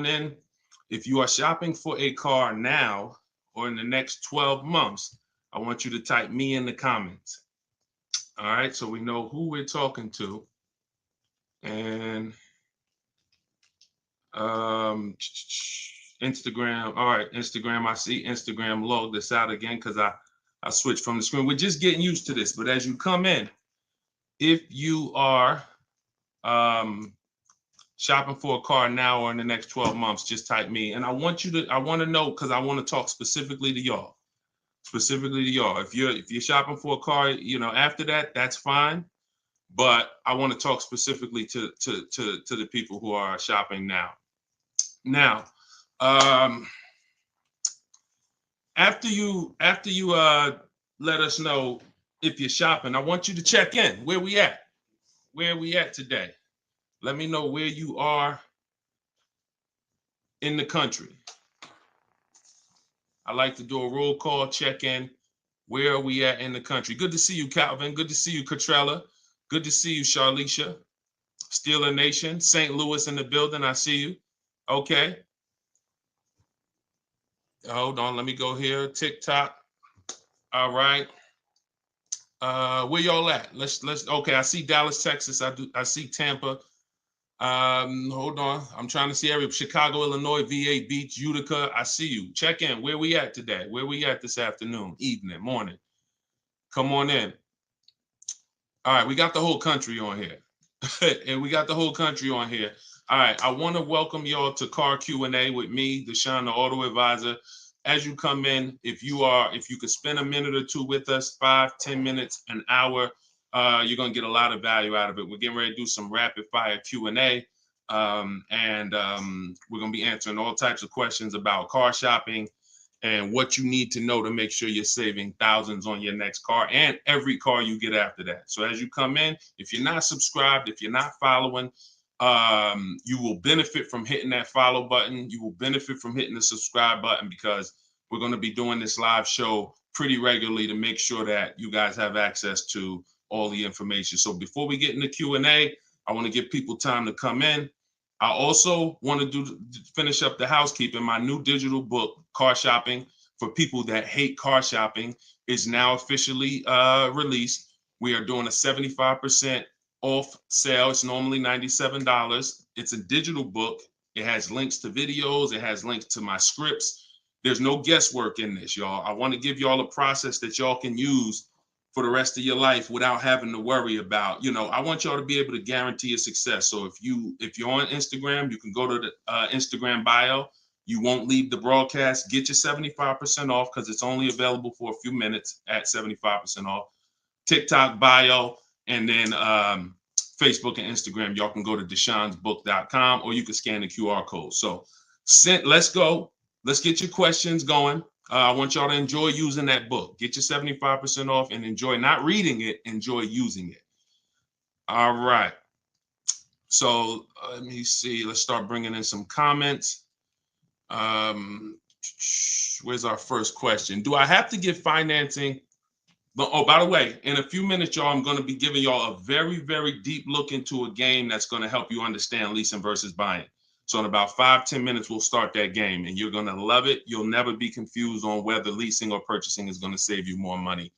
on in. If you are shopping for a car now or in the next 12 months, I want you to type me in the comments. All right, so we know who we're talking to. And Instagram. All right, Instagram. I see Instagram log this out again because I switched from the screen. We're just getting used to this. But as you come in, if you are shopping for a car now or in the next 12 months, just type me. And I want to know, because I want to talk specifically to y'all. If you're shopping for a car, after that, that's fine. But I want to talk specifically to the people who are shopping now. Now, after you let us know if you're shopping, I want you to check in. Where we at? Where are we at today? Let me know where you are in the country. I like to do a roll call, check in. Where are we at in the country? Good to see you, Calvin. Good to see you, Catrella. Good to see you, Charlicia. Steeler Nation, St. Louis in the building. I see you. Okay. Hold on. Let me go here. TikTok. All right. Where y'all at? Let's. Okay. I see Dallas, Texas. I see Tampa. Hold on. I'm trying to see Chicago, Illinois, VA Beach, Utica. I see you. Check in. Where we at today? Where we at this afternoon, evening, morning? Come on in. All right. We got the whole country on here. And we got the whole country on here. All right. I want to welcome y'all to Car Q&A with me, Deshone the Auto Advisor. As you come in, if you could spend a minute or two with us, 5-10 minutes, an hour, you're going to get a lot of value out of it. We're getting ready to do some rapid fire Q&A. And we're going to be answering all types of questions about car shopping and what you need to know to make sure you're saving thousands on your next car and every car you get after that. So as you come in, if you're not subscribed, if you're not following, you will benefit from hitting that follow button. You will benefit from hitting the subscribe button, because we're going to be doing this live show pretty regularly to make sure that you guys have access to all the information. So before we get into Q&A, I want to give people time to come in. I also want to finish up the housekeeping. My new digital book, Car Shopping for People That Hate Car Shopping, is now officially released. We are doing a 75% off sale. It's normally $97. It's a digital book. It has links to videos. It has links to my scripts. There's no guesswork in this, y'all. I want to give y'all a process that y'all can use for the rest of your life without having to worry about, I want y'all to be able to guarantee your success. So if you're on Instagram, you can go to the Instagram bio. You won't leave the broadcast. Get your 75% off, because it's only available for a few minutes at 75% off. TikTok bio, and then Facebook and Instagram. Y'all can go to deshonsbook.com, or you can scan the QR code. So let's go. Let's get your questions going. I want y'all to enjoy using that book. Get your 75% off and enjoy not reading it, enjoy using it. All right. So let me see. Let's start bringing in some comments. Where's our first question? Do I have to get financing? Oh, by the way, in a few minutes, y'all, I'm going to be giving y'all a very, very deep look into a game that's going to help you understand leasing versus buying. So in about 5-10 minutes, we'll start that game, and you're going to love it. You'll never be confused on whether leasing or purchasing is going to save you more money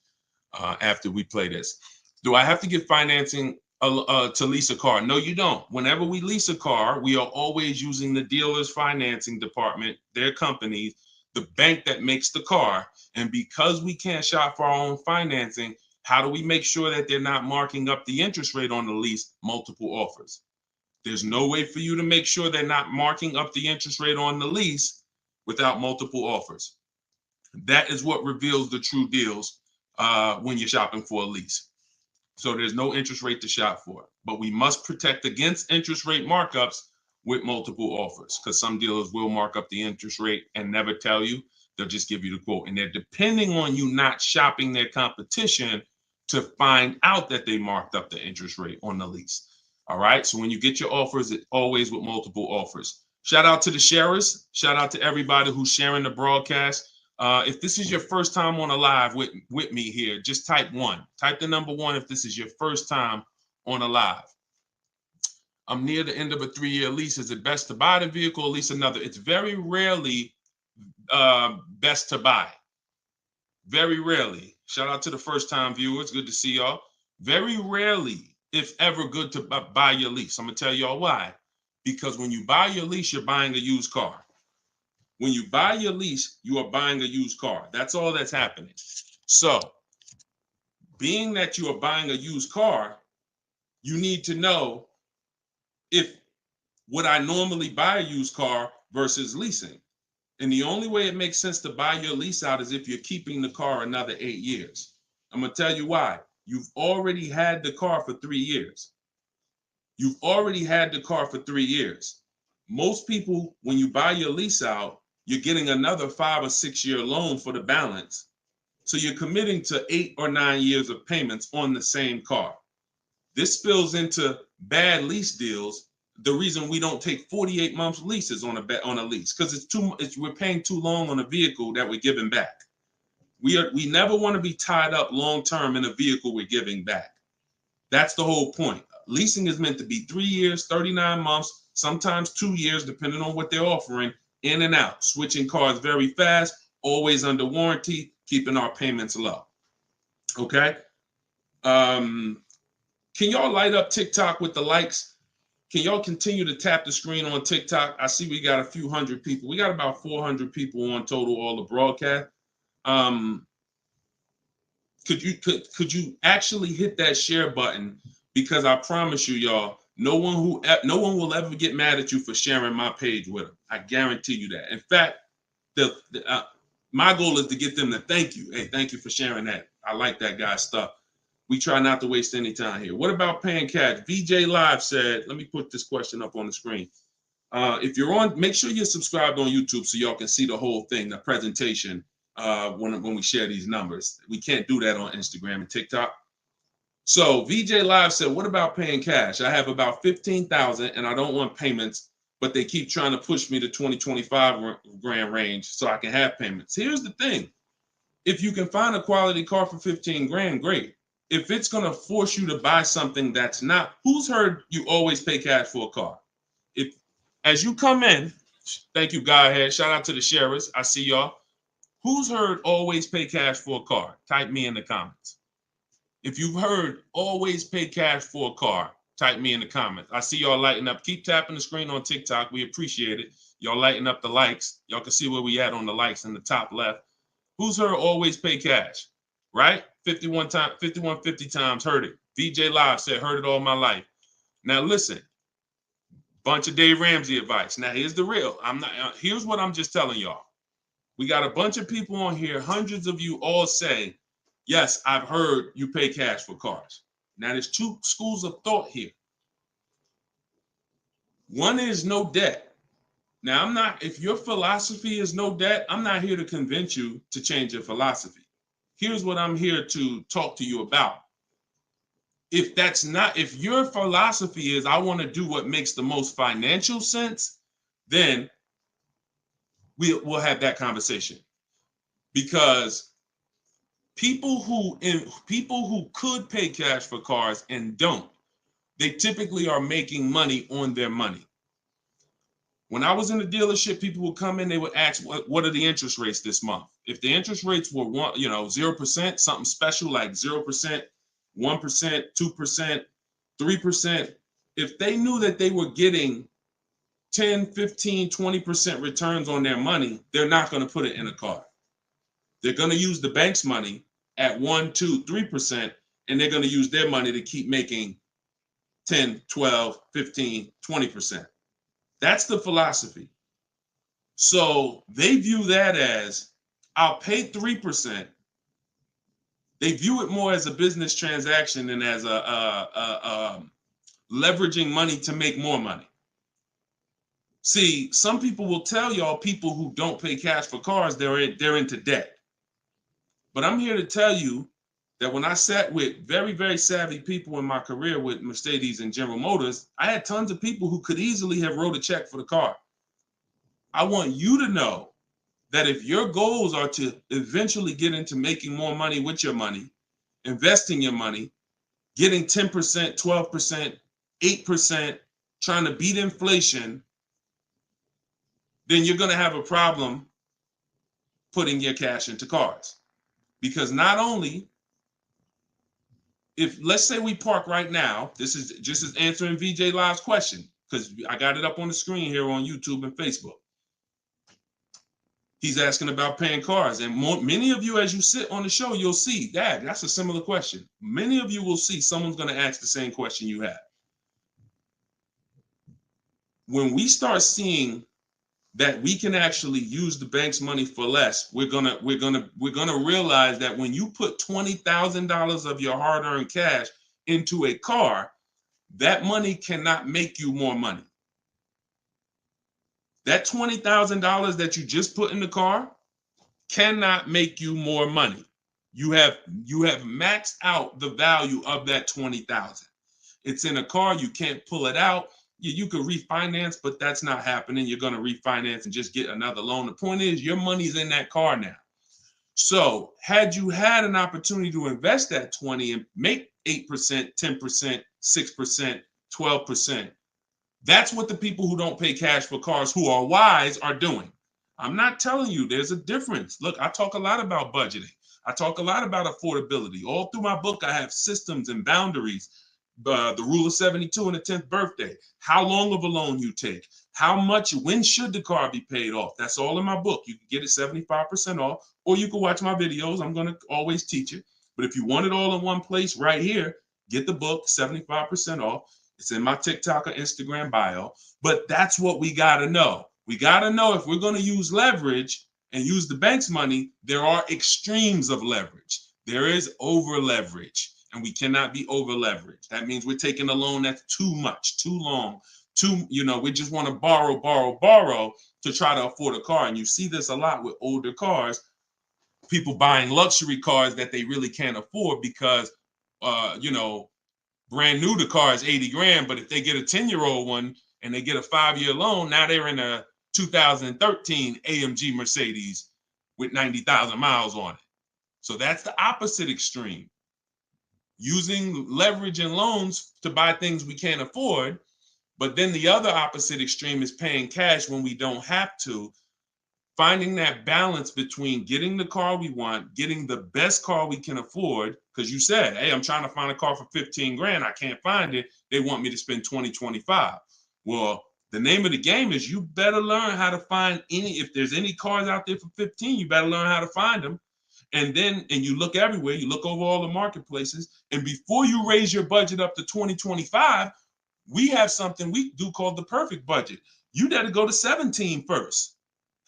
after we play this. Do I have to get financing to lease a car? No, you don't. Whenever we lease a car, we are always using the dealer's financing department, their company, the bank that makes the car. And because we can't shop for our own financing, how do we make sure that they're not marking up the interest rate on the lease? Multiple offers. There's no way for you to make sure they're not marking up the interest rate on the lease without multiple offers. That is what reveals the true deals when you're shopping for a lease. So there's no interest rate to shop for, but we must protect against interest rate markups with multiple offers, because some dealers will mark up the interest rate and never tell you. They'll just give you the quote, and they're depending on you not shopping their competition to find out that they marked up the interest rate on the lease. All right. So when you get your offers, it's always with multiple offers. Shout out to the sharers. Shout out to everybody who's sharing the broadcast. If this is your first time on a live with me here, just type 1. Type the number 1 if this is your first time on a live. I'm near the end of a 3-year lease. Is it best to buy the vehicle or lease another? It's very rarely best to buy. Very rarely. Shout out to the first time viewers. Good to see y'all. Very rarely, if ever, good to buy your lease. I'm going to tell y'all why. Because when you buy your lease, you're buying a used car. When you buy your lease, you are buying a used car. That's all that's happening. So, being that you are buying a used car, you need to know if would I normally buy a used car versus leasing. And the only way it makes sense to buy your lease out is if you're keeping the car another 8 years. I'm going to tell you why. You've already had the car for 3 years. You've already had the car for 3 years. Most people, when you buy your lease out, you're getting another 5 or 6 year loan for the balance. So you're committing to 8 or 9 years of payments on the same car. This spills into bad lease deals. The reason we don't take 48 months leases on a lease, because we're paying too long on a vehicle that we're giving back. We never want to be tied up long term in a vehicle we're giving back. That's the whole point. Leasing is meant to be 3 years, 39 months, sometimes 2 years, depending on what they're offering, in and out, switching cars very fast, always under warranty, keeping our payments low. Okay. Can y'all light up TikTok with the likes? Can y'all continue to tap the screen on TikTok? I see we got a few hundred people. We got about 400 people on total, all the broadcast. Could you actually hit that share button? Because I promise you, y'all, no one will ever get mad at you for sharing my page with them. I guarantee you that. In fact, my goal is to get them to thank you. Hey, thank you for sharing that. I like that guy's stuff. We try not to waste any time here. What about paying cash? VJ Live said, let me put this question up on the screen. If you're on, make sure you're subscribed on YouTube so y'all can see the whole thing, the presentation, when we share these numbers. We can't do that on Instagram and TikTok. So VJ Live said, what about paying cash? I have about 15,000 and I don't want payments, but they keep trying to push me to 25 grand range so I can have payments. Here's the thing. If you can find a quality car for 15 grand, great. If it's going to force you to buy something that's not, who's heard you always pay cash for a car? If, as you come in, thank you, Godhead. Shout out to the sharers. I see y'all. Who's heard always pay cash for a car? Type me in the comments. If you've heard always pay cash for a car, type me in the comments. I see y'all lighting up. Keep tapping the screen on TikTok. We appreciate it. Y'all lighting up the likes. Y'all can see where we at on the likes in the top left. Who's heard always pay cash? Right? 5150 times heard it. VJ Live said, heard it all my life. Now listen, bunch of Dave Ramsey advice. Now here's the real. Here's what I'm just telling y'all. We got a bunch of people on here, hundreds of you all say, yes, I've heard you pay cash for cars. Now there's two schools of thought here. One is no debt. Now if your philosophy is no debt, I'm not here to convince you to change your philosophy. Here's what I'm here to talk to you about. If your philosophy is I want to do what makes the most financial sense, then we'll have that conversation. Because people who could pay cash for cars and don't, they typically are making money on their money. When I was in the dealership, people would come in, they would ask, what are the interest rates this month? If the interest rates were 0%, something special like 0%, 1%, 2%, 3%, if they knew that they were getting 10, 15, 20% returns on their money, they're not going to put it in a car. They're going to use the bank's money at 1, 2, 3%, and they're going to use their money to keep making 10, 12, 15, 20%. That's the philosophy. So they view that as, I'll pay 3%. They view it more as a business transaction than as a leveraging money to make more money. See, some people will tell y'all people who don't pay cash for cars, they're into debt. But I'm here to tell you that when I sat with very, very savvy people in my career with Mercedes and General Motors, I had tons of people who could easily have wrote a check for the car. I want you to know that if your goals are to eventually get into making more money with your money, investing your money, getting 10%, 12%, 8%, trying to beat inflation, then you're going to have a problem putting your cash into cars. Because not only, if let's say we park right now, this is just as answering VJ Live's question, because I got it up on the screen here on YouTube and Facebook. He's asking about paying cars. And many of you, as you sit on the show, you'll see, Dad, that's a similar question. Many of you will see someone's going to ask the same question you have. When we start seeing that we can actually use the bank's money for less, we're gonna realize that when you put $20,000 of your hard-earned cash into a car, that money cannot make you more money. That $20,000 that you just put in the car cannot make you more money. You have maxed out the value of that $20,000. It's in a car, you can't pull it out. You could refinance, but that's not happening. You're going to refinance and just get another loan. The point is, your money's in that car now. So had you had an opportunity to invest that 20 and make 8%, 10%, 6%, 12%, that's what the people who don't pay cash for cars, who are wise, are doing. I'm not telling you there's a difference. Look, I talk a lot about budgeting. I talk a lot about affordability. All through my book, I have systems and boundaries. The rule of 72 and the 10th birthday, how long of a loan you take, how much, when should the car be paid off? That's all in my book. You can get it 75% off, or you can watch my videos. I'm going to always teach it. But if you want it all in one place right here, get the book, 75% off. It's in my TikTok or Instagram bio. But that's what we got to know. We got to know if we're going to use leverage and use the bank's money, there are extremes of leverage. There is over leverage. And we cannot be over leveraged. That means we're taking a loan that's too much, too long, we just want to borrow to try to afford a car. And you see this a lot with older cars, people buying luxury cars that they really can't afford because, brand new, the car is 80 grand. But if they get a 10-year-old one and they get a 5-year loan, now they're in a 2013 AMG Mercedes with 90,000 miles on it. So that's the opposite extreme. Using leverage and loans to buy things we can't afford. But then the other opposite extreme is paying cash when we don't have to. Finding that balance between getting the car we want, getting the best car we can afford. Because you said, hey, I'm trying to find a car for 15 grand. I can't find it. They want me to spend 20, 25. Well, the name of the game is you better learn how to find if there's any cars out there for 15, you better learn how to find them. And you look everywhere, you look over all the marketplaces, and before you raise your budget up to 2025, we have something we do called the perfect budget. You got to go to 17 first.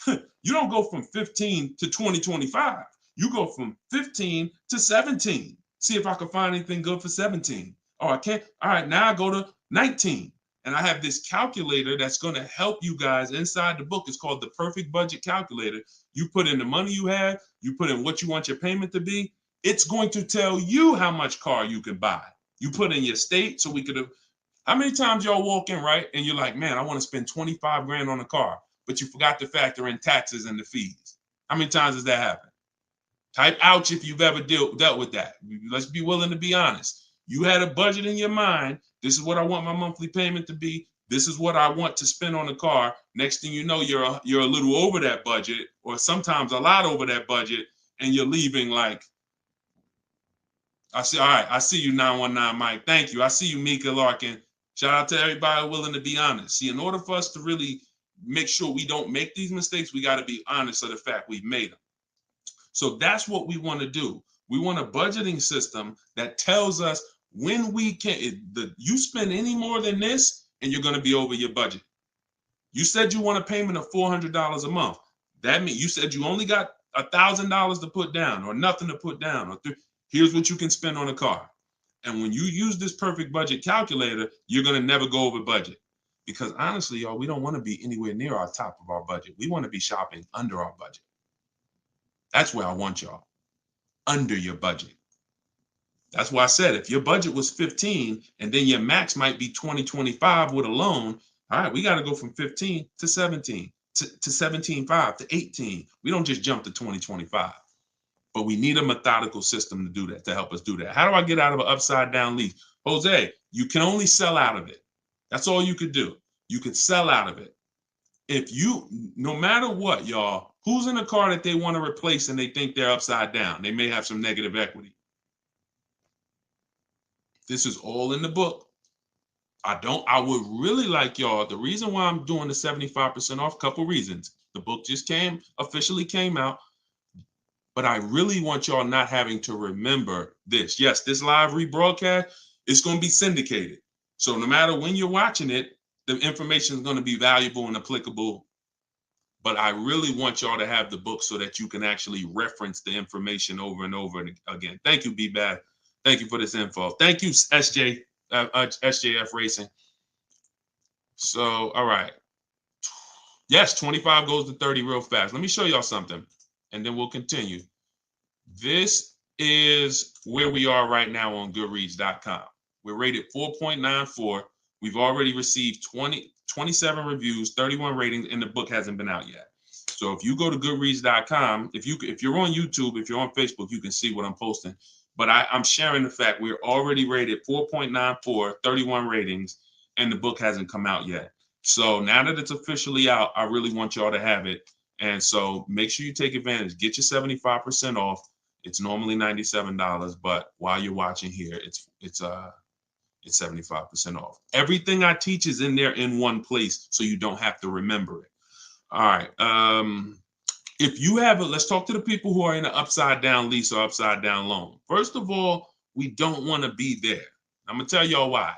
You don't go from 15 to 2025. You go from 15 to 17. See if I can find anything good for 17. Oh, I can't. All right, now I go to 19. And I have this calculator that's going to help you guys inside the book. It's called the Perfect Budget Calculator. You put in the money you have, you put in what you want your payment to be. It's going to tell you how much car you can buy. You put in your state, so we could have. How many times y'all walk in, right? And you're like, man, I want to spend 25 grand on a car, but you forgot to factor in taxes and the fees. How many times does that happen? Type ouch if you've ever dealt with that. Let's be willing to be honest. You had a budget in your mind. This is what I want my monthly payment to be. This is what I want to spend on the car. Next thing you know, you're a little over that budget, or sometimes a lot over that budget, and you're leaving like, all right, I see you, 919 Mike. Thank you. I see you, Mika Larkin. Shout out to everybody willing to be honest. See, in order for us to really make sure we don't make these mistakes, we got to be honest of the fact we've made them. So that's what we want to do. We want a budgeting system that tells us when we can. You spend any more than this, and you're going to be over your budget. You said you want a payment of $400 a month. That means you said you only got $1,000 to put down, or nothing to put down. Here's what you can spend on a car. And when you use this perfect budget calculator, you're going to never go over budget. Because honestly, y'all, we don't want to be anywhere near our top of our budget. We want to be shopping under our budget. That's where I want y'all. Under your budget. That's why I said if your budget was 15 and then your max might be 20, 25 with a loan, all right, we got to go from 15 to 17, to 17.5 to 18. We don't just jump to 20, 25. But we need a methodical system to do that, to help us do that. How do I get out of an upside down lease? Jose, you can only sell out of it. That's all you could do. You could sell out of it. If you, no matter what, y'all, who's in a car that they want to replace and they think they're upside down? They may have some negative equity. This is all in the book. I would really like y'all, the reason why I'm doing the 75% off, couple reasons. The book just officially came out, but I really want y'all not having to remember this. Yes, this live rebroadcast is going to be syndicated. So no matter when you're watching it, the information is going to be valuable and applicable. But I really want y'all to have the book so that you can actually reference the information over and over again. Thank you, B-Bad. Thank you for this info. Thank you, SJF Racing. So, all right. Yes, 25 goes to 30 real fast. Let me show y'all something, and then we'll continue. This is where we are right now on Goodreads.com. We're rated 4.94. We've already received 27 reviews, 31 ratings, and the book hasn't been out yet. So if you go to Goodreads.com, if you're on YouTube, if you're on Facebook, you can see what I'm posting. But I'm sharing the fact we're already rated 4.94, 31 ratings, and the book hasn't come out yet. So now that it's officially out, I really want y'all to have it. And so make sure you take advantage. Get your 75% off. It's normally $97, but while you're watching here, it's 75% off. Everything I teach is in there in one place, so you don't have to remember it. All right. If you have let's talk to the people who are in an upside down lease or upside down loan. First of all, we don't want to be there. I'm gonna tell y'all why.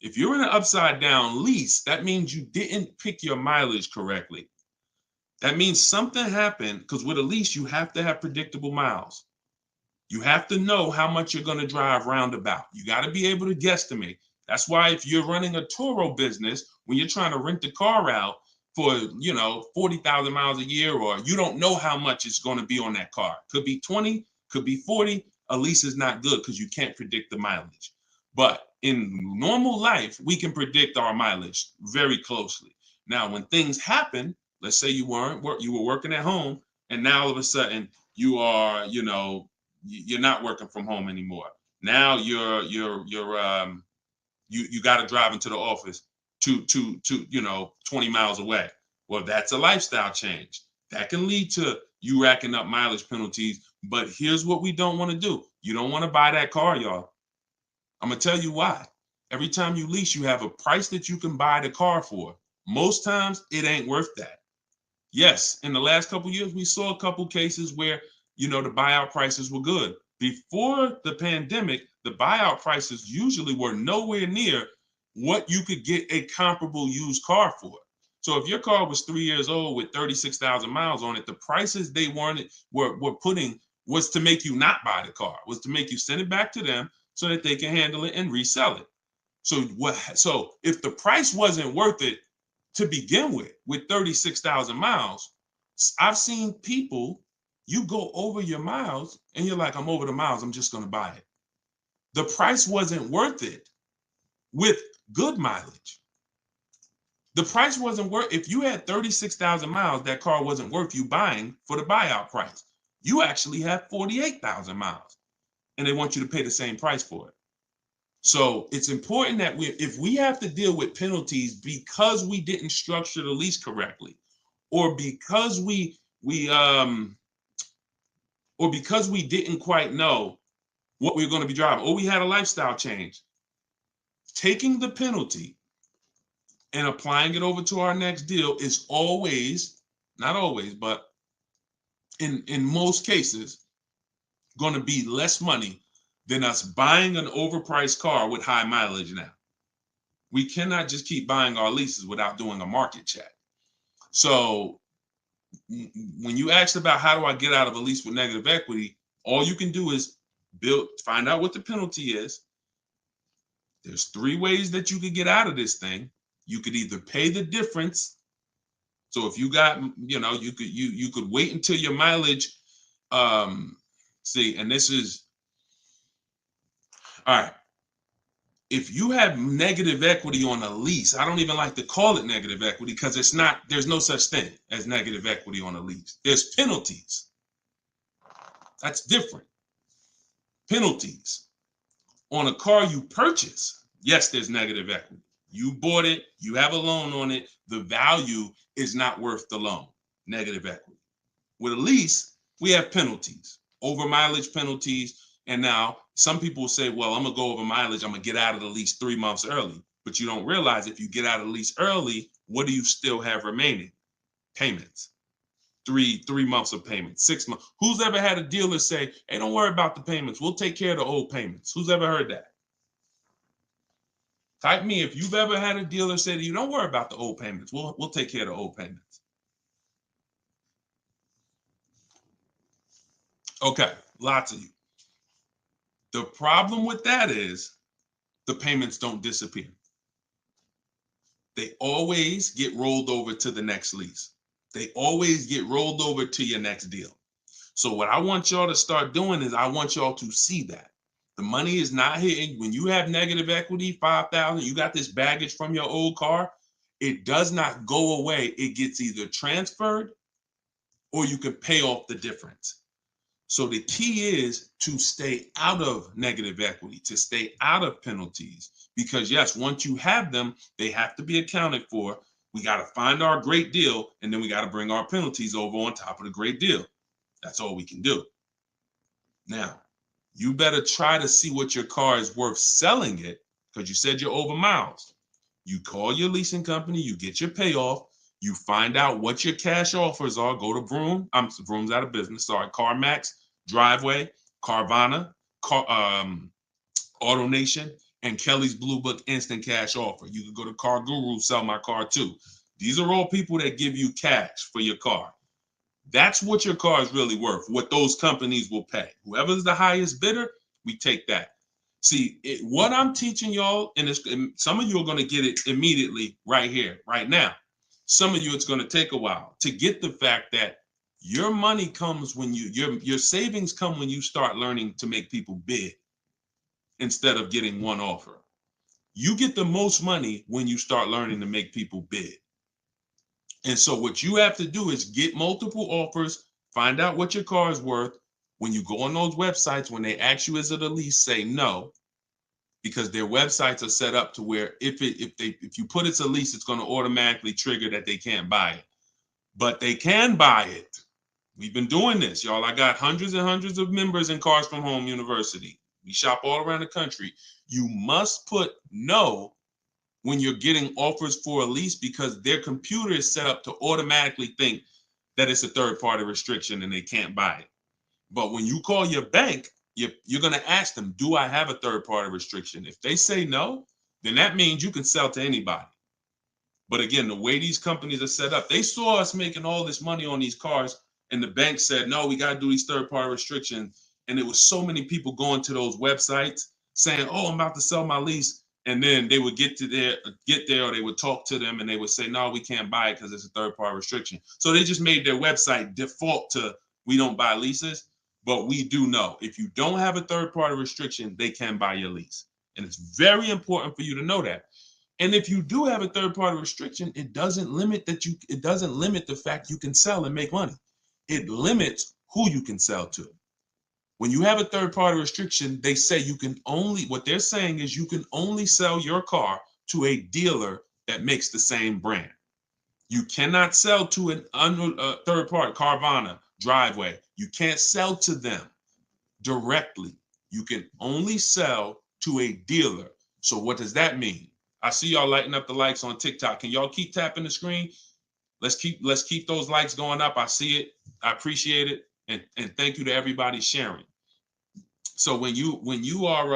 If you're in an upside down lease, that means you didn't pick your mileage correctly. That means something happened, because with a lease, you have to have predictable miles. You have to know how much you're going to drive roundabout. You got to be able to guesstimate. That's why if you're running a Turo business, when you're trying to rent the car out for, 40,000 miles a year, or you don't know how much it's going to be on that car. Could be 20, could be 40. A lease is not good because you can't predict the mileage. But in normal life, we can predict our mileage very closely. Now, when things happen, let's say you were working at home, and now all of a sudden you are, you're not working from home anymore. Now you got to drive into the office to 20 miles away. Well, that's a lifestyle change. That can lead to you racking up mileage penalties. But here's what we don't want to do. You don't want to buy that car, y'all. I'm going to tell you why. Every time you lease, you have a price that you can buy the car for. Most times it ain't worth that. Yes, in the last couple of years, we saw a couple cases where, the buyout prices were good. Before the pandemic, the buyout prices usually were nowhere near what you could get a comparable used car for. So if your car was 3 years old with 36,000 miles on it, the prices they were putting was to make you not buy the car, was to make you send it back to them so that they can handle it and resell it. So if the price wasn't worth it to begin with 36,000 miles, I've seen people, you go over your miles and you're like, I'm over the miles, I'm just going to buy it. The price wasn't worth it with good mileage. The price wasn't worth, if you had 36,000 miles, that car wasn't worth you buying for the buyout price. You actually have 48,000 miles and they want you to pay the same price for it. So it's important that if we have to deal with penalties because we didn't structure the lease correctly, or because we didn't quite know what we were going to be driving, or we had a lifestyle change, taking the penalty and applying it over to our next deal is always, not always, but in most cases, going to be less money than us buying an overpriced car with high mileage now. We cannot just keep buying our leases without doing a market check. So when you asked about how do I get out of a lease with negative equity, all you can do is find out what the penalty is. There's 3 ways that you could get out of this thing. You could either pay the difference. So if you got, you could wait until your mileage, and this is, all right. If you have negative equity on a lease, I don't even like to call it negative equity because there's no such thing as negative equity on a lease. There's penalties. That's different. Penalties on a car you purchase. Yes, there's negative equity. You bought it, you have a loan on it, the value is not worth the loan, negative equity. With a lease, we have penalties, over mileage penalties. And now some people say, well, I'm gonna go over mileage, I'm gonna get out of the lease 3 months early. But you don't realize if you get out of the lease early, what do you still have remaining? Payments. Three months of payments, 6 months. Who's ever had a dealer say, hey, don't worry about the payments, we'll take care of the old payments? Who's ever heard that? Type me if you've ever had a dealer say to you, don't worry about the old payments, we'll take care of the old payments. Okay, lots of you. The problem with that is the payments don't disappear. They always get rolled over to the next lease. They always get rolled over to your next deal. So what I want y'all to start doing is I want y'all to see that the money is not hitting. When you have negative equity, 5,000, you got this baggage from your old car, it does not go away. It gets either transferred or you can pay off the difference. So the key is to stay out of negative equity, to stay out of penalties, because yes, once you have them, they have to be accounted for. We got to find our great deal, and then we got to bring our penalties over on top of the great deal. That's all we can do. Now, you better try to see what your car is worth selling it, because you said you're over miles. You call your leasing company, you get your payoff, you find out what your cash offers are. Go to Vroom. Vroom's out of business. Sorry, CarMax, Driveway, Carvana, AutoNation, and Kelly's Blue Book Instant Cash Offer. You can go to Car Guru, Sell My Car Too. These are all people that give you cash for your car. That's what your car is really worth, what those companies will pay. Whoever's the highest bidder, we take that. See, what I'm teaching y'all, and some of you are going to get it immediately right here, right now. Some of you, it's going to take a while to get the fact that your money comes when your savings come when you start learning to make people bid instead of getting one offer. You get the most money when you start learning to make people bid. And so what you have to do is get multiple offers, find out what your car is worth. When you go on those websites, when they ask you is it a lease, say no, because their websites are set up to where if you put it's a lease, it's going to automatically trigger that they can't buy it. But they can buy it. We've been doing this, y'all. I got hundreds and hundreds of members in Cars from Home University. We shop all around the country. You must put no when you're getting offers for a lease, because their computer is set up to automatically think that it's a third-party restriction and they can't buy it. But when you call your bank, you're going to ask them, do I have a third-party restriction? If they say no, then that means you can sell to anybody. But again, the way these companies are set up, they saw us making all this money on these cars, and the bank said, no, we got to do these third-party restrictions. And it was so many people going to those websites saying, oh, I'm about to sell my lease. And then they would get there, or they would talk to them and they would say, no, we can't buy it because it's a third-party restriction. So they just made their website default to we don't buy leases, but we do know if you don't have a third-party restriction, they can buy your lease. And it's very important for you to know that. And if you do have a third-party restriction, it doesn't limit the fact you can sell and make money. It limits who you can sell to. When you have a third-party restriction, they say what they're saying is you can only sell your car to a dealer that makes the same brand. You cannot sell to a third party, Carvana, Driveway. You can't sell to them directly. You can only sell to a dealer. So what does that mean? I see y'all lighting up the likes on TikTok. Can y'all keep tapping the screen? Let's keep those likes going up. I see it. I appreciate it. And thank you to everybody sharing. So when you are,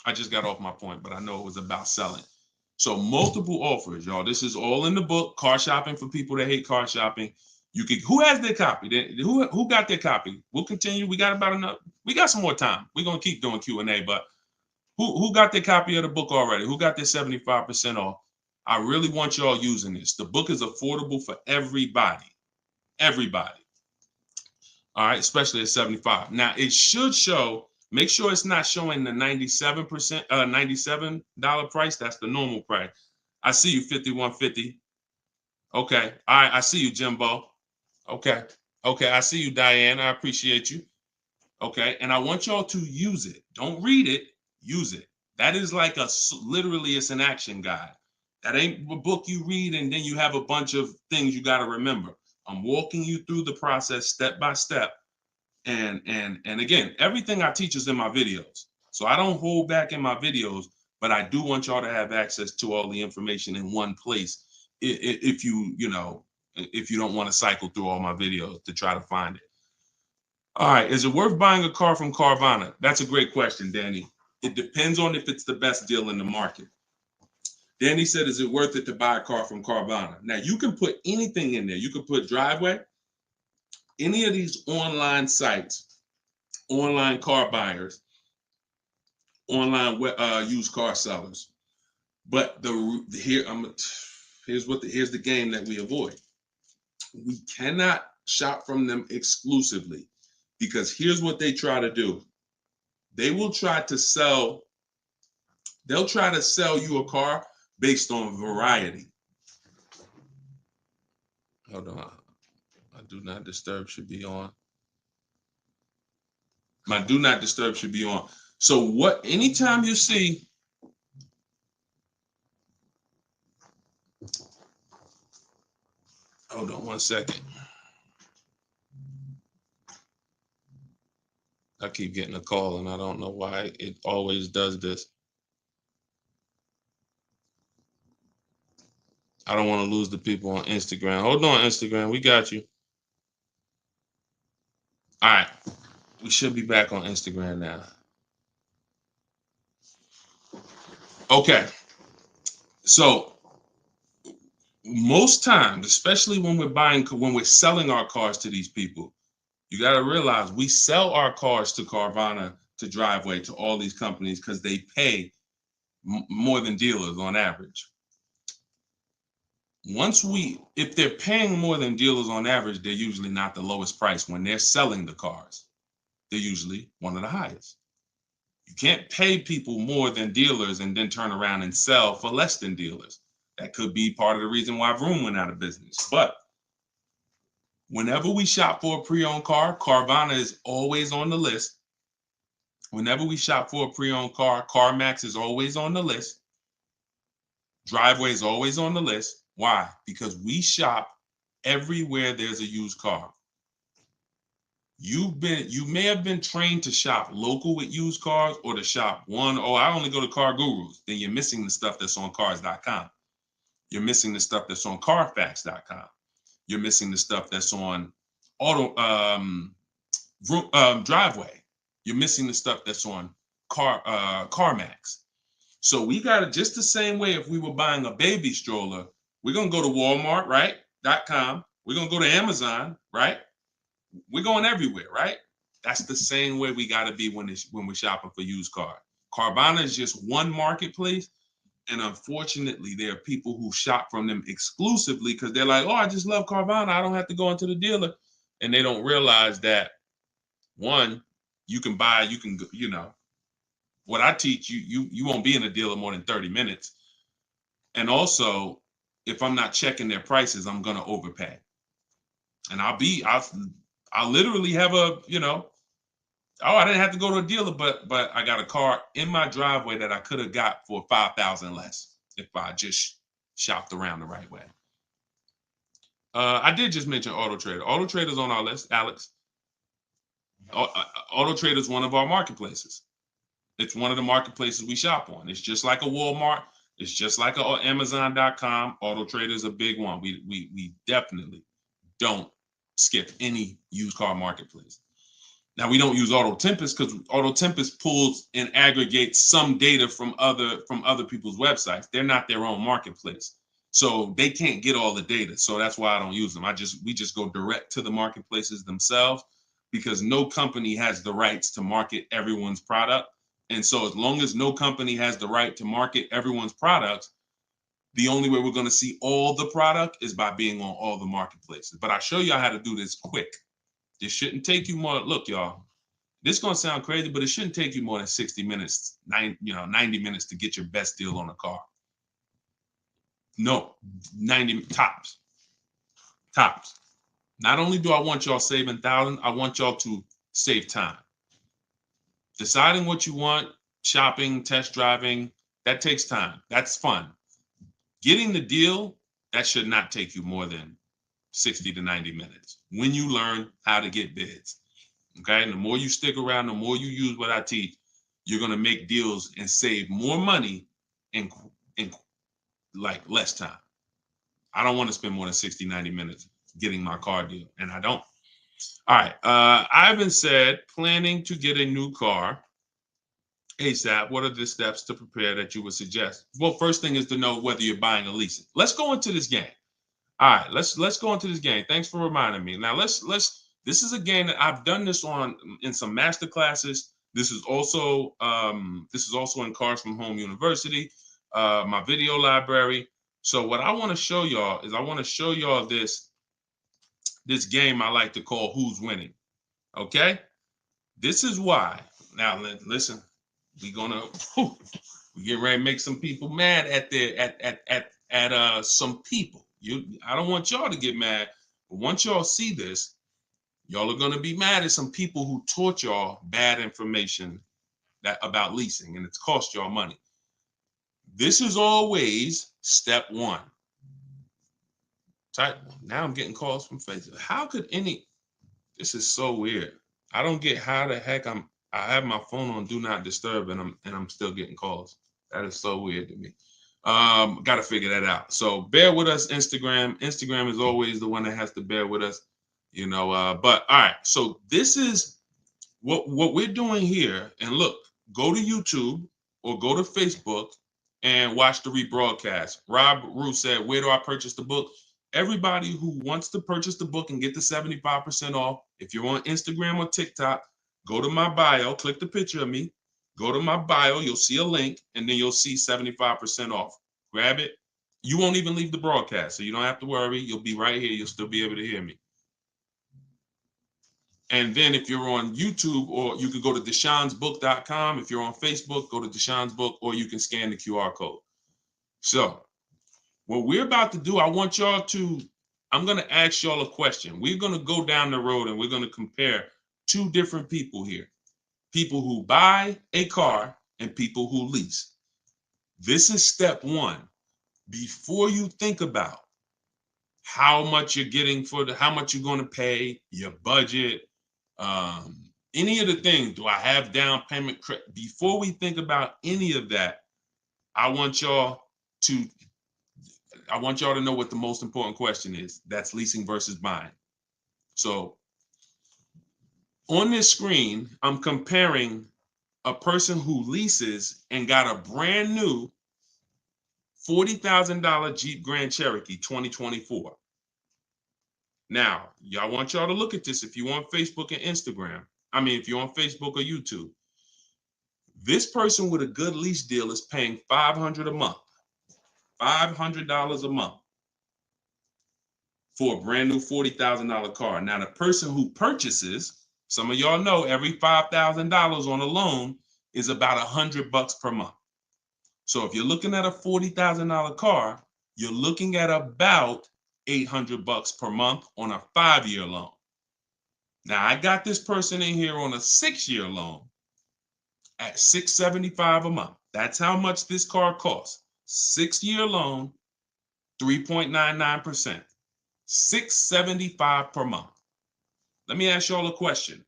I just got off my point, but I know it was about selling. So multiple offers, y'all. This is all in the book, Car Shopping for People That Hate Car Shopping. Who has their copy? Who got their copy? We'll continue. We got some more time. We're gonna keep doing Q&A, but who got their copy of the book already? Who got their 75% off? I really want y'all using this. The book is affordable for everybody. Everybody. All right, especially at 75. Now it should show, make sure it's not showing the 97%, $97 price. That's the normal price. I see you, 5150. Okay. All right, I see you, Jimbo. Okay. Okay, I see you, Diane. I appreciate you. Okay, and I want y'all to use it. Don't read it, use it. That is like literally it's an action guide. That ain't a book you read and then you have a bunch of things you got to remember. I'm walking you through the process step by step. And again, everything I teach is in my videos. So I don't hold back in my videos, but I do want y'all to have access to all the information in one place. If if you don't want to cycle through all my videos to try to find it. All right, is it worth buying a car from Carvana? That's a great question, Danny. It depends on if it's the best deal in the market. Danny said, is it worth it to buy a car from Carvana? Now, you can put anything in there. You can put Driveway, any of these online sites, online car buyers, online used car sellers. But here's the game that we avoid. We cannot shop from them exclusively because here's what they try to do. They'll try to sell you a car based on variety. Hold on. My do not disturb should be on. My do not disturb should be on. So anytime you see, hold on one second. I keep getting a call and I don't know why it always does this. I don't want to lose the people on Instagram. Hold on, Instagram. We got you. All right. We should be back on Instagram now. Okay. So most times, especially when we're selling our cars to these people, you got to realize we sell our cars to Carvana, to Driveway, to all these companies because they pay more than dealers on average. If they're paying more than dealers on average, they're usually not the lowest price. When they're selling the cars, they're usually one of the highest. You can't pay people more than dealers and then turn around and sell for less than dealers. That could be part of the reason why Vroom went out of business. But whenever we shop for a pre-owned car, Carvana is always on the list. Whenever we shop for a pre-owned car, CarMax is always on the list. Driveway is always on the list. Why? Because we shop everywhere there's a used car. You may have been trained to shop local with used cars or to shop I only go to Car Gurus. Then you're missing the stuff that's on cars.com. You're missing the stuff that's on carfax.com. You're missing the stuff that's on Driveway. You're missing the stuff that's on CarMax. So we got it just the same way. If we were buying a baby stroller, we're going to go to Walmart, right? .com. We're going to go to Amazon, right? We're going everywhere, right? That's the same way we got to be when we're shopping for used cars. Carvana is just one marketplace. And unfortunately, there are people who shop from them exclusively because they're like, oh, I just love Carvana. I don't have to go into the dealer. And they don't realize that, one, what I teach you won't be in a dealer more than 30 minutes. And also, if I'm not checking their prices, I'm going to overpay. And I'll literally have I didn't have to go to a dealer, but I got a car in my driveway that I could have got for $5,000 less if I just shopped around the right way. I did just mention Auto Trader. Auto Trader's on our list, Alex. Auto Trader is one of our marketplaces. It's one of the marketplaces we shop on. It's just like a Walmart. It's just like a Amazon.com. Auto Trader is a big one. We definitely don't skip any used car marketplace. Now, we don't use Auto Tempest because Auto Tempest pulls and aggregates some data from other people's websites. They're not their own marketplace, so they can't get all the data. So that's why I don't use them. We just go direct to the marketplaces themselves because no company has the rights to market everyone's product. And so as long as no company has the right to market everyone's products, the only way we're going to see all the product is by being on all the marketplaces. But I'll show you how to do this quick. This shouldn't take you more. Look, y'all, this is going to sound crazy, but it shouldn't take you more than 60 minutes, 90 minutes to get your best deal on a car. No, 90 tops. Tops. Not only do I want y'all saving thousands, I want y'all to save time. Deciding what you want shopping, test driving, that takes time. That's fun. Getting the deal, that should not take you more than 60 to 90 minutes when you learn how to get bids. Okay. And the more you stick around, the more you use what I teach, you're going to make deals and save more money in like less time. I don't want to spend more than 60, 90 minutes getting my car deal, and I don't. All right. Ivan said, planning to get a new car ASAP. What are the steps to prepare that you would suggest? Well, first thing is to know whether you're buying or leasing. Let's go into this game. All right, let's go into this game. Thanks for reminding me. Now let's this is a game that I've done this on in some master classes. This is also in Cars from Home University, my video library. So what I want to show y'all is I want to show y'all this game I like to call Who's Winning. Okay? This is why. Now listen, we get ready to make some people mad at some people. I don't want y'all to get mad, but once y'all see this, y'all are gonna be mad at some people who taught y'all bad information about leasing, and it's cost y'all money. This is always step one. Now I'm getting calls from Facebook. How could this is so weird. I don't get how the heck I have my phone on do not disturb and I'm still getting calls. That is so weird to me. Got to figure that out. So bear with us, Instagram. Instagram is always the one that has to bear with us, you know. But all right, so this is what we're doing here. And look, go to YouTube or go to Facebook and watch the rebroadcast. Rob Rue said, "Where do I purchase the book?" Everybody who wants to purchase the book and get the 75% off, if you're on Instagram or TikTok, go to my bio, click the picture of me, go to my bio, you'll see a link, and then you'll see 75% off. Grab it. You won't even leave the broadcast, so you don't have to worry. You'll be right here. You'll still be able to hear me. And then if you're on YouTube, or you can go to deshonsbook.com. If you're on Facebook, go to Deshon's Book, or you can scan the QR code. So what we're about to do, I'm going to ask y'all a question. We're going to go down the road and we're going to compare two different people here. People who buy a car and people who lease. This is step one. Before you think about how much you're getting how much you're going to pay, your budget, any of the things, do I have down payment? Before we think about any of that, I want y'all to know what the most important question is. That's leasing versus buying. So on this screen, I'm comparing a person who leases and got a brand new $40,000 Jeep Grand Cherokee 2024. Now, I want y'all to look at this if you're on Facebook and Instagram. If you're on Facebook or YouTube. This person with a good lease deal is paying $500 a month. $500 a month for a brand new $40,000 car. Now, the person who purchases, some of y'all know every $5,000 on a loan is about $100 per month. So if you're looking at a $40,000 car, you're looking at about $800 per month on a 5-year loan. Now, I got this person in here on a 6-year loan at $675 a month. That's how much this car costs. 6-year loan, 3.99%. $675 per month. Let me ask y'all a question.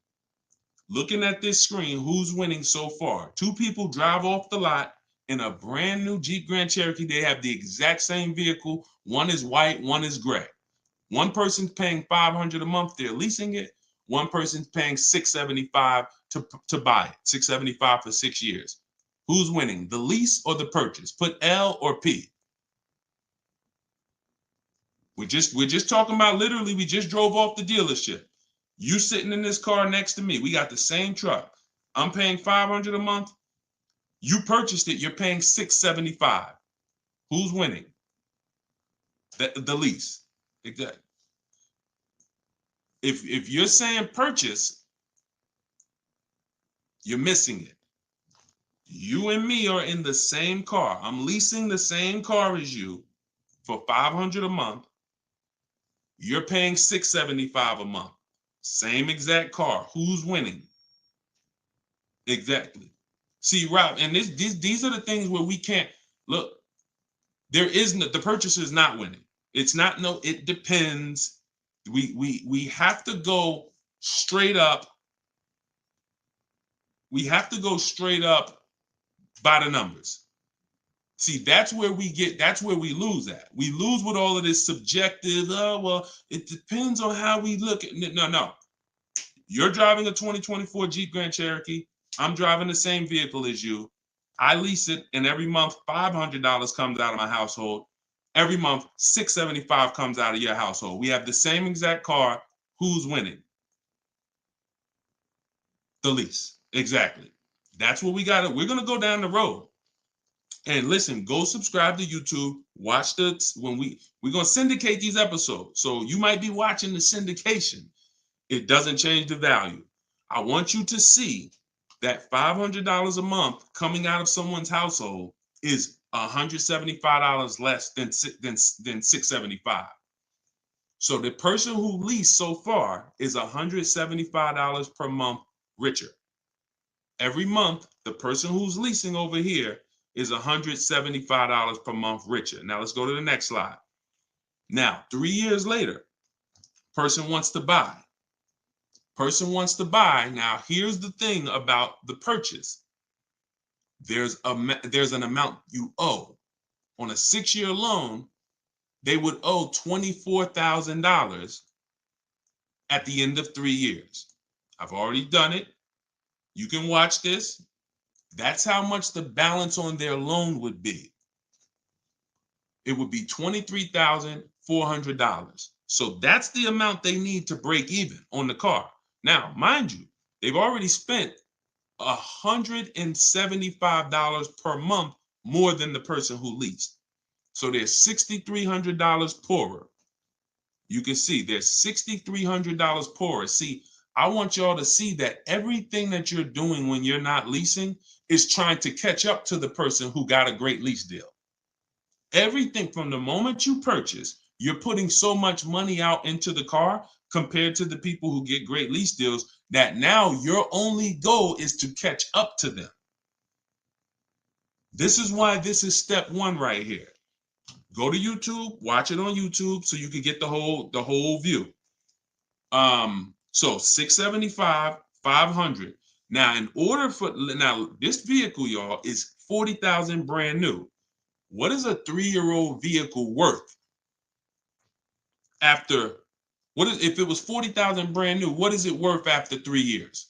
Looking at this screen, who's winning so far? Two people drive off the lot in a brand new Jeep Grand Cherokee. They have the exact same vehicle. One is white, one is gray. One person's paying $500 a month. They're leasing it. One person's paying $675 to buy it. $675 for 6 years. Who's winning, the lease or the purchase? Put L or P. We're just talking about literally, we just drove off the dealership. You sitting in this car next to me. We got the same truck. I'm paying $500 a month. You purchased it. You're paying $675. Who's winning? The lease. Exactly. If you're saying purchase, you're missing it. You and me are in the same car. I'm leasing the same car as you for $500 a month. You're paying $675 a month. Same exact car. Who's winning? Exactly. See, Rob, and these are the things where we can't look. There is no, the purchaser is not winning. It's not no. It depends. We have to go straight up. We have to go straight up by the numbers. See, that's where we lose at. We lose with all of this subjective, oh, well, it depends on how we look at it. No. You're driving a 2024 Jeep Grand Cherokee. I'm driving the same vehicle as you. I lease it, and every month $500 comes out of my household. Every month $675 comes out of your household. We have the same exact car. Who's winning? The lease. Exactly. That's what we got. We're gonna go down the road. And listen, go subscribe to YouTube. Watch we're gonna syndicate these episodes. So you might be watching the syndication. It doesn't change the value. I want you to see that $500 a month coming out of someone's household is $175 less than $675. So the person who leased so far is $175 per month richer. Every month, the person who's leasing over here is $175 per month richer. Now let's go to the next slide. Now, 3 years later, person wants to buy. Person wants to buy. Now, here's the thing about the purchase. There's an amount you owe. On a 6-year loan, they would owe $24,000 at the end of 3 years. I've already done it. You can watch this. That's how much the balance on their loan would be. It would be $23,400. So that's the amount they need to break even on the car. Now, mind you, they've already spent $175 per month more than the person who leased. So they're $6,300 poorer. You can see they're $6,300 poorer. See, I want y'all to see that everything that you're doing when you're not leasing is trying to catch up to the person who got a great lease deal. Everything from the moment you purchase, you're putting so much money out into the car compared to the people who get great lease deals that now your only goal is to catch up to them. This is why this is step one right here. Go to YouTube, watch it on YouTube so you can get the whole view. So $675, $500. Now, this vehicle, y'all, is $40,000 brand new. What is a 3-year-old vehicle worth? If it was $40,000 brand new, what is it worth after 3 years?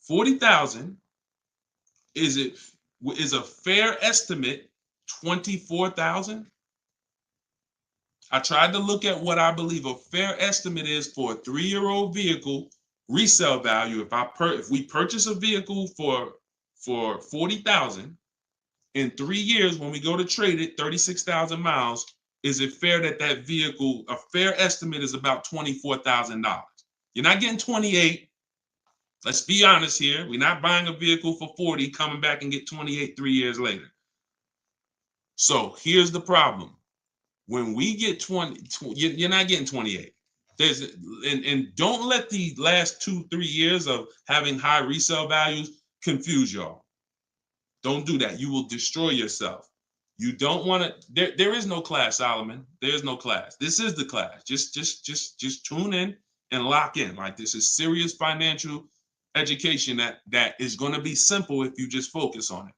$40,000 is a fair estimate $24,000. I tried to look at what I believe a fair estimate is for a 3-year-old vehicle resale value. If we purchase a vehicle for $40,000 in 3 years, when we go to trade it, 36,000 miles, is it fair that vehicle, a fair estimate is about $24,000? You're not getting 28. Let's be honest here. We're not buying a vehicle for 40, coming back and get 28 3 years later. So here's the problem. When we get 20, you're not getting 28. And don't let the last 2-3 years of having high resale values confuse y'all. Don't do that. You will destroy yourself. You don't want to. There is no class, Solomon. There is no class. This is the class. Just tune in and lock in. Like, this is serious financial education that is going to be simple if you just focus on it.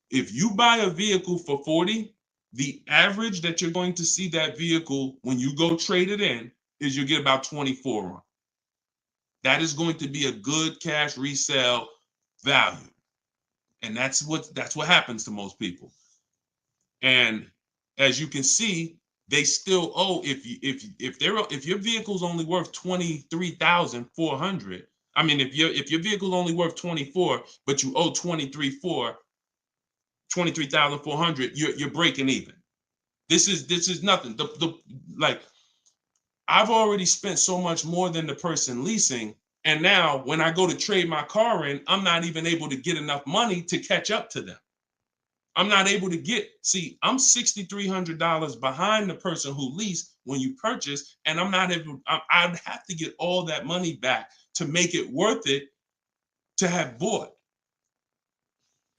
If you buy a vehicle for 40, the average that you're going to see that vehicle when you go trade it in is you get about 24 on. That is going to be a good cash resale value. And that's what happens to most people. And as you can see, they still owe, if your vehicle's only worth $23,400, I mean, if your vehicle's only worth 24, but you owe 23,400, you're breaking even. This is nothing. Like, I've already spent so much more than the person leasing. And now when I go to trade my car in, I'm not even able to get enough money to catch up to them. I'm not able to I'm $6,300 behind the person who leased when you purchase, and I'd have to get all that money back to make it worth it to have bought.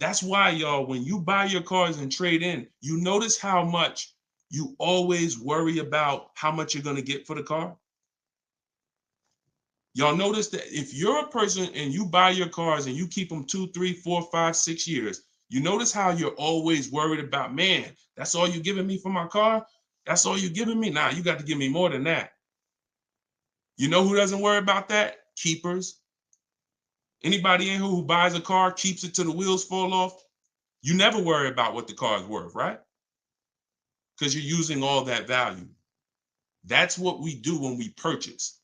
That's why, y'all, when you buy your cars and trade in, you notice how much you always worry about how much you're going to get for the car. Y'all notice that if you're a person and you buy your cars and you keep them 2, 3, 4, 5, 6 years, you notice how you're always worried about, man, that's all you're giving me for my car? That's all you're giving me? Nah, you got to give me more than that. You know who doesn't worry about that? Keepers. Anybody in here who buys a car, keeps it till the wheels fall off, you never worry about what the car is worth, right? Because you're using all that value. That's what we do when we purchase.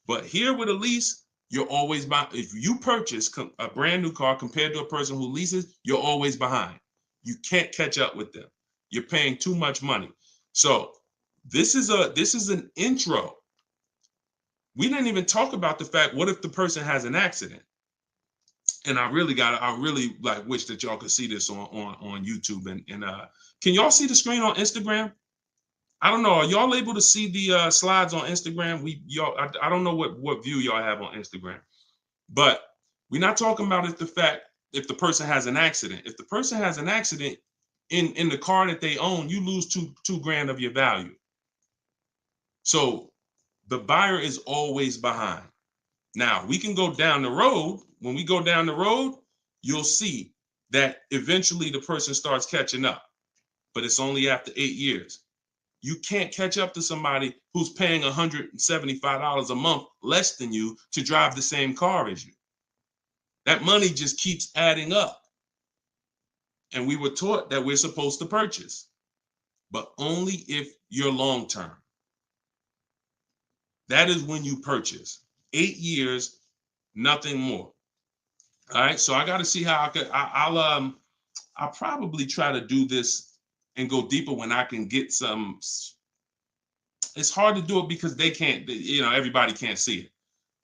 But here with a lease, you're always behind. If you purchase a brand new car compared to a person who leases, you're always behind. You can't catch up with them. You're paying too much money. So this is an intro. We didn't even talk about the fact, what if the person has an accident? And I really like wish that y'all could see this on YouTube. And can y'all see the screen on Instagram? I don't know. Are y'all able to see the slides on Instagram? I don't know what view y'all have on Instagram, but we're not talking about if the person has an accident. If the person has an accident in the car that they own, you lose two grand of your value. So the buyer is always behind. Now we can go down the road. When we go down the road, you'll see that eventually the person starts catching up, but it's only after 8 years. You can't catch up to somebody who's paying $175 a month less than you to drive the same car as you. That money just keeps adding up. And we were taught that we're supposed to purchase, but only if you're long term. That is when you purchase. 8 years, nothing more. All right, so I got to see how I'll probably try to do this and go deeper when I can get some. It's hard to do it because they can't, everybody can't see it.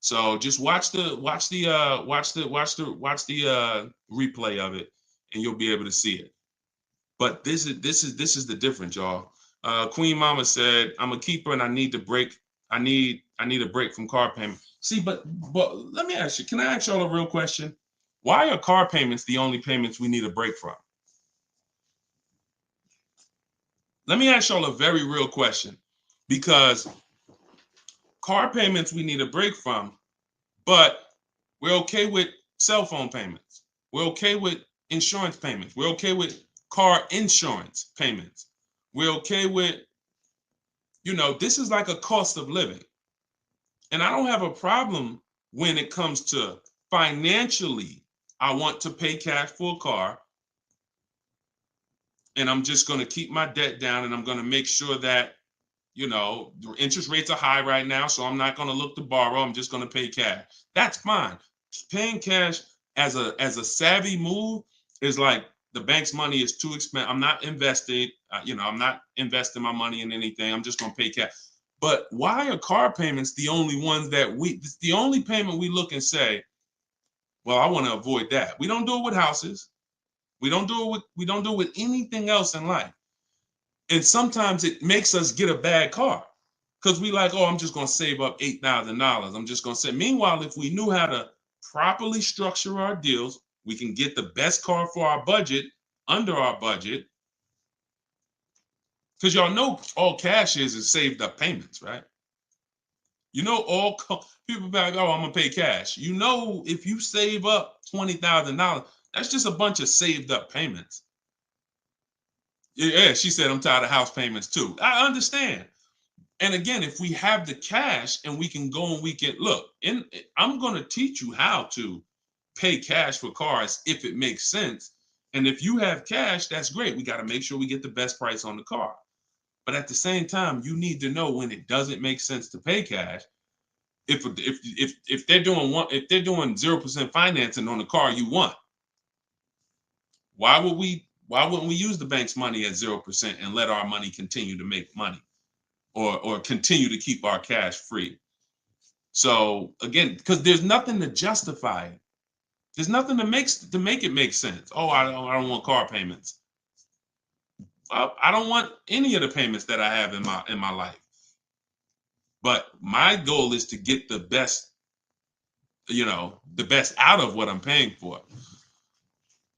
So just watch the replay of it, and you'll be able to see it. But this is the difference, y'all. Queen Mama said, "I'm a keeper and I need to break. I need a break from car payment." See, but let me ask you. Can I ask y'all a real question? Why are car payments the only payments we need a break from? Let me ask y'all a very real question, because car payments we need a break from, but we're okay with cell phone payments. We're okay with insurance payments. We're okay with car insurance payments. We're okay with, this is like a cost of living. And I don't have a problem when it comes to financially, I want to pay cash for a car, and I'm just going to keep my debt down, and I'm going to make sure that, the interest rates are high right now, so I'm not going to look to borrow. I'm just going to pay cash. That's fine. Paying cash as a savvy move is like, the bank's money is too expensive. I'm not invested. I'm not investing my money in anything. I'm just going to pay cash. But why are car payments the only ones it's the only payment we look and say, well, I want to avoid that. We don't do it with houses. We don't do it with anything else in life. And sometimes it makes us get a bad car because we like, oh, I'm just going to save up $8,000. I'm just going to say. Meanwhile, if we knew how to properly structure our deals, we can get the best car for our budget, under our budget. Because y'all know all cash is saved up payments, right? All people be like, oh, I'm going to pay cash. If you save up $20,000, that's just a bunch of saved up payments. Yeah, she said, I'm tired of house payments too. I understand. And again, if we have the cash and we can go and we can look, I'm going to teach you how to pay cash for cars if it makes sense. And if you have cash, that's great. We got to make sure we get the best price on the car. But at the same time, you need to know when it doesn't make sense to pay cash. If they're doing 0% financing on the car you want, why wouldn't we use the bank's money at 0% and let our money continue to make money, or continue to keep our cash free? So again, because there's nothing to justify it. There's nothing to make it make sense. Oh, I don't want car payments. I don't want any of the payments that I have in my life. But my goal is to get the best the best out of what I'm paying for.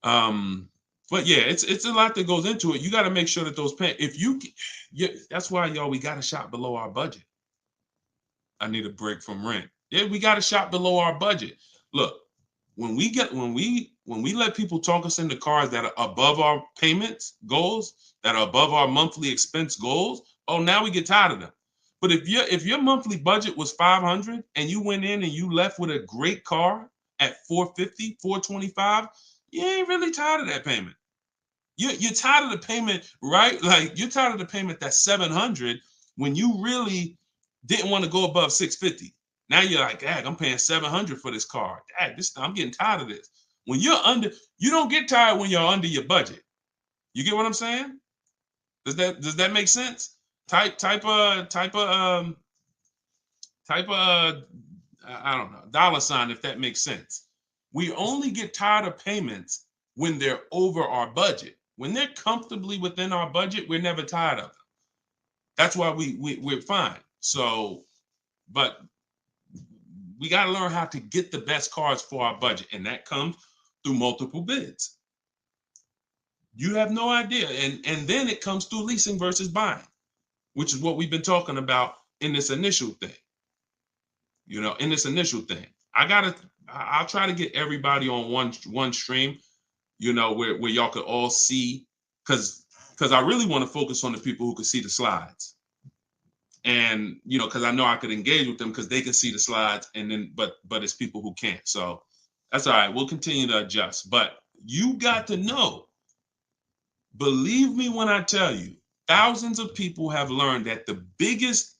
But yeah, it's a lot that goes into it. You got to make sure that those that's why, y'all, we got to shop below our budget. I need a break from rent. Yeah, we got to shop below our budget. Look, when we let people talk us into cars that are above our payments goals, that are above our monthly expense goals, oh, now we get tired of them. But if your monthly budget was 500 and you went in and you left with a great car at 450, 425, you ain't really tired of that payment. You're tired of the payment, right? Like, you're tired of the payment that's 700 when you really didn't want to go above 650. Now you're like, dang, I'm paying 700 for this car. Dang, I'm getting tired of this. When you're under, you don't get tired when you're under your budget. You get what I'm saying? Does that make sense? Type I don't know, $, if that makes sense. We only get tired of payments when they're over our budget. When they're comfortably within our budget, we're never tired of them. That's why we're fine. So, but we got to learn how to get the best cars for our budget, and that comes through multiple bids. You have no idea. And then it comes through leasing versus buying, which is what we've been talking about in this initial thing. In this initial thing. I'll try to get everybody on one stream, where y'all could all see, because I really want to focus on the people who can see the slides. And because I know I could engage with them because they can see the slides, and then but it's people who can't. So that's all right. We'll continue to adjust. But you got to know, believe me when I tell you, thousands of people have learned that the biggest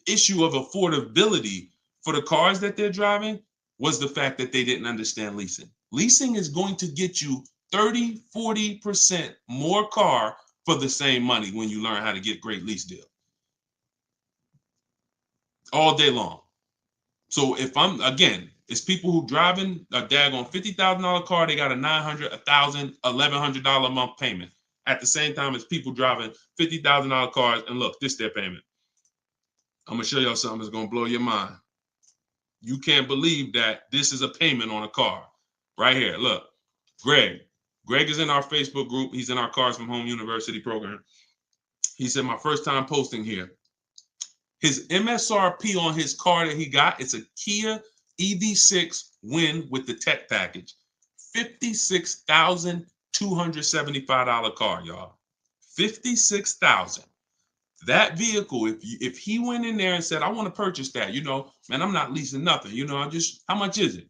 issue of affordability for the cars that they're driving was the fact that they didn't understand leasing. Leasing is going to get you 30, 40% more car for the same money when you learn how to get great lease deals. All day long. So it's people who driving a daggone $50,000 car, they got a $900, $1,000, $1,100 a month payment. At the same time as people driving $50,000 cars, and look, this is their payment. I'm gonna show y'all something that's gonna blow your mind. You can't believe that this is a payment on a car. Right here, look. Greg is in our Facebook group. He's in our Cars from Home University program. He said, my first time posting here. His MSRP on his car that he got, it's a Kia EV6 Win with the tech package. $56,275 car, y'all. $56,000. That vehicle, if he went in there and said, I want to purchase that, man, I'm not leasing nothing. How much is it?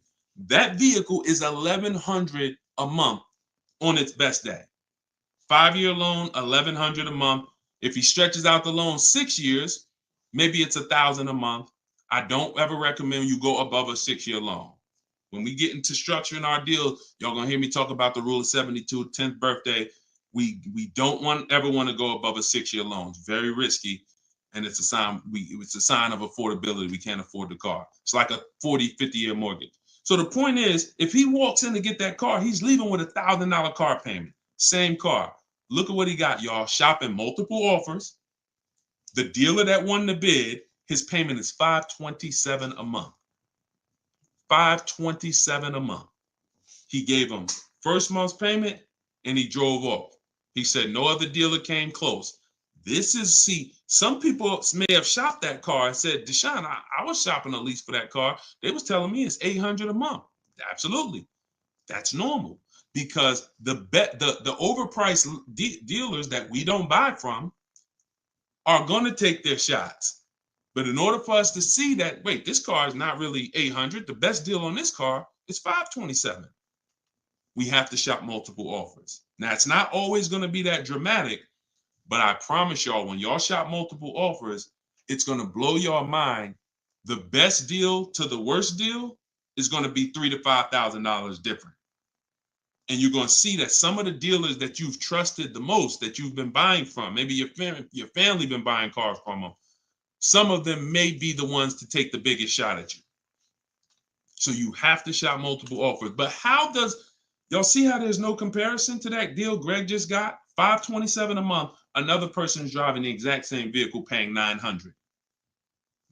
That vehicle is $1,100 a month on its best day. 5-year loan, $1,100 a month. If he stretches out the loan 6 years, maybe it's $1,000 a month. I don't ever recommend you go above a 6-year loan. When we get into structuring our deal, y'all gonna hear me talk about the rule of 72, 10th birthday. We don't ever want to go above a 6-year loan. It's very risky, and it's a sign. It's a sign of affordability. We can't afford the car. It's like a 40, 50-year mortgage. So the point is, if he walks in to get that car, he's leaving with $1,000 car payment. Same car. Look at what he got, y'all. Shopping multiple offers. The dealer that won the bid, his payment is $527 a month. $527 a month. He gave him first month's payment, and he drove off. He said no other dealer came close. Some people may have shopped that car and said, Deshone, I was shopping a lease for that car. They was telling me it's $800 a month. Absolutely. That's normal, because the overpriced dealers that we don't buy from are going to take their shots. But in order for us to see that, wait, this car is not really $800. The best deal on this car is $527. We have to shop multiple offers. Now, it's not always going to be that dramatic, but I promise y'all, when y'all shop multiple offers, it's going to blow your mind. The best deal to the worst deal is going to be $3,000 to $5,000 different. And you're going to see that some of the dealers that you've trusted the most, that you've been buying from, maybe your family been buying cars from them, some of them may be the ones to take the biggest shot at you. So you have to shop multiple offers. But y'all see how there's no comparison to that deal Greg just got? $527 a month. Another person's driving the exact same vehicle paying $900.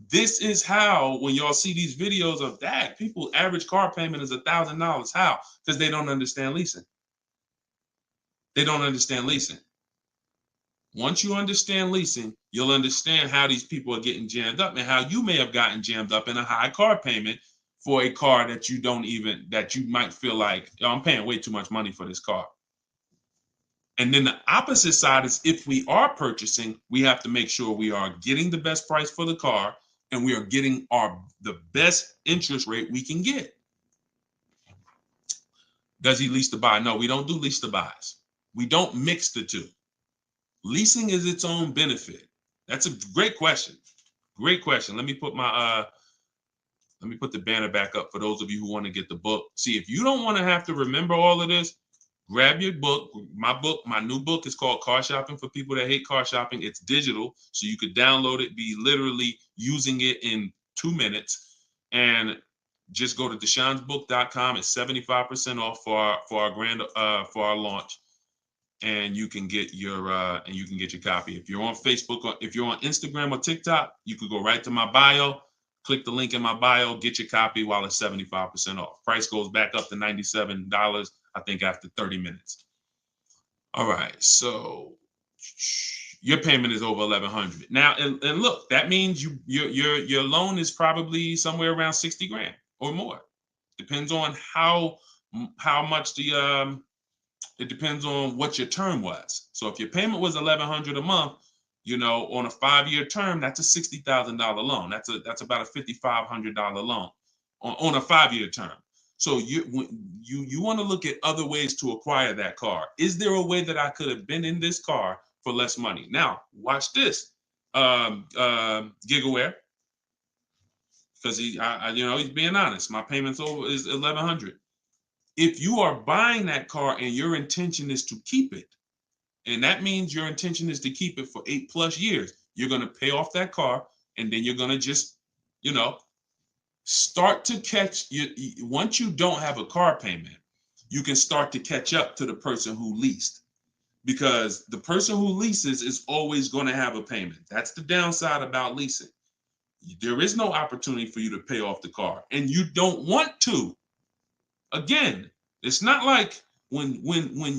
This is how, when y'all see these videos of that, people average car payment is $1,000. How? Because they don't understand leasing. They don't understand leasing. Once you understand leasing, you'll understand how these people are getting jammed up and how you may have gotten jammed up in a high car payment for a car that you might feel like, oh, I'm paying way too much money for this car. And then the opposite side is, if we are purchasing, we have to make sure we are getting the best price for the car and we are getting the best interest rate we can get. Does he lease to buy? No, we don't do lease to buys. We don't mix the two. Leasing is its own benefit. That's a great question. Great question. Let me put the banner back up for those of you who want to get the book. See, if you don't want to have to remember all of this, grab your book. My new book is called Car Shopping for People That Hate Car Shopping. It's digital, so you could download it, be literally using it in 2 minutes, and just go to deshonsbook.com. It's 75% off for our launch, and you can get your copy. If you're on Facebook or if you're on Instagram or TikTok, you could go right to my bio. Click the link in my bio, get your copy while it's 75% off. Price goes back up to $97, I think, after 30 minutes. All right, so your payment is over $1,100 now, and look, that means your loan is probably somewhere around 60 grand or more. Depends on how much it depends on what your term was. So if your payment was $1,100 a month, on a 5-year term, that's a $60,000 loan. That's about a $5,500 loan on a 5-year term. So you want to look at other ways to acquire that car. Is there a way that I could have been in this car for less money? Now, watch this, Gigaware, because he's being honest. My payment's is $1,100. If you are buying that car and your intention is to keep it, and that means your intention is to keep it for 8+ years, you're going to pay off that car, and then you're going to just, start to catch once you don't have a car payment, you can start to catch up to the person who leased, because the person who leases is always going to have a payment. That's the downside about leasing. There is no opportunity for you to pay off the car, and you don't want to. Again, it's not like when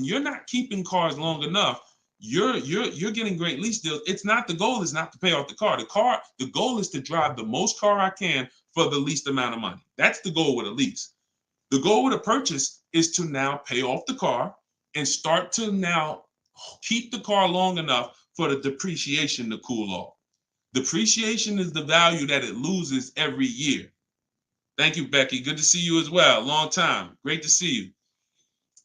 you're not keeping cars long enough, you're getting great lease deals. The goal is not to pay off the car. The goal is to drive the most car I can for the least amount of money. That's the goal with a lease. The goal with a purchase is to now pay off the car and start to now keep the car long enough for the depreciation to cool off. Depreciation is the value that it loses every year. Thank you, Becky. Good to see you as well. Long time. Great to see you.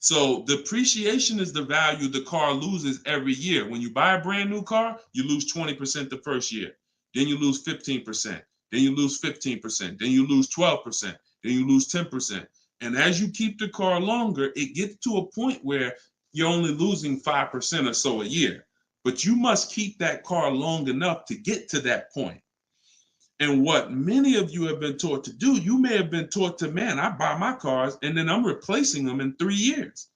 So depreciation is the value the car loses every year. When you buy a brand new car, you lose 20% the first year. Then you lose 15%. Then you lose 15%. Then you lose 12%. Then you lose 10%. And as you keep the car longer, it gets to a point where you're only losing 5% or so a year. But you must keep that car long enough to get to that point. And what many of you have been taught to do, you may have been taught to, man, I buy my cars and then I'm replacing them in 3 years.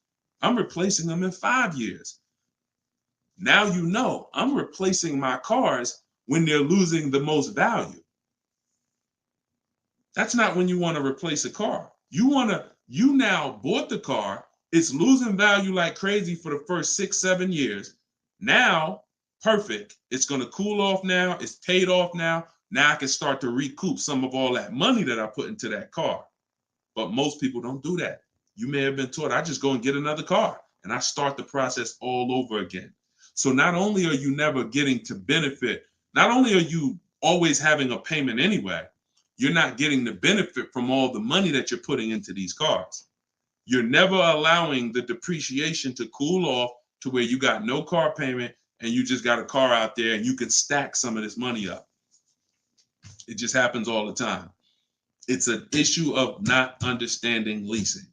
I'm replacing them in 5 years. Now I'm replacing my cars when they're losing the most value. That's not when you want to replace a car. You now bought the car, it's losing value like crazy for the first 6-7 years. Now, perfect. It's going to cool off now. It's paid off now. Now I can start to recoup some of all that money that I put into that car. But most people don't do that. You may have been taught, I just go and get another car and I start the process all over again. So not only are you never getting to benefit, not only are you always having a payment anyway, you're not getting the benefit from all the money that you're putting into these cars. You're never allowing the depreciation to cool off to where you got no car payment and you just got a car out there and you can stack some of this money up. It just happens all the time. It's an issue of not understanding leasing.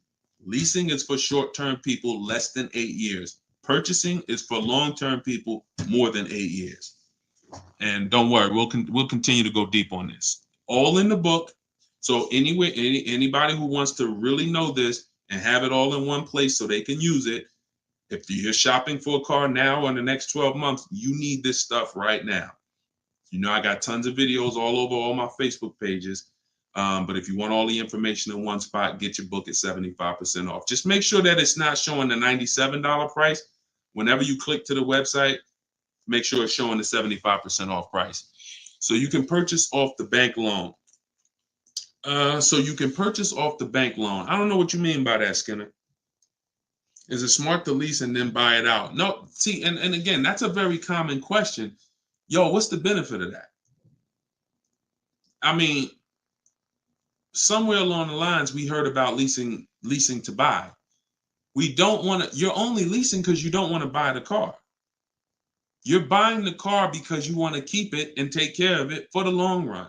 Leasing is for short-term people less than 8 years. Purchasing is for long-term people more than 8 years. And don't worry, we'll continue to go deep on this. All in the book. So anyway, anybody who wants to really know this and have it all in one place so they can use it, if you're shopping for a car now or in the next 12 months, you need this stuff right now. You know, I got tons of videos all over all my Facebook pages. But if you want all the information in one spot, get your book at 75% off. Just make sure that it's not showing the $97 price. Whenever you click to the website, make sure it's showing the 75% off price. So you can purchase off the bank loan. I don't know what you mean by that, Skinner. Is it smart to lease and then buy it out? No, see, and again, that's a very common question. Yo, what's the benefit of that? I mean, somewhere along the lines, we heard about leasing to buy. We don't want to, you're only leasing because you don't want to buy the car. You're buying the car because you want to keep it and take care of it for the long run.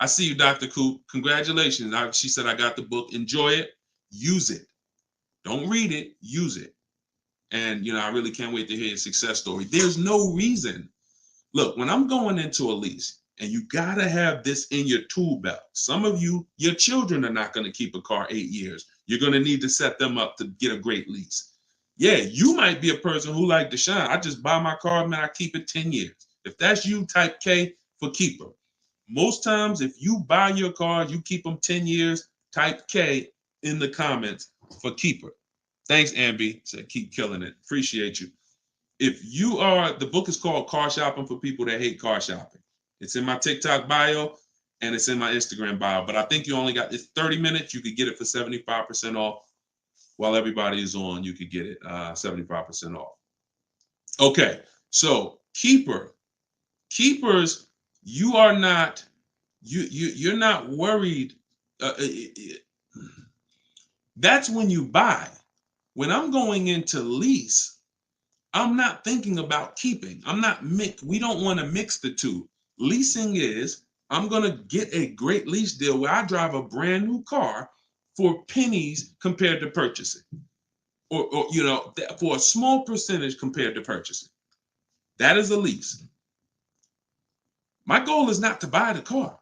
I see you, Dr. Coop. Congratulations. She said, I got the book. Enjoy it. Use it. Don't read it. Use it. And, I really can't wait to hear your success story. There's no reason. Look, when I'm going into a lease, and you got to have this in your tool belt. Some of you, your children are not going to keep a car 8 years. You're going to need to set them up to get a great lease. Yeah, you might be a person who like Deshone. I just buy my car, man, I keep it 10 years. If that's you, type K for keeper. Most times, if you buy your car, you keep them 10 years, type K in the comments for keeper. Thanks, Ambi. Said keep killing it. Appreciate you. If you are, the book is called Car Shopping for People That Hate Car Shopping. It's in my TikTok bio and it's in my Instagram bio. But I think you only got, it's 30 minutes. You could get it for 75% off. While everybody is on, you could get it 75% off. Okay, so keepers, you are not, you're not worried. That's when you buy. When I'm going into lease, I'm not thinking about keeping. We don't want to mix the two. Leasing is, I'm going to get a great lease deal where I drive a brand new car for pennies compared to purchasing. Or for a small percentage compared to purchasing. That is a lease. My goal is not to buy the car.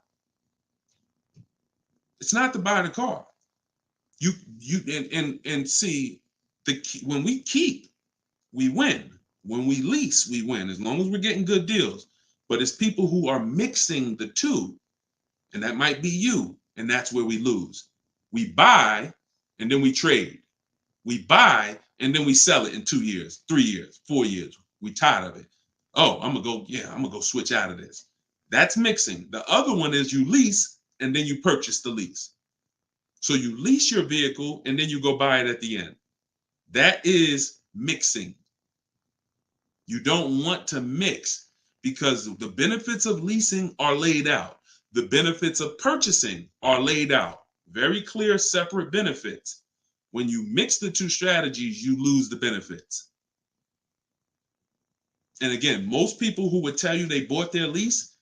It's not to buy the car. You see, when we keep, we win. When we lease, we win, as long as we're getting good deals. But it's people who are mixing the two, and that might be you, and that's where we lose. We buy, and then we trade. We buy, and then we sell it in 2 years, 3 years, 4 years. We tired of it. Oh, I'm gonna go switch out of this. That's mixing. The other one is you lease, and then you purchase the lease. So you lease your vehicle, and then you go buy it at the end. That is mixing. You don't want to mix because the benefits of leasing are laid out. The benefits of purchasing are laid out. Very clear, separate benefits. When you mix the two strategies, you lose the benefits. And again, most people who would tell you they bought their lease,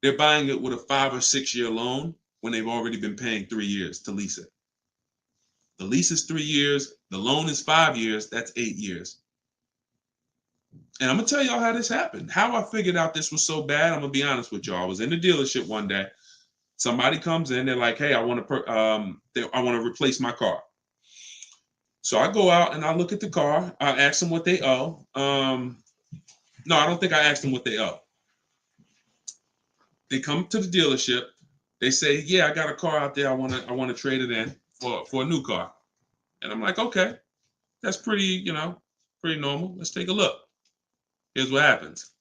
they're buying it with a 5 or 6 year loan when they've already been paying 3 years to lease it. The lease is 3 years. The loan is 5 years. That's 8 years. And I'm going to tell y'all how this happened. How I figured out this was so bad, I'm going to be honest with y'all. I was in the dealership one day. Somebody comes in. They're like, hey, I want to replace my car. So I go out and I look at the car. I ask them what they owe. No, I don't think I asked them what they owe. They come to the dealership. They say, yeah, I got a car out there. I want to trade it in for a new car. And I'm like, okay, that's pretty normal. Let's take a look. Here's what happens.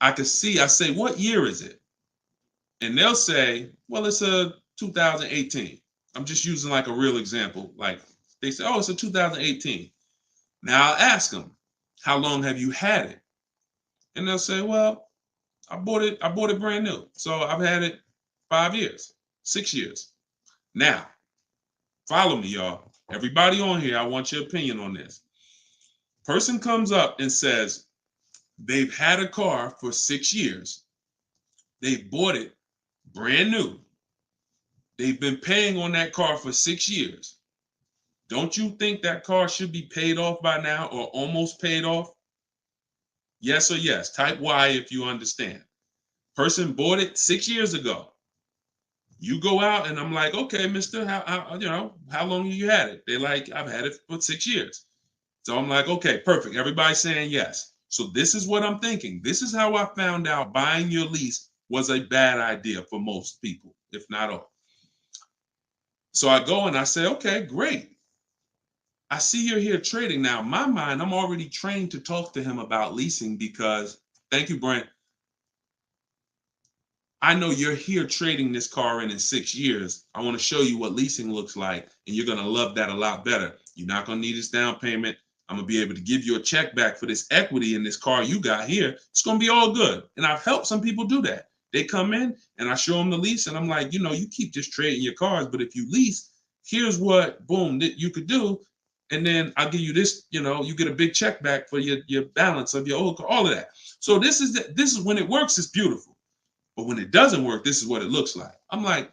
I say, what year is it? And they'll say, well, it's a 2018. I'm just using like a real example. Like they say, oh, it's a 2018. Now I'll ask them, how long have you had it? And they'll say, well, I bought it brand new. So I've had it 5 years, 6 years. Now, follow me, y'all. Everybody on here, I want your opinion on this. Person comes up and says they've had a car for 6 years. They bought it brand new. They've been paying on that car for 6 years. Don't you think that car should be paid off by now or almost paid off? Yes or yes. Type Y if you understand. Person bought it 6 years ago. You go out and I'm like, okay, mister, how long have you had it? They're like, I've had it for 6 years. So I'm like, okay, perfect. Everybody's saying yes. So this is what I'm thinking. This is how I found out buying your lease was a bad idea for most people, if not all. So I go and I say, okay, great. I see you're here trading. Now, in my mind, I'm already trained to talk to him about leasing because, thank you, Brent. I know you're here trading this car in 6 years. I want to show you what leasing looks like, and you're going to love that a lot better. You're not going to need this down payment. I'm going to be able to give you a check back for this equity in this car you got here. It's going to be all good. And I've helped some people do that. They come in and I show them the lease, and I'm like, you know, you keep just trading your cars, but if you lease, here's what, boom, that you could do. And then I'll give you this, you know, you get a big check back for your balance of your old car, all of that. So this is when it works, it's beautiful. But when it doesn't work, this is what it looks like. I'm like,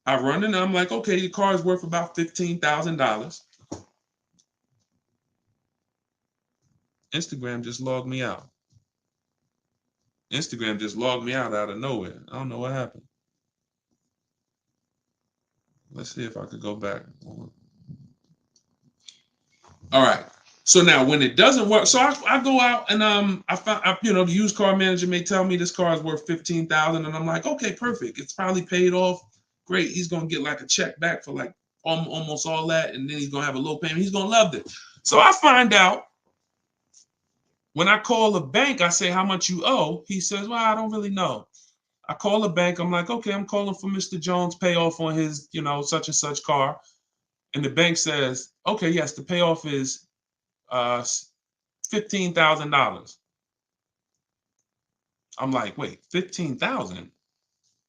I run in and I'm like, okay, your car is worth about $15,000. Instagram just logged me out. Instagram just logged me out of nowhere. I don't know what happened. Let's see if I could go back. All right. So now when it doesn't work, so I go out and I find, you know, the used car manager may tell me this car is worth $15,000, and I'm like, okay, perfect. It's probably paid off. Great. He's gonna get like a check back for like almost all that, and then he's gonna have a low payment. He's gonna love it. So I find out when I call the bank, I say how much you owe. He says, well, I don't really know. I call the bank. I'm like, okay, I'm calling for Mr. Jones' payoff on his, you know, such and such car. And the bank says, okay, yes, the payoff is $15,000. I'm like, wait, 15,000?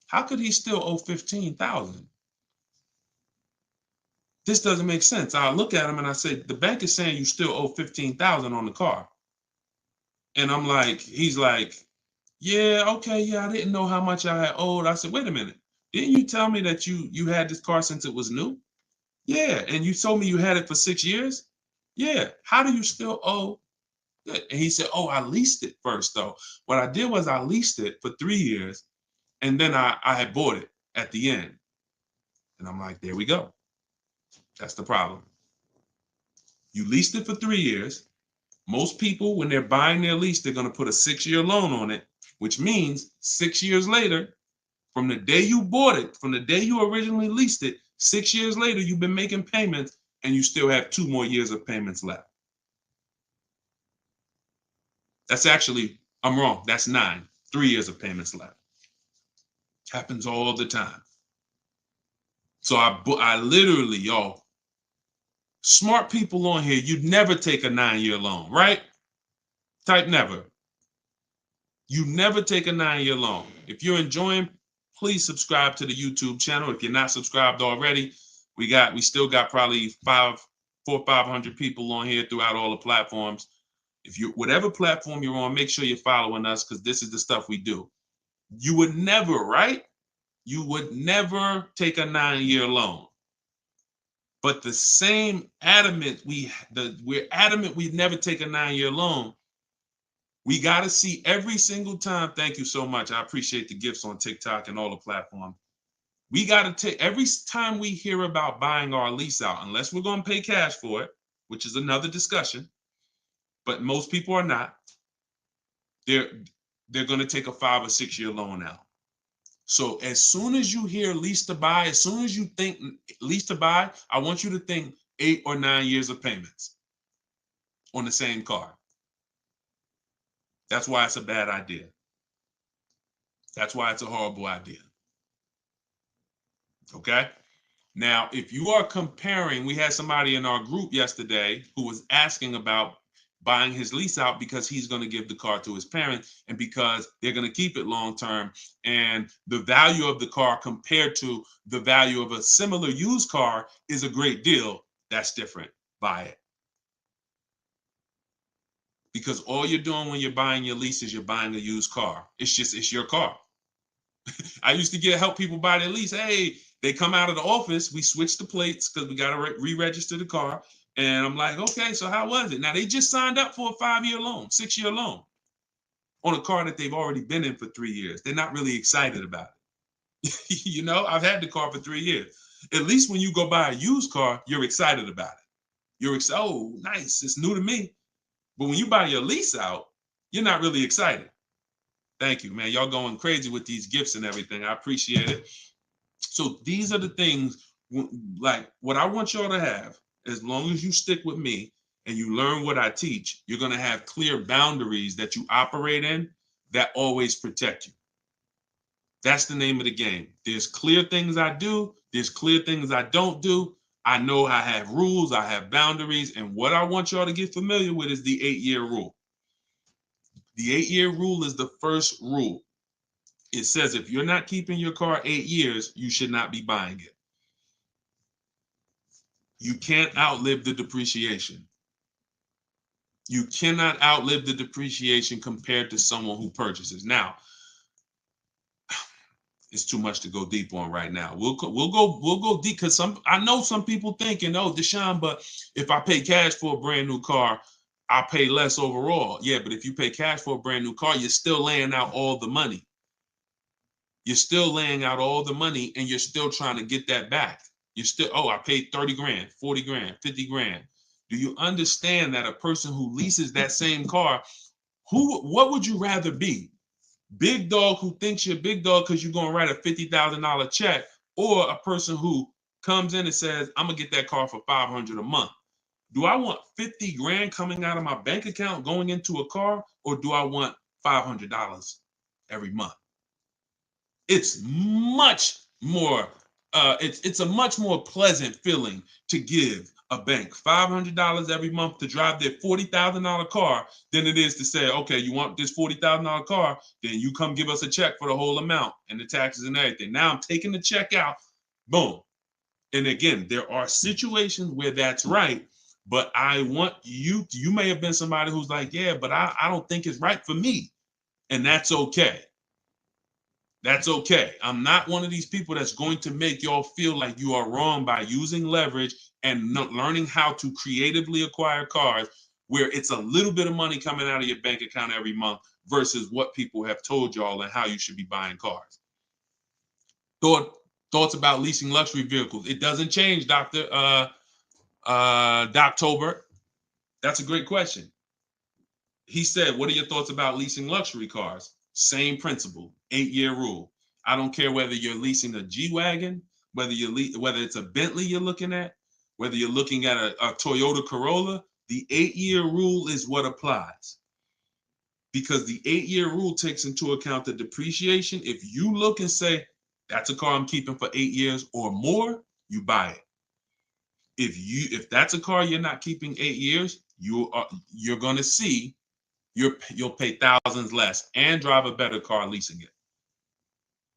How could he still owe 15,000? This doesn't make sense. I look at him and I say, the bank is saying you still owe 15,000 on the car. And I'm like, he's like, yeah, okay, yeah, I didn't know how much I had owed. I said, wait a minute. Didn't you tell me that you had this car since it was new? Yeah, and you told me you had it for 6 years? Yeah. How do you still owe? And he said, oh, I leased it first, though. What I did was I leased it for 3 years, and then I had bought it at the end. And I'm like, there we go. That's the problem. You leased it for 3 years. Most people, when they're buying their lease, they're going to put a 6-year loan on it, which means 6 years later, from the day you bought it, from the day you originally leased it, 6 years later, you've been making payments and you still have 2 more years of payments left. That's actually, I'm wrong. That's 9, 3 years of payments left. Happens all the time. So I literally, y'all, smart people on here, you'd never take a 9-year loan, right? Type never. You never take a 9-year loan. If you're enjoying, please subscribe to the YouTube channel. If you're not subscribed already, we still got probably 400 or 500 people on here throughout all the platforms. If you, whatever platform you're on, make sure you're following us, because this is the stuff we do. You would never, right? You would never take a 9-year loan. But the same adamant, we're adamant we'd never take a 9-year loan. We got to see every single time. Thank you so much. I appreciate the gifts on TikTok and all the platforms. We got to take every time we hear about buying our lease out, unless we're going to pay cash for it, which is another discussion. But most people are not. They're going to take a 5 or 6 year loan out. So as soon as you hear lease to buy, as soon as you think lease to buy, I want you to think 8 or 9 years of payments on the same car. That's why it's a bad idea. That's why it's a horrible idea. Okay? Now, if you are comparing, we had somebody in our group yesterday who was asking about buying his lease out because he's going to give the car to his parents and because they're going to keep it long term. And the value of the car compared to the value of a similar used car is a great deal. That's different. Buy it. Because all you're doing when you're buying your lease is you're buying a used car. It's your car. I used to help people buy their lease. Hey, they come out of the office. We switch the plates because we got to re-register the car. And I'm like, okay, so how was it? Now, they just signed up for a 5-year loan, 6-year loan on a car that they've already been in for 3 years. They're not really excited about it. You know, I've had the car for 3 years. At least when you go buy a used car, you're excited about it. You're excited. Oh, nice. It's new to me. But when you buy your lease out, you're not really excited. Thank you, man. Y'all going crazy with these gifts and everything. I appreciate it. So these are the things, like what I want y'all to have, as long as you stick with me and you learn what I teach, you're going to have clear boundaries that you operate in that always protect you. That's the name of the game. There's clear things I do. There's clear things I don't do. I know I have rules. I have boundaries. And what I want y'all to get familiar with is the 8-year rule. The 8-year rule is the first rule. It says if you're not keeping your car 8 years, you should not be buying it. You can't outlive the depreciation. You cannot outlive the depreciation compared to someone who purchases. Now, it's too much to go deep on right now. We'll go deep because I know some people thinking, oh, Deshone, but if I pay cash for a brand new car, I'll pay less overall. Yeah, but if you pay cash for a brand new car, you're still laying out all the money. You're still laying out all the money and you're still trying to get that back. You're still, oh, I paid 30 grand, 40 grand, 50 grand. Do you understand that a person who leases that same car, what would you rather be? Big dog who thinks you're big dog because you're going to write a $50,000 check, or a person who comes in and says, I'm going to get that car for $500 a month. Do I want 50 grand coming out of my bank account going into a car, or do I want $500 every month? It's much more, it's a much more pleasant feeling to give a bank $500 every month to drive their $40,000 car than it is to say, okay, you want this $40,000 car, then you come give us a check for the whole amount and the taxes and everything. Now I'm taking the check out, boom. And again, there are situations where that's right, but I want you may have been somebody who's like, yeah, but I don't think it's right for me. And that's okay. That's okay. I'm not one of these people that's going to make y'all feel like you are wrong by using leverage and learning how to creatively acquire cars where it's a little bit of money coming out of your bank account every month versus what people have told y'all and how you should be buying cars. Thoughts about leasing luxury vehicles. It doesn't change, Dr. Doctober. That's a great question. He said, what are your thoughts about leasing luxury cars? Same principle, 8-year rule. I don't care whether you're leasing a G-Wagon, whether it's a Bentley you're looking at, whether you're looking at a Toyota Corolla, the 8-year rule is what applies. Because the 8-year rule takes into account the depreciation. If you look and say, that's a car I'm keeping for 8 years or more, you buy it. If that's a car you're not keeping 8 years, you're going to see you'll pay thousands less and drive a better car leasing it,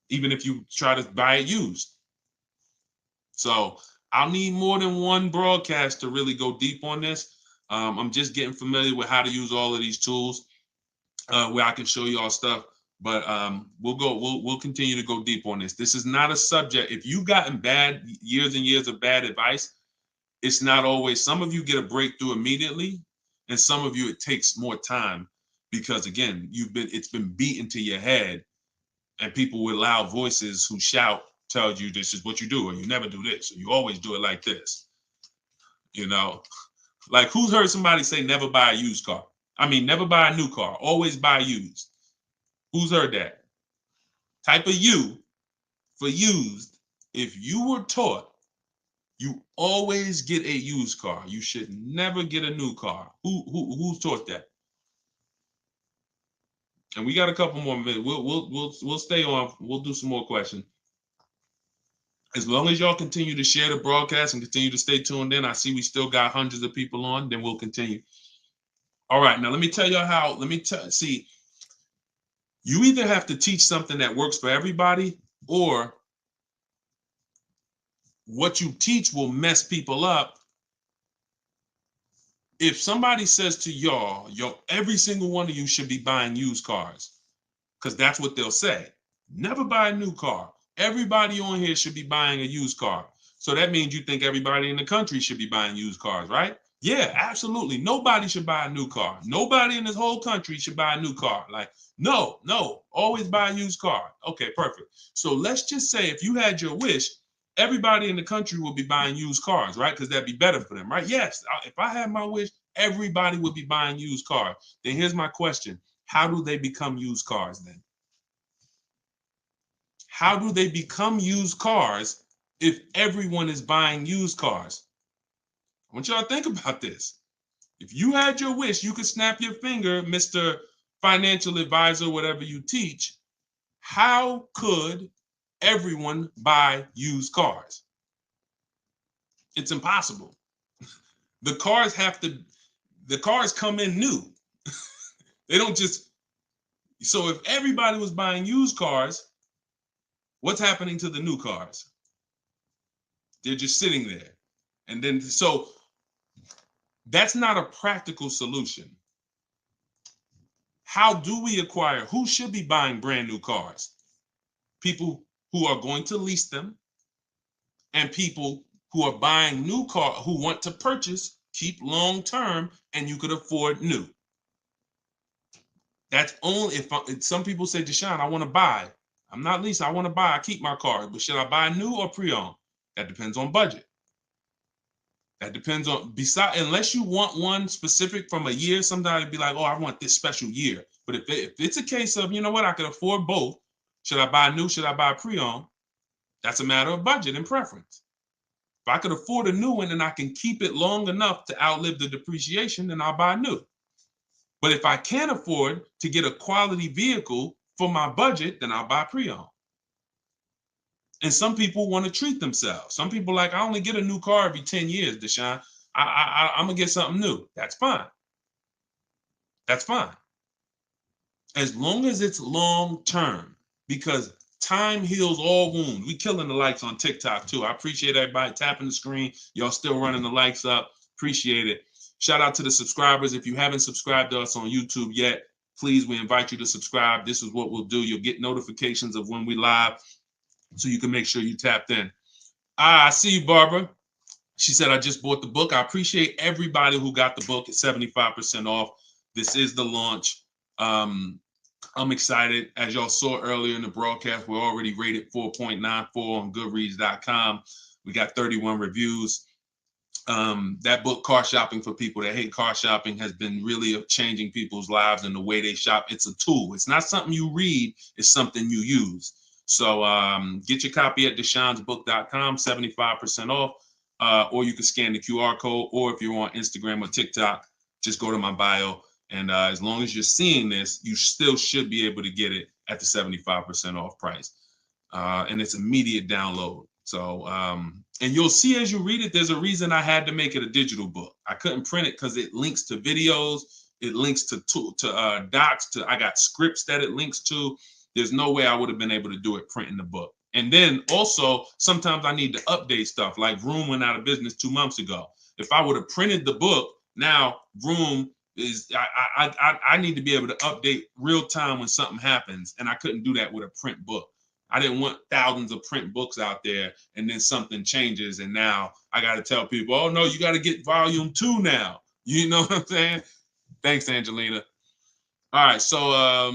even if you try to buy it used. So I'll need more than one broadcast to really go deep on this. I'm just getting familiar with how to use all of these tools where I can show you all stuff. But we'll continue to go deep on this. This is not a subject. If you've gotten years and years of bad advice, it's not always. Some of you get a breakthrough immediately, and some of you it takes more time because again, it's been beaten to your head, and people with loud voices who shout tell you this is what you do, or you never do this, or you always do it like this. You know, like who's heard somebody say never buy a used car? I mean, never buy a new car, always buy used. Who's heard that? Type of U for used. If you were taught you always get a used car, you should never get a new car. Who's taught that? And we got a couple more minutes. We'll stay on. We'll do some more questions. As long as y'all continue to share the broadcast and continue to stay tuned in, I see we still got hundreds of people on. Then we'll continue. All right, now let me tell you how. See. You either have to teach something that works for everybody, or what you teach will mess people up. If somebody says to y'all, every single one of you should be buying used cars, because that's what they'll say. Never buy a new car. Everybody on here should be buying a used car. So that means you think everybody in the country should be buying used cars, right? Yeah, absolutely. Nobody should buy a new car. Nobody in this whole country should buy a new car. Like, no, always buy a used car. Okay, perfect. So let's just say if you had your wish, everybody in the country will be buying used cars, right? Because that'd be better for them, right? Yes, if I had my wish, everybody would be buying used cars. Then here's my question. How do they become used cars then? How do they become used cars if everyone is buying used cars? I want y'all to think about this. If you had your wish, you could snap your finger, Mr. Financial Advisor, whatever you teach. How could everyone buy used cars? It's impossible. The cars come in new. They don't just, so if everybody was buying used cars, what's happening to the new cars? They're just sitting there. And then, so that's not a practical solution. How do we acquire? Who should be buying brand new cars? People who are going to lease them, and people who are buying new cars, who want to purchase, keep long term, and you could afford new. That's only if some people say, Deshone, I want to buy. I'm not leasing, I want to buy. I keep my car, but should I buy new or pre-owned? That depends on budget. That depends on, unless you want one specific from a year, sometimes it'd be like, oh, I want this special year. But if it's a case of, you know what, I can afford both. Should I buy new? Should I buy pre-owned? That's a matter of budget and preference. If I could afford a new one and I can keep it long enough to outlive the depreciation, then I'll buy new. But if I can't afford to get a quality vehicle for my budget, then I'll buy pre-owned. And some people want to treat themselves. Some people like, I only get a new car every 10 years, Deshone. I'm going to get something new. That's fine. That's fine. As long as it's long term, because time heals all wounds. We killing the likes on TikTok too. I appreciate everybody tapping the screen. Y'all still running the likes up. Appreciate it. Shout out to the subscribers. If you haven't subscribed to us on YouTube yet, please, we invite you to subscribe. This is what we'll do. You'll get notifications of when we live, so you can make sure you tapped in. I see you, Barbara. She said, I just bought the book. I appreciate everybody who got the book at 75% off. This is the launch. I'm excited. As y'all saw earlier in the broadcast, we're already rated 4.94 on Goodreads.com. We got 31 reviews. That book, Car Shopping for People That Hate Car Shopping, has been really changing people's lives and the way they shop. It's a tool. It's not something you read. It's something you use. So get your copy at deshonesbook.com, 75% off, or you can scan the QR code, or if you're on Instagram or TikTok, just go to my bio. And as long as you're seeing this, you still should be able to get it at the 75% off price. And it's immediate download. So, and you'll see as you read it, there's a reason I had to make it a digital book. I couldn't print it because it links to videos, it links to docs, I got scripts that it links to. There's no way I would have been able to do it printing the book. And then also, sometimes I need to update stuff, like Vroom went out of business 2 months ago. If I would have printed the book, now Vroom is, I need to be able to update real time when something happens, and I couldn't do that with a print book. I didn't want thousands of print books out there, and then something changes, and now I got to tell people, oh no, you got to get volume 2 now. You know what I'm saying? Thanks, Angelina. All right, so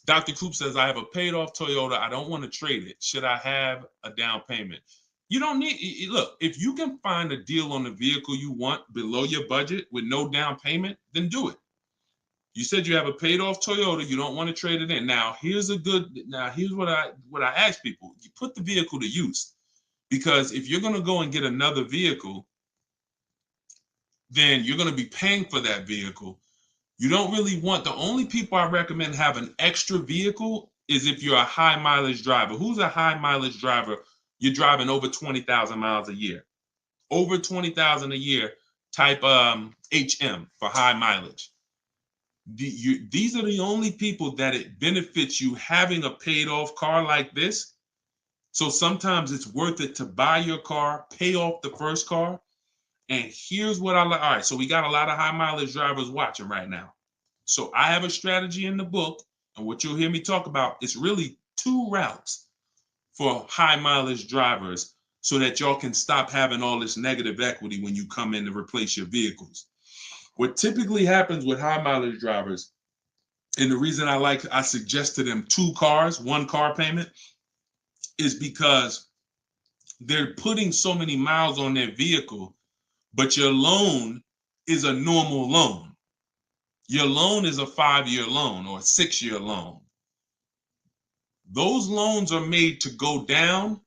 Dr. Coop says, I have a paid off Toyota. I don't want to trade it. Should I have a down payment? You don't need, look, if you can find a deal on the vehicle you want below your budget with no down payment, then do it. You said you have a paid off Toyota. You don't want to trade it in. Now, here's what I ask people. You put the vehicle to use, because if you're going to go and get another vehicle, then you're going to be paying for that vehicle. You don't really want, the only people I recommend have an extra vehicle is if you're a high mileage driver. Who's a high mileage driver? You're driving over 20,000 miles a year. Over 20,000 a year, type HM for high mileage. These are the only people that it benefits you having a paid off car like this. So sometimes it's worth it to buy your car, pay off the first car. And here's what I like. All right, so we got a lot of high mileage drivers watching right now. So I have a strategy in the book, and what you'll hear me talk about is really 2 routes for high mileage drivers, so that y'all can stop having all this negative equity when you come in to replace your vehicles. What typically happens with high mileage drivers, and the reason I suggest to them 2 cars, 1 car payment, is because they're putting so many miles on their vehicle, but your loan is a normal loan. Your loan is a 5-year loan or a 6-year loan. Those loans are made to go down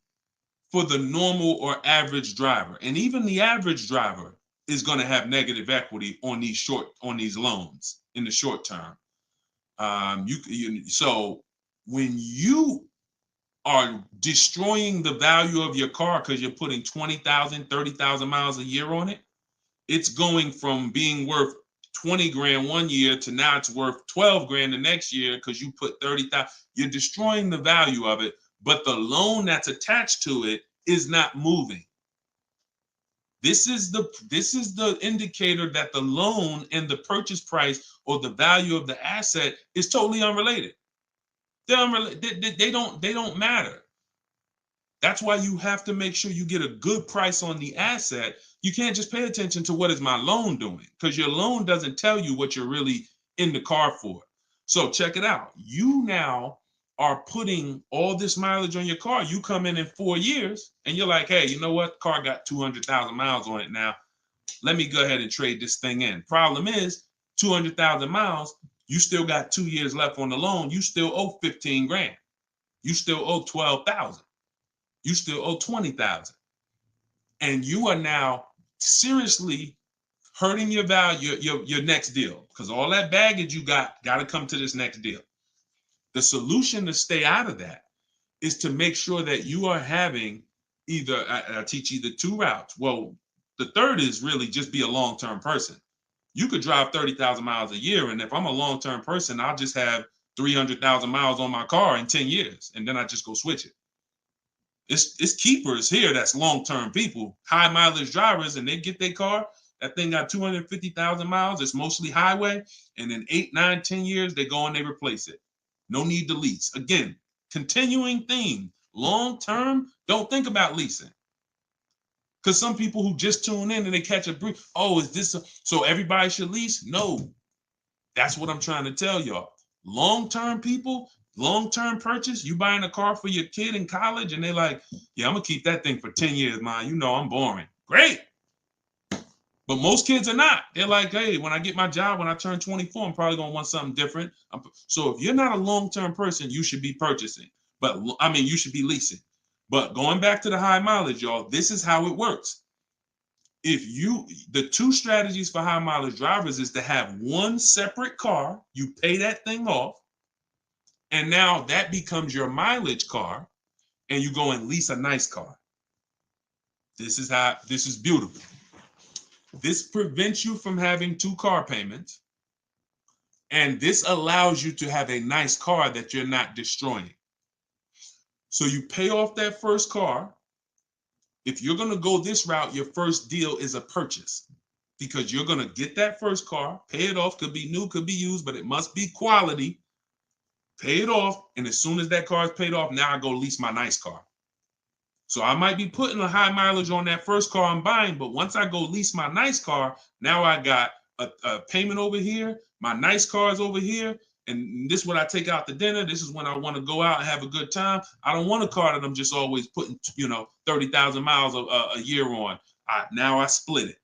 for the normal or average driver. And even the average driver is going to have negative equity on these loans in the short term. So when you are destroying the value of your car because you're putting 20,000, 30,000 miles a year on it, it's going from being worth 20 grand one year to now it's worth 12 grand the next year because you put 30,000. You're destroying the value of it, but the loan that's attached to it is not moving. This is the indicator that the loan and the purchase price or the value of the asset is totally unrelated. They're unrelated. They don't matter. That's why you have to make sure you get a good price on the asset. You can't just pay attention to what is my loan doing, because your loan doesn't tell you what you're really in the car for. So check it out. You now are putting all this mileage on your car. You come in 4 years and you're like, hey, you know what? Car got 200,000 miles on it now. Let me go ahead and trade this thing in. Problem is 200,000 miles. You still got 2 years left on the loan. You still owe 15 grand. You still owe 12,000. You still owe 20,000. And you are now seriously hurting your value, your next deal, because all that baggage you got to come to this next deal. The solution to stay out of that is to make sure that you are having either, I teach either 2 routes. Well, the third is really just be a long-term person. You could drive 30,000 miles a year. And if I'm a long-term person, I'll just have 300,000 miles on my car in 10 years. And then I just go switch it. It's keepers here that's long-term people, high mileage drivers, and they get their car. That thing got 250,000 miles. It's mostly highway. And in 8, 9, 10 years, they go and they replace it. No need to lease. Again, continuing theme. Long-term, don't think about leasing. Because some people who just tune in and they catch a brief, oh, is this so everybody should lease? No. That's what I'm trying to tell y'all. Long-term people, long-term purchase, you buying a car for your kid in college and they're like, yeah, I'm going to keep that thing for 10 years, man. You know I'm boring. Great. But most kids are not. They're like, hey, when I get my job, when I turn 24, I'm probably going to want something different. So if you're not a long-term person, you should be purchasing. But I mean, you should be leasing. But going back to the high mileage, y'all, this is how it works. The 2 strategies for high mileage drivers is to have one separate car. You pay that thing off. And now that becomes your mileage car. And you go and lease a nice car. This is beautiful. This prevents you from having 2 car payments. And this allows you to have a nice car that you're not destroying. So you pay off that first car. If you're going to go this route, your first deal is a purchase, because you're going to get that first car, pay it off, could be new, could be used, but it must be quality. Pay it off. And as soon as that car is paid off, now I go lease my nice car. So I might be putting a high mileage on that first car I'm buying, but once I go lease my nice car, now I got a payment over here. My nice car is over here. And this is when I take out to dinner. This is when I want to go out and have a good time. I don't want a car that I'm just always putting, 30,000 miles a year on. Now I split it.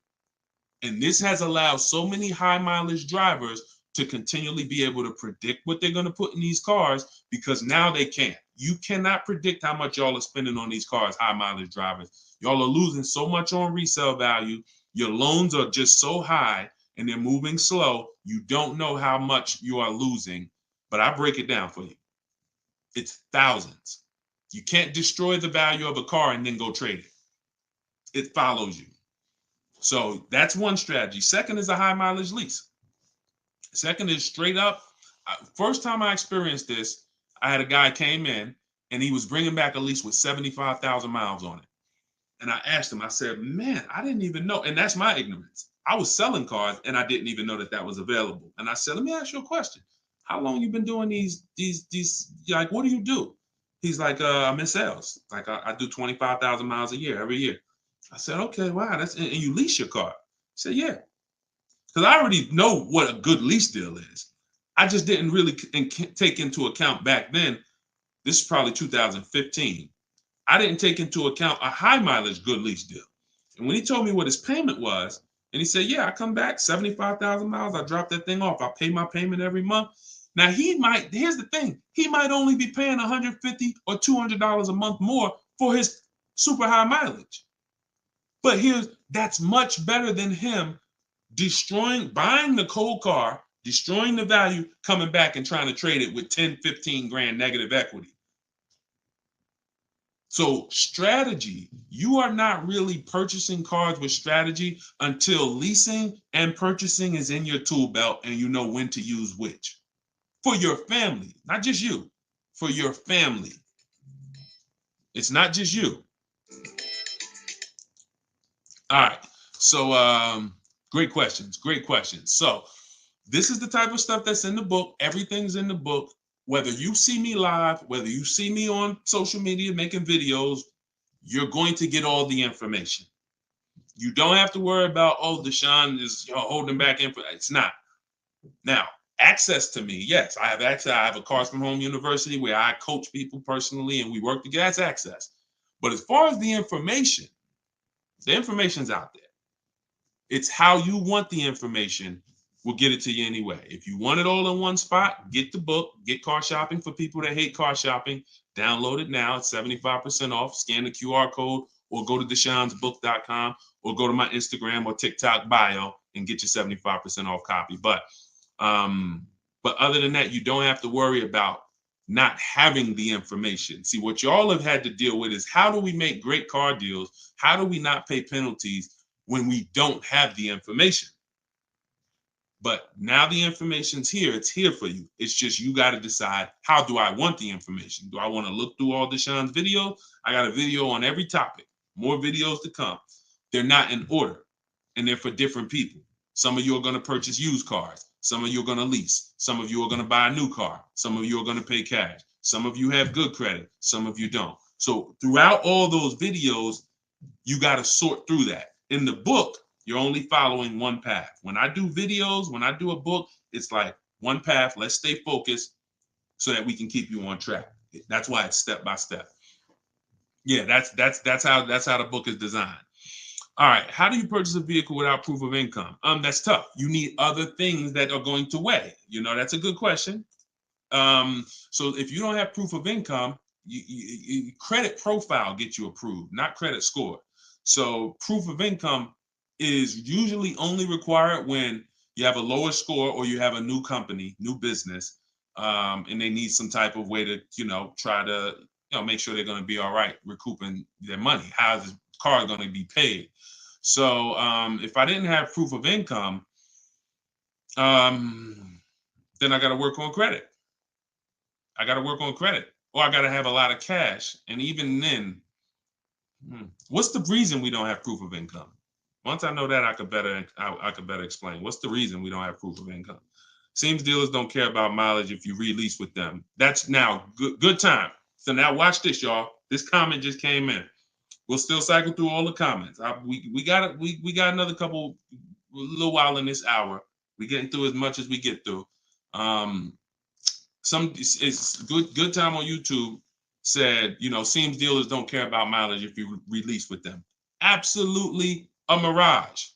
And this has allowed so many high mileage drivers to continually be able to predict what they're going to put in these cars, because now they can't. You cannot predict how much y'all are spending on these cars, high mileage drivers. Y'all are losing so much on resale value. Your loans are just so high and they're moving slow. You don't know how much you are losing, but I break it down for you. It's thousands. You can't destroy the value of a car and then go trade it. It follows you. So that's one strategy. Second is a high mileage lease. Second is straight up. First time I experienced this, I had a guy came in and he was bringing back a lease with 75,000 miles on it. And I asked him, I said, man, I didn't even know. And that's my ignorance. I was selling cars and I didn't even know that was available. And I said, let me ask you a question. How long you been doing these, like, what do you do? He's like, I'm in sales. Like I do 25,000 miles a year, every year. I said, okay, wow. And you lease your car? He said, yeah. Because I already know what a good lease deal is. I just didn't really take into account back then. This is probably 2015. I didn't take into account a high mileage good lease deal. And when he told me what his payment was, And he said, yeah, I come back 75,000 miles. I drop that thing off. I pay my payment every month. Now here's the thing. He might only be paying $150 or $200 a month more for his super high mileage. But that's much better than him buying the cold car, destroying the value, coming back and trying to trade it with 10, 15 grand negative equity. So strategy, you are not really purchasing cars with strategy until leasing and purchasing is in your tool belt and you know when to use which. For your family, not just you, for your family. It's not just you. All right. So great questions. So this is the type of stuff that's in the book. Everything's in the book. Whether you see me live, whether you see me on social media making videos, you're going to get all the information. You don't have to worry about, oh, Deshone is holding back info. It's not. Now, access to me, yes, I have access. I have a Cars from Home University where I coach people personally and we work together. That's access. But as far as the information's out there. It's how you want the information. We'll get it to you anyway. If you want it all in one spot, get the book, get Car Shopping for people that hate car shopping. Download it now. It's 75% off. Scan the QR code or go to deshonesbook.com or go to my Instagram or TikTok bio and get your 75% off copy. But other than that, you don't have to worry about not having the information. See, what y'all have had to deal with is how do we make great car deals? How do we not pay penalties when we don't have the information? But now the information's here. It's here for you. It's just you got to decide, how do I want the information? Do I want to look through all Deshone's videos? I got a video on every topic. More videos to come. They're not in order, and they're for different people. Some of you are going to purchase used cars. Some of you are going to lease. Some of you are going to buy a new car. Some of you are going to pay cash. Some of you have good credit. Some of you don't. So throughout all those videos, you got to sort through that. In the book, you're only following one path. When I do videos, when I do a book, it's like one path. Let's stay focused so that we can keep you on track. That's why it's step by step. Yeah, that's how the book is designed. All right, how do you purchase a vehicle without proof of income? That's tough. You need other things that are going to weigh. That's a good question. So if you don't have proof of income, credit profile gets you approved, not credit score. So proof of income is usually only required when you have a lower score or you have a new company, new business, and they need some type of way to, try to, make sure they're going to be all right recouping their money. How is the car going to be paid? So if I didn't have proof of income, then I got to work on credit. Or I got to have a lot of cash. And even then, what's the reason we don't have proof of income? Once I know that, I could better explain. What's the reason we don't have proof of income? Seems dealers don't care about mileage if you release with them. That's now good time. So now watch this, y'all. This comment just came in. We'll still cycle through all the comments. We got another little while in this hour. We're getting through as much as we get through. It's good time on YouTube said, seems dealers don't care about mileage if you release with them. Absolutely a mirage.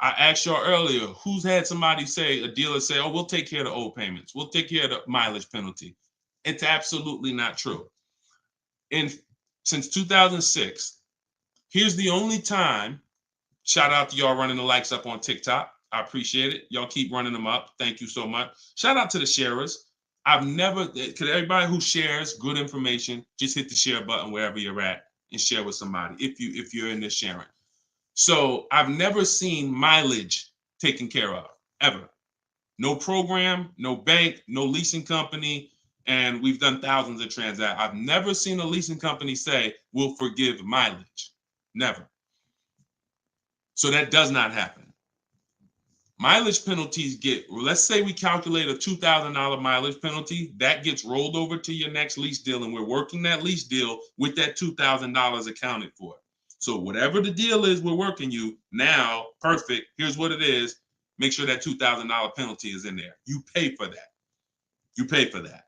I asked y'all earlier, who's had somebody a dealer say, oh, we'll take care of the old payments. We'll take care of the mileage penalty. It's absolutely not true. Since 2006, here's the only time, shout out to y'all running the likes up on TikTok. I appreciate it. Y'all keep running them up. Thank you so much. Shout out to the sharers. Everybody who shares good information, just hit the share button wherever you're at and share with somebody if you're in this sharing. So I've never seen mileage taken care of, ever. No program, no bank, no leasing company, and we've done thousands of transactions. I've never seen a leasing company say, we'll forgive mileage. Never. So that does not happen. Mileage penalties let's say we calculate a $2,000 mileage penalty, that gets rolled over to your next lease deal, and we're working that lease deal with that $2,000 accounted for. So whatever the deal is we're working you now, perfect, here's what it is. Make sure that $2,000 penalty is in there. You pay for that.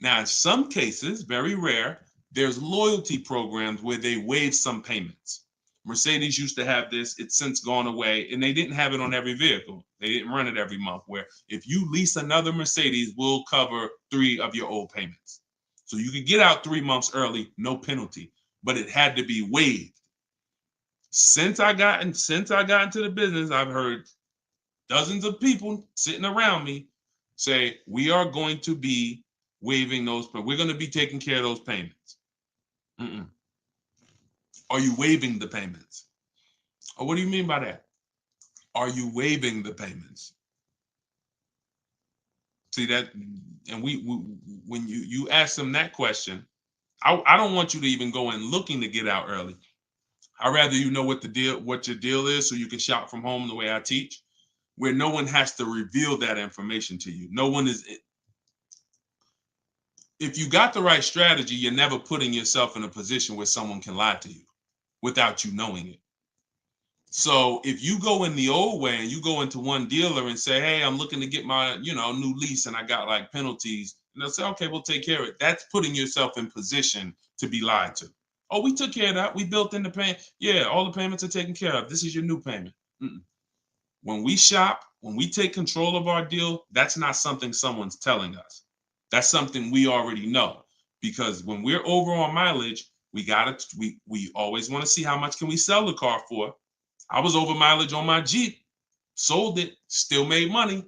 Now, in some cases, very rare, there's loyalty programs where they waive some payments. Mercedes used to have this. It's since gone away, and they didn't have it on every vehicle. They didn't run it every month, where if you lease another Mercedes, we'll cover 3 of your old payments. So you could get out 3 months early, no penalty, but it had to be waived. Since I got into the business, I've heard dozens of people sitting around me say, we are going to be waiving those, but we're going to be taking care of those payments. Mm-mm. Are you waiving the payments? Oh, what do you mean by that? Are you waiving the payments? See that, and we when you ask them that question, I don't want you to even go in looking to get out early. I'd rather you know what your deal is, so you can shop from home the way I teach, where no one has to reveal that information to you. No one is. If you got the right strategy, you're never putting yourself in a position where someone can lie to you without you knowing it. So if you go in the old way and you go into one dealer and say, hey, I'm looking to get my, new lease and I got like penalties, and they'll say, okay, we'll take care of it. That's putting yourself in position to be lied to. Oh, we took care of that. We built in the payment. Yeah, all the payments are taken care of. This is your new payment. Mm-mm. When we shop, when we take control of our deal, that's not something someone's telling us. That's something we already know. Because when we're over on mileage, we always want to see how much can we sell the car for. I was over mileage on my Jeep, sold it, still made money.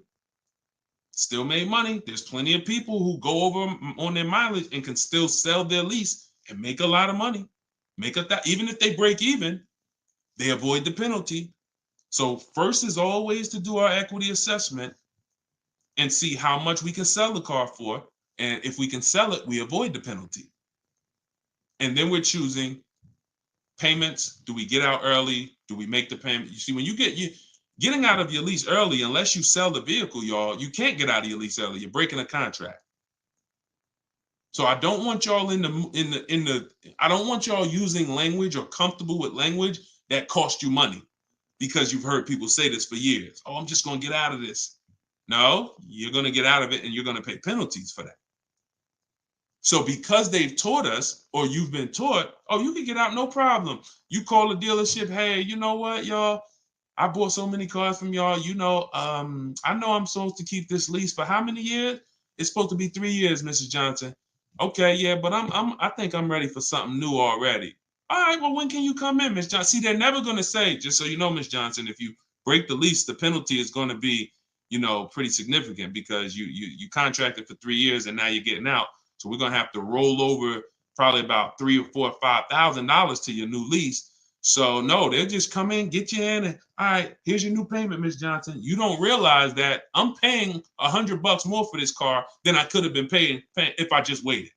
Still made money. There's plenty of people who go over on their mileage and can still sell their lease and make a lot of money. Even if they break even, they avoid the penalty. So first is always to do our equity assessment and see how much we can sell the car for. And if we can sell it, we avoid the penalty. And then we're choosing payments. Do we get out early? Do we make the payment? You see, when getting out of your lease early, unless you sell the vehicle, y'all, you can't get out of your lease early. You're breaking a contract. So I don't want y'all I don't want y'all using language or comfortable with language that cost you money, because you've heard people say this for years. Oh, I'm just going to get out of this. No, you're going to get out of it and you're going to pay penalties for that. So because they've taught us, or you've been taught, oh, you can get out, no problem. You call the dealership, hey, you know what, y'all? I bought so many cars from y'all. I know I'm supposed to keep this lease for how many years? It's supposed to be 3 years, Mrs. Johnson. Okay, yeah, but I think I'm ready for something new already. All right, well, when can you come in, Miss Johnson? See, they're never going to say, just so you know, Miss Johnson, if you break the lease, the penalty is going to be, pretty significant, because you contracted for 3 years and now you're getting out. So we're going to have to roll over probably about $3,000 or $4,000 or $5,000 to your new lease. So no, they'll just come in, get you in, and all right, here's your new payment, Miss Johnson. You don't realize that I'm paying $100 more for this car than I could have been paying if I just waited.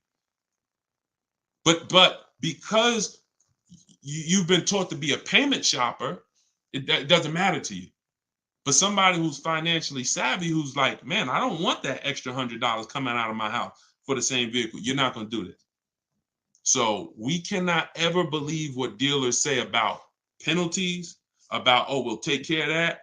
But because you've been taught to be a payment shopper, it doesn't matter to you. But somebody who's financially savvy, who's like, man, I don't want that extra $100 coming out of my house for the same vehicle. You're not going to do this. So we cannot ever believe what dealers say about penalties, about, oh, we'll take care of that.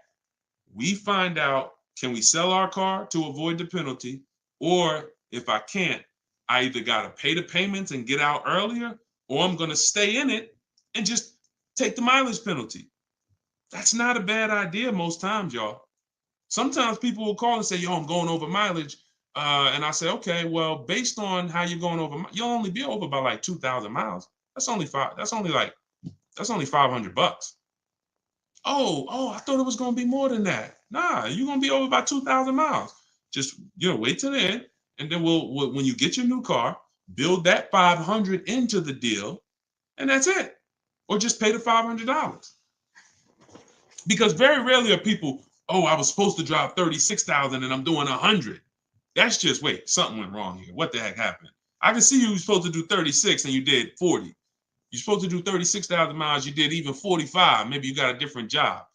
We find out, can we sell our car to avoid the penalty? Or if I can't, I either got to pay the payments and get out earlier, or I'm going to stay in it and just take the mileage penalty. That's not a bad idea most times, y'all. Sometimes people will call and say, yo, I'm going over mileage. And I say, okay, well, based on how you're going over, you'll only be over by like 2,000 miles. That's only $500. Oh, I thought it was going to be more than that. Nah, you're going to be over by 2,000 miles. Just, wait till the end. And then when you get your new car, build that 500 into the deal, and that's it. Or just pay the $500. Because very rarely are people, oh, I was supposed to drive 36,000 and I'm doing 100. That's just, wait, something went wrong here. What the heck happened? I can see you were supposed to do 36 and you did 40. You're supposed to do 36,000 miles, you did even 45. Maybe you got a different job.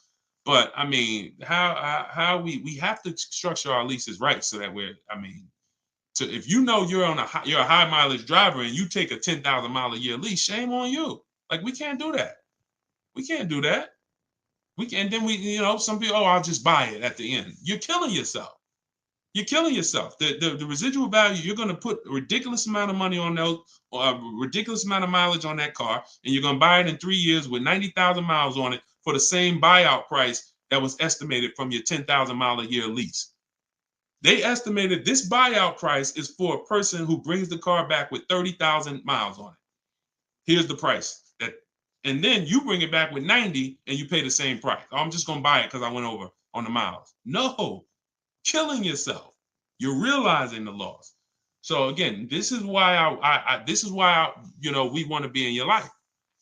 But I mean, how we have to structure our leases right, so that if you know you're a high mileage driver and you take a 10,000 mile a year lease, shame on you. Like, we can't do that. We can't do that. Some people, oh, I'll just buy it at the end. You're killing yourself. You're killing yourself. The residual value, you're going to put a ridiculous amount of money on those, or a ridiculous amount of mileage on that car, and you're going to buy it in 3 years with 90,000 miles on it for the same buyout price that was estimated from your 10,000 mile a year lease. They estimated this buyout price is for a person who brings the car back with 30,000 miles on it. Here's the price. And then you bring it back with 90 and you pay the same price. Oh, I'm just going to buy it because I went over on the miles. No, killing yourself. You're realizing the loss. So again, this is why we want to be in your life.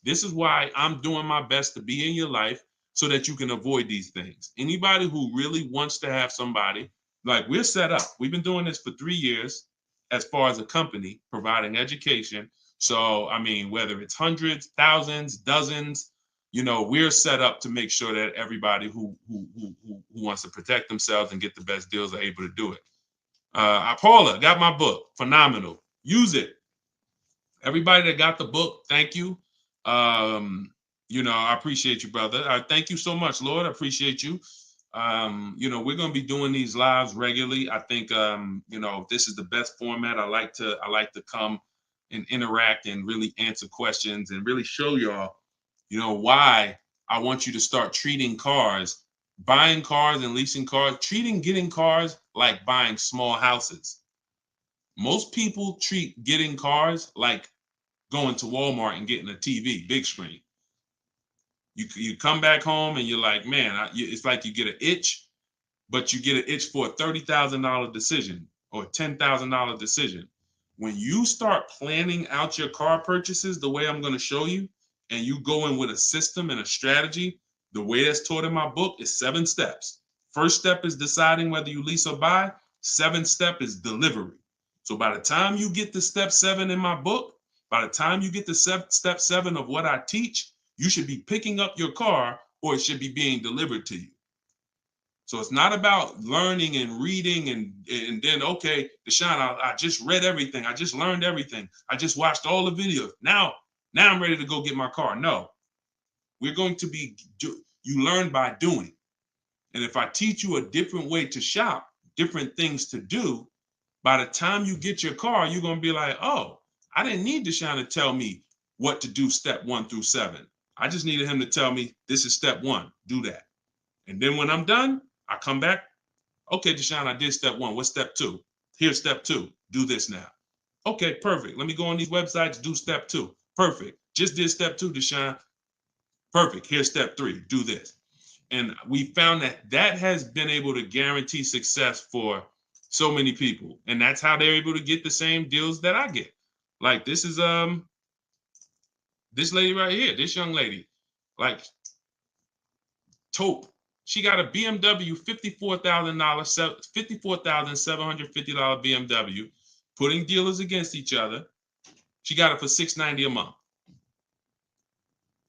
This is why I'm doing my best to be in your life so that you can avoid these things. Anybody who really wants to have somebody, like we're set up. We've been doing this for 3 years as far as a company, providing education. So, I mean, whether it's hundreds, thousands, dozens, we're set up to make sure that everybody who wants to protect themselves and get the best deals are able to do it. Paula, got my book. Phenomenal. Use it. Everybody that got the book, thank you. I appreciate you, brother. Thank you so much, Lord. I appreciate you. We're going to be doing these lives regularly. I think, this is the best format. I like to come and interact and really answer questions and really show y'all, why I want you to start treating cars, buying cars and leasing cars, getting cars like buying small houses. Most people treat getting cars like going to Walmart and getting a TV, big screen. You come back home and you're like, man, it's like you get an itch, but you get an itch for a $30,000 decision or a $10,000 decision. When you start planning out your car purchases the way I'm going to show you, and you go in with a system and a strategy, the way that's taught in my book is 7 steps. First step is deciding whether you lease or buy. 7th step is delivery. So by the time you get to step 7 in my book, by the time you get to step 7 of what I teach, you should be picking up your car or it should be being delivered to you. So it's not about learning and reading and then, okay, Deshone, I just read everything. I just learned everything. I just watched all the videos. Now I'm ready to go get my car. No, we're going to you learn by doing. And if I teach you a different way to shop, different things to do, by the time you get your car, you're going to be like, oh, I didn't need Deshone to tell me what to do step 1 through 7. I just needed him to tell me this is step 1, do that. And then when I'm done, I come back. Okay, Deshone, I did step 1. What's step 2? Here's step 2. Do this now. Okay, perfect. Let me go on these websites, do step 2. Perfect. Just did step 2, Deshone. Perfect. Here's step 3. Do this. And we found that has been able to guarantee success for so many people. And that's how they're able to get the same deals that I get. Like this is this lady right here, this young lady, like Taupe. She got a BMW $54,750 BMW, putting dealers against each other. She got it for $690 a month.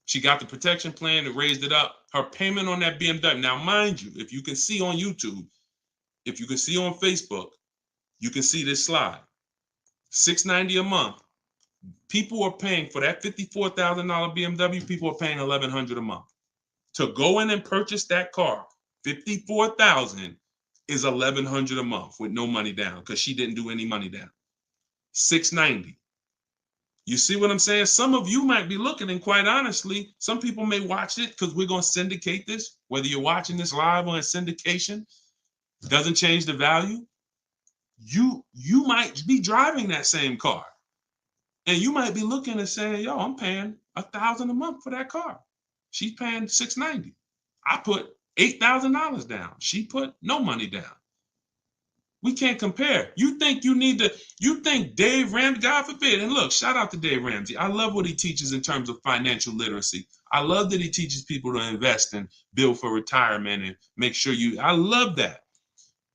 She got the protection plan and raised it up. Her payment on that BMW. Now, mind you, if you can see on YouTube, if you can see on Facebook, you can see this slide. $690 a month. People are paying for that $54,000 BMW. People are paying $1,100 a month. To go in and purchase that car, $54,000 is $1,100 a month with no money down because she didn't do any money down. $690. You see what I'm saying? Some of you might be looking, and quite honestly, some people may watch it because we're going to syndicate this. Whether you're watching this live or in syndication, doesn't change the value. You might be driving that same car, and you might be looking and saying, "Yo, I'm paying $1,000 a month for that car. She's paying $690. I put $8,000 down. She put no money down. We can't compare. You think Dave Ramsey, God forbid, and look, shout out to Dave Ramsey. I love what he teaches in terms of financial literacy. I love that he teaches people to invest and build for retirement and make sure I love that.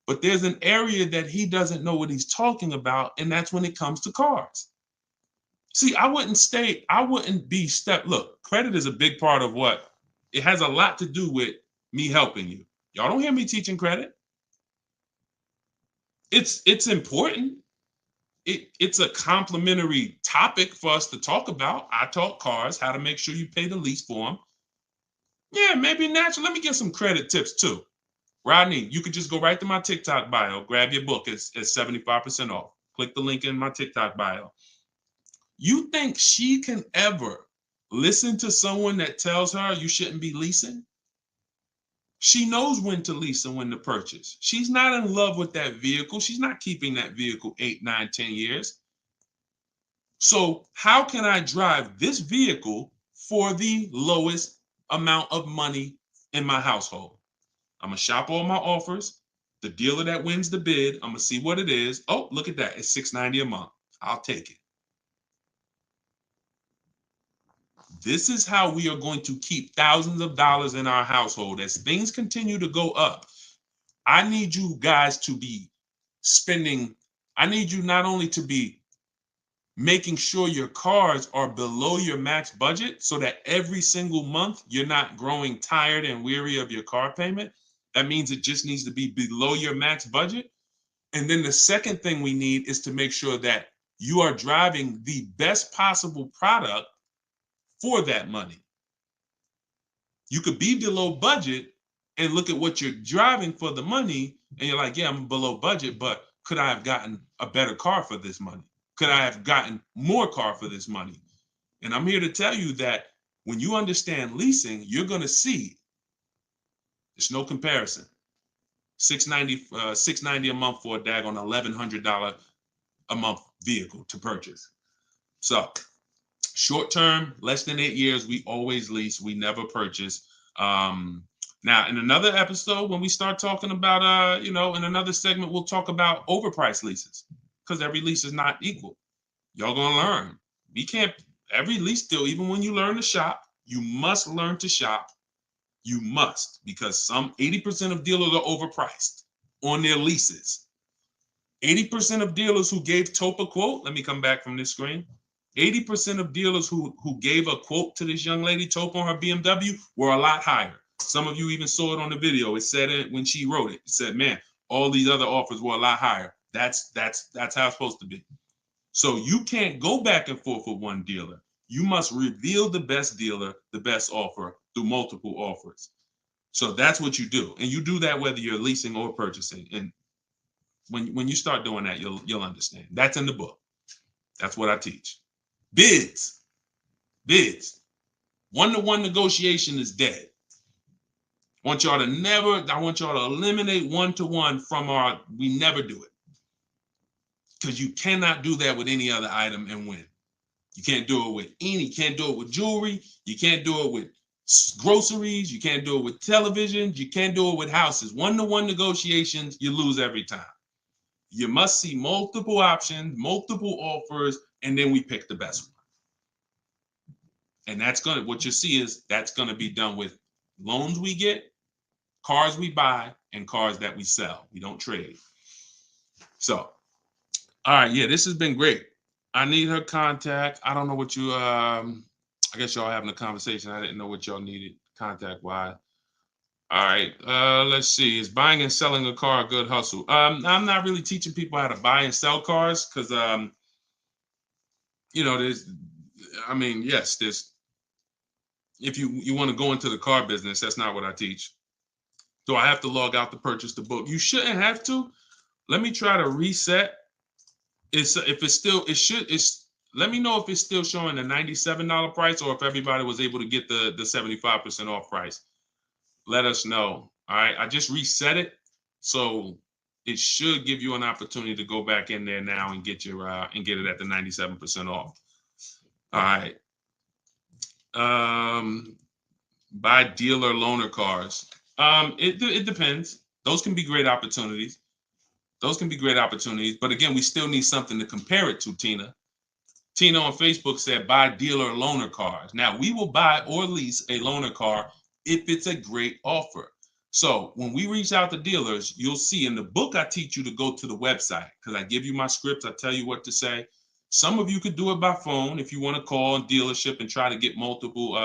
But there's an area that he doesn't know what he's talking about, and that's when it comes to cars. See, look, credit is a big part of it has a lot to do with me helping you. Y'all don't hear me teaching credit. It's important. It's a complimentary topic for us to talk about. I talk cars, how to make sure you pay the lease for them. Yeah, maybe naturally. Let me get some credit tips too. Rodney, you could just go right to my TikTok bio, grab your book. It's 75% off. Click the link in my TikTok bio. You think she can ever listen to someone that tells her you shouldn't be leasing? She knows when to lease and when to purchase. She's not in love with that vehicle. She's not keeping that vehicle 8, 9, 10 years. So how can I drive this vehicle for the lowest amount of money in my household? I'm gonna shop all my offers. The dealer that wins the bid, I'm gonna see what it is. Oh, look at that. It's $690 a month. I'll take it. This is how we are going to keep thousands of dollars in our household. As things continue to go up, I need you guys to be spending, I need you not only to be making sure your cars are below your max budget so that every single month you're not growing tired and weary of your car payment. That means it just needs to be below your max budget. And then the second thing we need is to make sure that you are driving the best possible product for that money. You could be below budget and look at what you're driving for the money, and you're like, yeah, I'm below budget, but could I have gotten a better car for this money? Could I have gotten more car for this money? And I'm here to tell you that when you understand leasing, you're going to see there's no comparison. $690 a month for a daggone $1,100 a month vehicle to purchase. So short term, less than 8 years, we always lease. We never purchase. Now, in another episode, when we start talking about, in another segment, we'll talk about overpriced leases because every lease is not equal. Y'all gonna learn. We can't, every lease deal, even when you learn to shop, you must learn to shop. You must, because some 80% of dealers are overpriced on their leases. 80% of dealers who gave Tope a quote, let me come back from this screen. 80% of dealers who gave a quote to this young lady, Tope, on her BMW, were a lot higher. Some of you even saw it on the video. It said it when she wrote it. It said, man, all these other offers were a lot higher. That's how it's supposed to be. So you can't go back and forth with one dealer. You must reveal the best dealer, the best offer through multiple offers. So that's what you do. And you do that whether you're leasing or purchasing. And when you start doing that, you'll understand. That's in the book. That's what I teach. Bids. One-to-one negotiation is dead. I want y'all to eliminate one-to-one from we never do it. Because you cannot do that with any other item and win. You can't do it with jewelry. You can't do it with groceries. You can't do it with televisions. You can't do it with houses. One-to-one negotiations, you lose every time. You must see multiple options, multiple offers, and then we pick the best one. And what you see is that's gonna be done with loans we get, cars we buy, and cars that we sell. We don't trade. So, all right, yeah, this has been great. I need her contact. I don't know what you, I guess y'all having a conversation. I didn't know what y'all needed contact-wise. All right, let's see. Is buying and selling a car a good hustle? I'm not really teaching people how to buy and sell cars because, there's, if you want to go into the car business, that's not what I teach. Do I have to log out to purchase the book? You shouldn't have to. Let me try to reset. Let me know if it's still showing a $97 price or if everybody was able to get the 75% off price. Let us know. All right, I just reset it, so it should give you an opportunity to go back in there now and get your and get it at the 97% off. All right. Buy dealer loaner cars. It depends. Those can be great opportunities. But again, we still need something to compare it to, Tina. Tina on Facebook said, buy dealer loaner cars. Now, we will buy or lease a loaner car if it's a great offer. So when we reach out to dealers, you'll see in the book, I teach you to go to the website because I give you my scripts. I tell you what to say. Some of you could do it by phone if you want to call a dealership and try to get multiple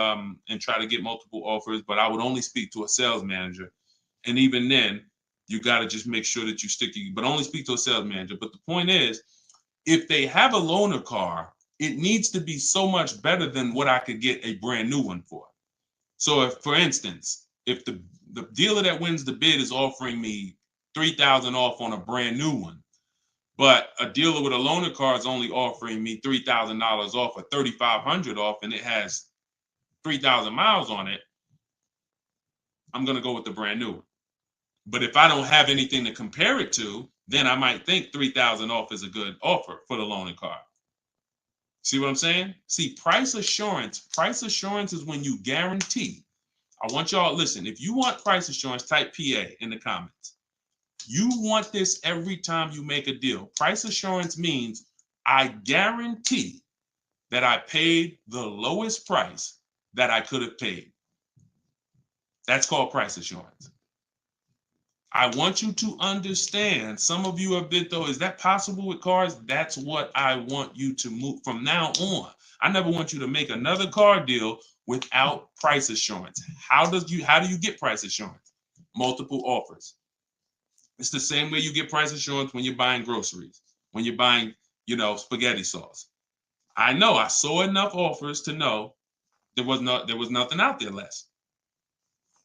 offers, but I would only speak to a sales manager. And even then, you got to just make sure that you but only speak to a sales manager. But the point is, if they have a loaner car, it needs to be so much better than what I could get a brand new one for. So if, for instance, if the dealer that wins the bid is offering me $3,000 off on a brand new one, but a dealer with a loaner car is only offering me $3,000 off or $3,500 off, and it has 3,000 miles on it, I'm going to go with the brand new. But if I don't have anything to compare it to, then I might think 3,000 off is a good offer for the loaner car. See what I'm saying? See, price assurance is when you guarantee. I want y'all, listen, if you want price assurance, type PA in the comments. You want this every time you make a deal. Price assurance means I guarantee that I paid the lowest price that I could have paid. That's called price assurance. I want you to understand, some of you have been, though, is that possible with cars? That's what I want you to move from now on. I never want you to make another car deal without price assurance. How do you get price assurance? Multiple offers. It's the same way you get price assurance when you're buying groceries, when you're buying, spaghetti sauce. I know I saw enough offers to know there was nothing out there less.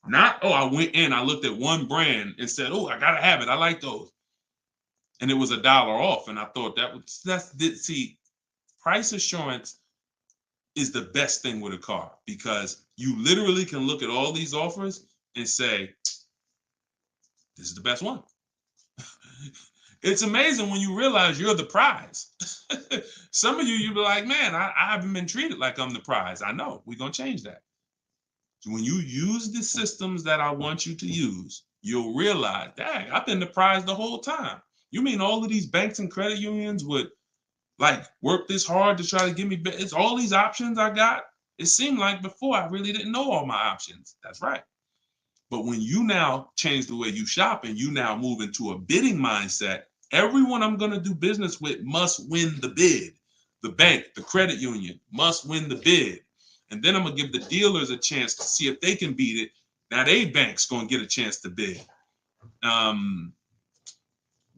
Not, I went in, I looked at one brand and said, I gotta have it. I like those. And it was $1 off. And I thought see, price assurance is the best thing with a car, because you literally can look at all these offers and say, this is the best one. It's amazing when you realize you're the prize. Some of you be like, man, I haven't been treated like I'm the prize. I know, we're gonna change that. When you use the systems that I want you to use, you'll realize, dang, I've been the prize the whole time. You mean all of these banks and credit unions would work this hard to try to give me, it's all these options I got? It seemed like before I really didn't know all my options. That's right. But when you now change the way you shop and you now move into a bidding mindset, everyone I'm going to do business with must win the bid. The bank, the credit union must win the bid. And then I'm going to give the dealers a chance to see if they can beat it. Now they bank's going to get a chance to bid.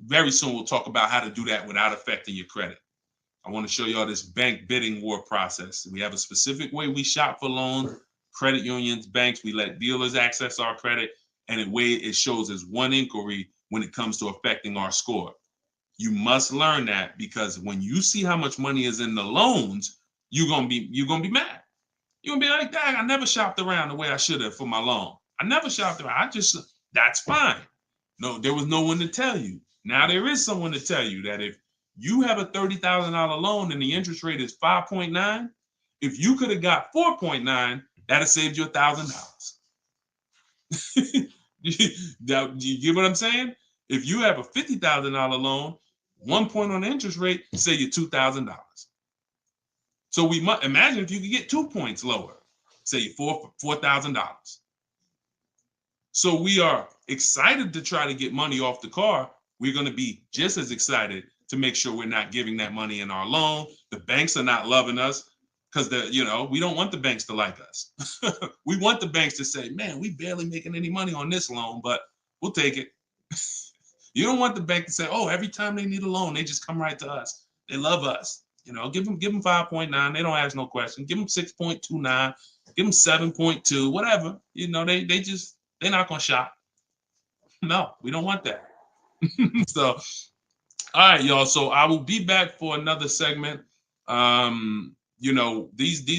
Very soon we'll talk about how to do that without affecting your credit. I want to show y'all this bank bidding war process. We have a specific way we shop for loans, credit unions, banks. We let dealers access our credit, and the way it shows as one inquiry when it comes to affecting our score. You must learn that, because when you see how much money is in the loans, you're gonna be mad. You're gonna be like, dang, I never shopped around the way I should have for my loan. I never shopped around. That's fine. No, there was no one to tell you. Now there is someone to tell you that if you have a $30,000 loan and the interest rate is 5.9, if you could have got 4.9, that'd have saved you $1,000. You get what I'm saying? If you have a $50,000 loan, 1 point on the interest rate, save you $2,000. So we must imagine if you could get 2 points lower, say you $4,000. So we are excited to try to get money off the car. We're going to be just as excited to make sure we're not giving that money in our loan. The banks are not loving us because we don't want the banks to like us. We want the banks to say, man, we barely making any money on this loan, but we'll take it. You don't want the bank to say, every time they need a loan, they just come right to us. They love us. Give them 5.9. They don't ask no question. Give them 6.29. Give them 7.2. Whatever. They're not gonna shop. No, we don't want that. So, all right, y'all. So I will be back for another segment. These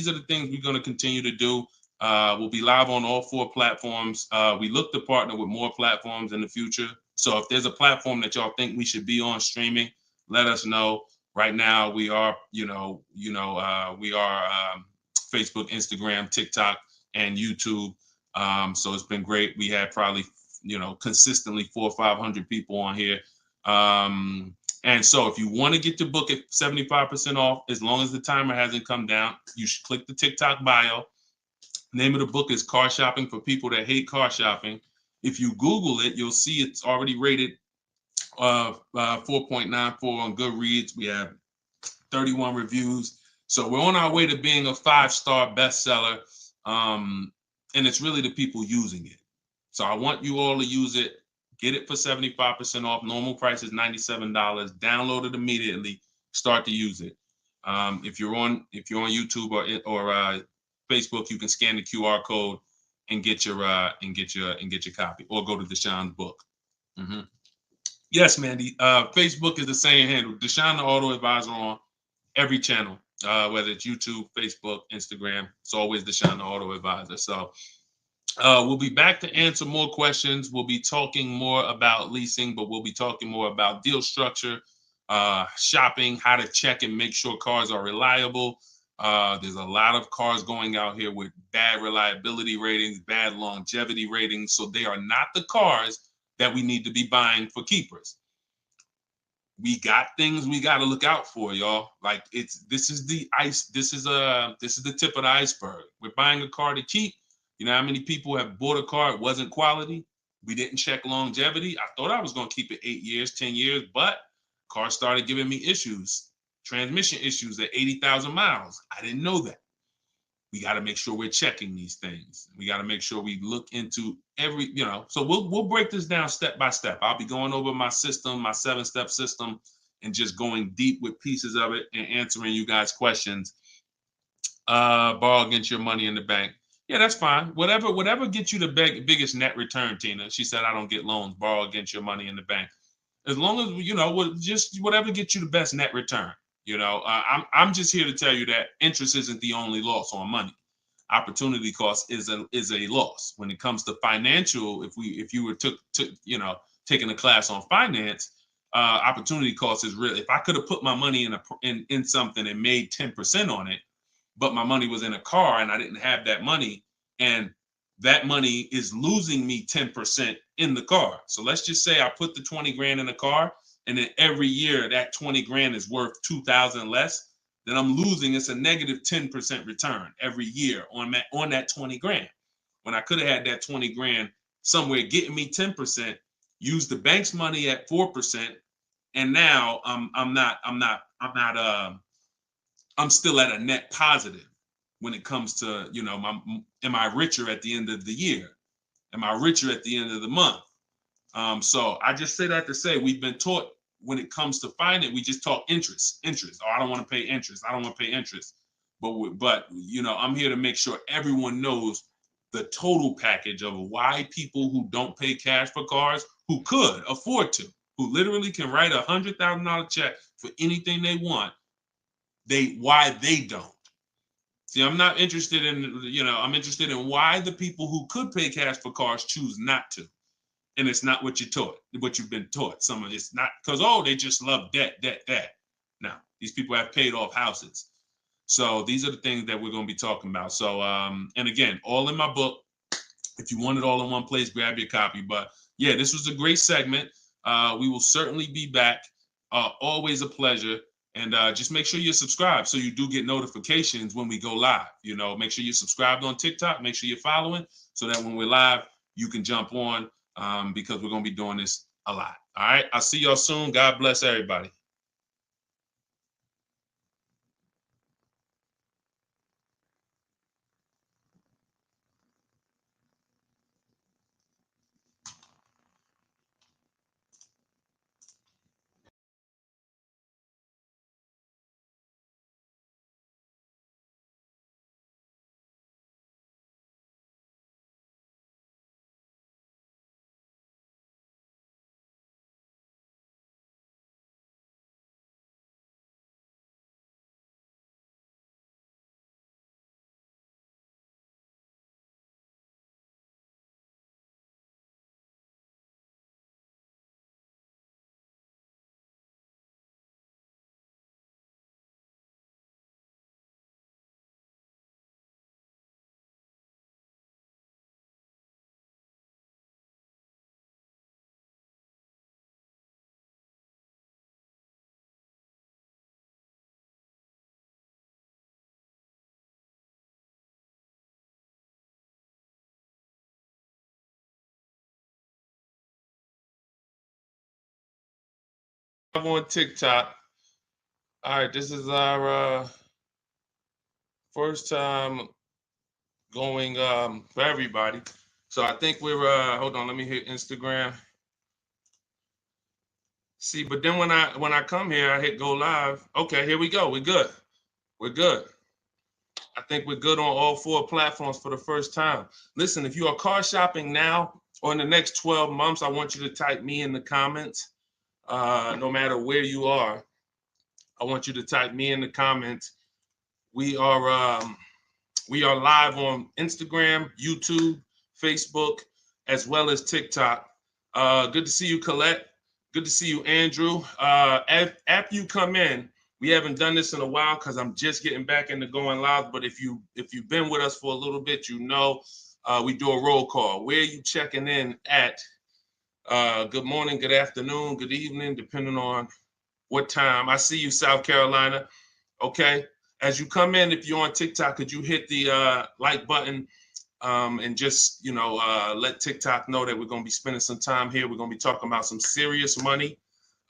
are the things we're gonna continue to do. We'll be live on all 4 platforms. We look to partner with more platforms in the future. So if there's a platform that y'all think we should be on streaming, let us know. Right now, we are, Facebook, Instagram, TikTok, and YouTube. So it's been great. We had probably, consistently 400 or 500 people on here. And so if you want to get your book at 75% off, as long as the timer hasn't come down, you should click the TikTok bio. Name of the book is Car Shopping for People That Hate Car Shopping. If you Google it, you'll see it's already rated 4.94 on Goodreads. We have 31 reviews. So we're on our way to being a 5-star bestseller. And it's really the people using it. So I want you all to use it. Get it for 75% off. Normal price is $97. Download it immediately. Start to use it. If you're on YouTube or Facebook, you can scan the QR code and get your copy, or go to Deshone's book. Yes, Mandy. Facebook is the same handle, Deshone the Auto Advisor, on every channel, whether it's YouTube, Facebook, Instagram. It's always Deshone the Auto Advisor. So we'll be back to answer more questions. We'll be talking more about leasing, but we'll be talking more about deal structure, shopping, how to check and make sure cars are reliable. There's a lot of cars going out here with bad reliability ratings, bad longevity ratings. So they are not the cars that we need to be buying for keepers. We got things we got to look out for, y'all. Like, this is the tip of the iceberg. We're buying a car to keep. You know how many people have bought a car, it wasn't quality, we didn't check longevity. I thought I was going to keep it 8 years, 10 years, but car started giving me issues, transmission issues at 80,000 miles. I didn't know that. We got to make sure we're checking these things. We got to make sure we look into every, so we'll break this down step by step. I'll be going over my system, my 7-step system, and just going deep with pieces of it and answering you guys' questions. Borrow against your money in the bank. Yeah, that's fine. Whatever gets you the biggest net return, Tina. She said, I don't get loans. Borrow against your money in the bank. As long as, just whatever gets you the best net return. I'm just here to tell you that interest isn't the only loss on money. Opportunity cost is a loss when it comes to financial. If you were taking a class on finance, opportunity cost is real. If I could have put my money in something and made 10% on it, but my money was in a car and I didn't have that money, and that money is losing me 10% in the car. So let's just say I put the 20 grand in the car, and then every year that 20 grand is worth 2,000 less, then I'm losing. It's a negative 10% return every year on that 20 grand. When I could have had that 20 grand somewhere getting me 10%, use the bank's money at 4%, and now I'm still at a net positive when it comes to, am I richer at the end of the year? Am I richer at the end of the month? So I just say that to say we've been taught when it comes to finance, we just talk interest. Oh, I don't want to pay interest. I don't want to pay interest. But I'm here to make sure everyone knows the total package of why people who don't pay cash for cars, who could afford to, who literally can write $100,000 check for anything they want, why they don't. See, I'm not interested in, I'm interested in why the people who could pay cash for cars choose not to. And it's not what you've been taught. Some of it's not because, they just love debt. Now, these people have paid off houses. So these are the things that we're going to be talking about. So, and again, all in my book. If you want it all in one place, grab your copy. But yeah, this was a great segment. We will certainly be back. Always a pleasure. And just make sure you're subscribed so you do get notifications when we go live. Make sure you're subscribed on TikTok. Make sure you're following so that when we're live, you can jump on because we're going to be doing this a lot. All right. I'll see y'all soon. God bless everybody. I'm on TikTok. All right. This is our first time going for everybody. So I think we're hold on, let me hit Instagram. See, but then when I come here, I hit go live. Okay, here we go. We're good. We're good. I think we're good on all 4 platforms for the first time. Listen, if you are car shopping now or in the next 12 months, I want you to type me in the comments. No matter where you are, I want you to type me in the comments. We are live on Instagram, YouTube, Facebook, as well as TikTok. Good to see you, Colette. Good to see you, Andrew. After you come in, we haven't done this in a while because I'm just getting back into going live. But if you've been with us for a little bit, you know we do a roll call. Where are you checking in at? Good morning, good afternoon, good evening, depending on what time. I see you, South Carolina. Okay. As you come in, if you're on TikTok, could you hit the like button and just, let TikTok know that we're going to be spending some time here. We're going to be talking about some serious money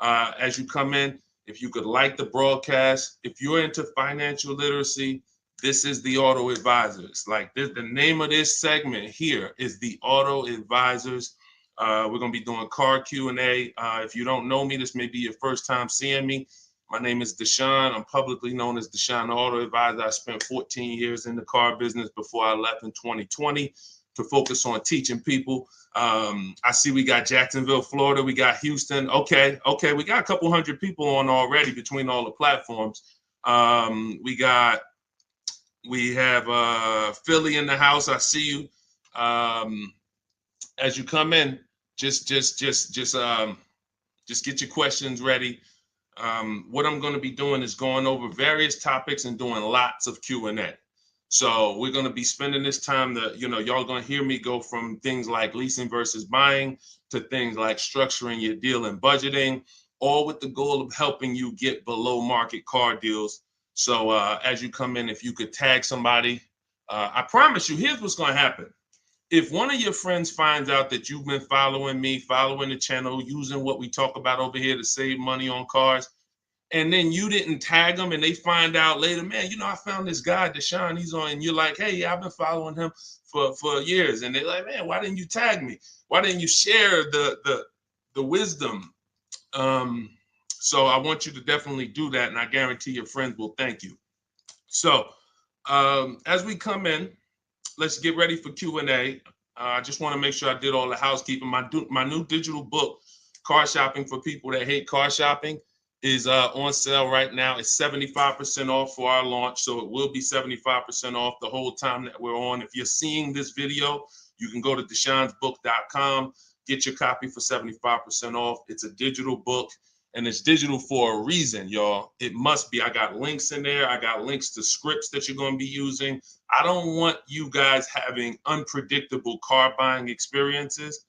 as you come in. If you could like the broadcast, if you're into financial literacy, this is the Auto Advisors. Like this, the name of this segment here is the Auto Advisors. We're going to be doing car Q&A. If you don't know me, this may be your first time seeing me. My name is Deshone. I'm publicly known as Deshone the Auto Advisor. I spent 14 years in the car business before I left in 2020 to focus on teaching people. I see we got Jacksonville, Florida. We got Houston. Okay. We got a couple hundred people on already between all the platforms. We have Philly in the house. I see you. As you come in, just get your questions ready. What I'm going to be doing is going over various topics and doing lots of Q&A. So we're going to be spending this time that, y'all going to hear me go from things like leasing versus buying to things like structuring your deal and budgeting, all with the goal of helping you get below market car deals. So as you come in, if you could tag somebody, I promise you, here's what's going to happen. If one of your friends finds out that you've been following me, following the channel, using what we talk about over here to save money on cars, and then you didn't tag them and they find out later, man, I found this guy, Deshone, he's on, and you're like, hey, yeah, I've been following him for years. And they're like, man, why didn't you tag me? Why didn't you share the wisdom? So I want you to definitely do that. And I guarantee your friends will thank you. So as we come in, let's get ready for Q&A. I just want to make sure I did all the housekeeping. My new digital book, Car Shopping for People That Hate Car Shopping, is on sale right now. It's 75% off for our launch, so it will be 75% off the whole time that we're on. If you're seeing this video, you can go to deshonsbook.com, get your copy for 75% off. It's a digital book, and it's digital for a reason, y'all. It must be. I got links in there. I got links to scripts that you're going to be using. I don't want you guys having unpredictable car buying experiences.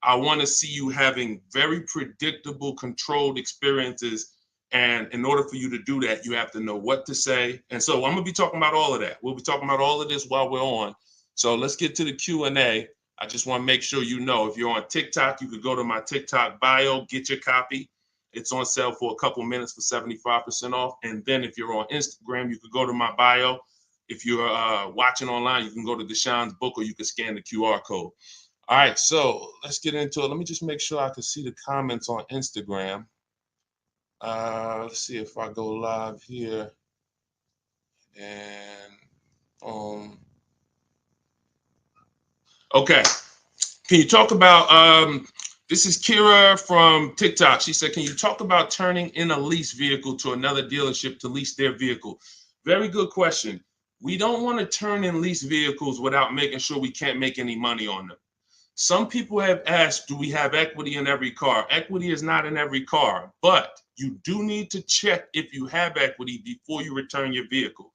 I want to see you having very predictable, controlled experiences. And in order for you to do that, you have to know what to say. And so I'm going to be talking about all of that. We'll be talking about all of this while we're on. So let's get to the Q&A. I just want to make sure you know, if you're on TikTok, you could go to my TikTok bio, get your copy. It's on sale for a couple minutes for 75% off. And then if you're on Instagram, you could go to my bio. If you're watching online, you can go to Deshone's book, or you can scan the QR code. All right, so let's get into it. Let me just make sure I can see the comments on Instagram. Let's see if I go live here. And okay. Can you talk about, this is Kira from TikTok. She said, can you talk about turning in a lease vehicle to another dealership to lease their vehicle? Very good question. We don't want to turn in lease vehicles without making sure we can't make any money on them. Some people have asked, do we have equity in every car? Equity is not in every car, but you do need to check if you have equity before you return your vehicle.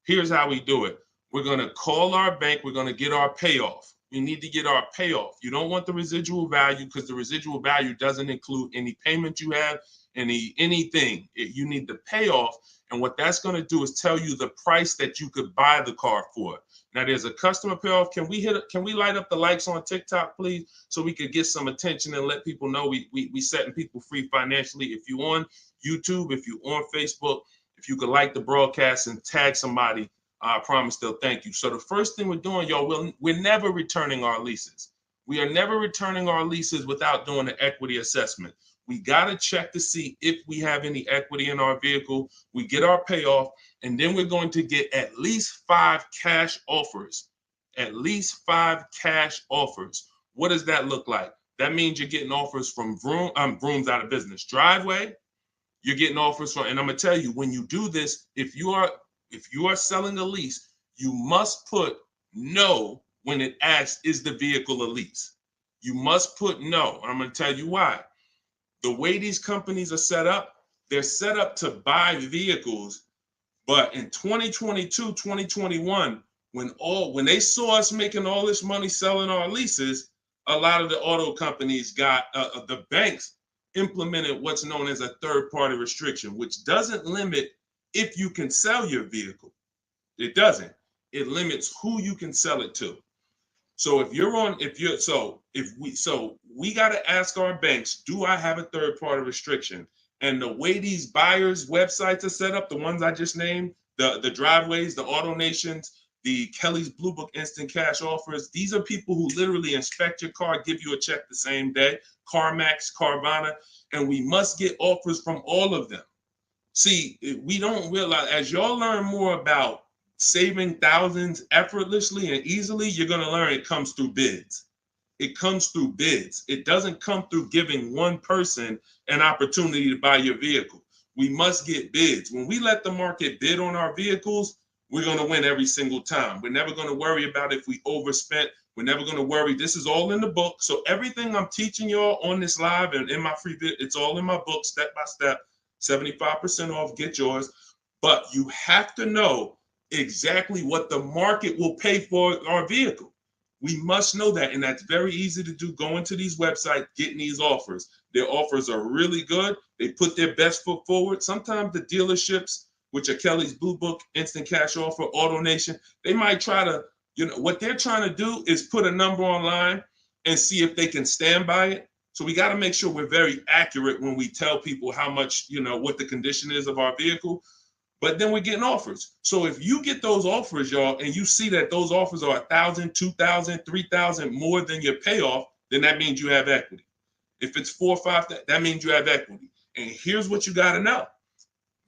Here's how we do it. We're going to call our bank. We're going to get our payoff. We need to get our payoff. You don't want the residual value, because the residual value doesn't include any payment you have, anything. You need the payoff. And what that's going to do is tell you the price that you could buy the car for. Now there's a customer payoff. Can we light up the likes on TikTok, please, so we could get some attention and let people know we setting people free financially. If you on YouTube, if you on Facebook, if you could like the broadcast and tag somebody, I promise they'll thank you. So the first thing we're doing, y'all, we're never returning our leases. We are never returning our leases without doing an equity assessment. We got to check to see if we have any equity in our vehicle. We get our payoff. And then we're going to get at least 5 cash offers. At least 5 cash offers. What does that look like? That means you're getting offers from Vroom's out of business. Driveway, you're getting offers from, and I'm gonna tell you, when you do this, if you are selling a lease, you must put no when it asks, is the vehicle a lease? You must put no. And I'm gonna tell you why. The way these companies are set up, they're set up to buy vehicles. But in 2022, 2021, when they saw us making all this money selling our leases, a lot of the auto companies got the banks implemented what's known as a third-party restriction, which doesn't limit if you can sell your vehicle. It doesn't. It limits who you can sell it to. So we got to ask our banks, do I have a third-party restriction? And the way these buyers' websites are set up, the ones I just named, the Driveways, the AutoNations, the Kelly's Blue Book Instant Cash Offers, these are people who literally inspect your car, give you a check the same day, CarMax, Carvana, and we must get offers from all of them. See, we don't realize, as y'all learn more about saving thousands effortlessly and easily, you're going to learn it comes through bids. It comes through bids. It doesn't come through giving one person an opportunity to buy your vehicle. We must get bids. When we let the market bid on our vehicles, we're going to win every single time. We're never going to worry about if we overspent. We're never going to worry. This is all in the book. So everything I'm teaching y'all on this live and in my free vid, it's all in my book, step by step, 75% off, get yours. But you have to know exactly what the market will pay for our vehicle. We must know that, and that's very easy to do. Going to these websites, getting these offers. Their offers are really good. They put their best foot forward. Sometimes the dealerships, which are Kelly's Blue Book, Instant Cash Offer, AutoNation, they might try to, what they're trying to do is put a number online and see if they can stand by it. So we got to make sure we're very accurate when we tell people how much, what the condition is of our vehicle. But then we're getting offers. So if you get those offers, y'all, and you see that those offers are $1,000, $2,000, $3,000 more than your payoff, then that means you have equity. If it's $4,000 or $5,000, that means you have equity. And here's what you got to know.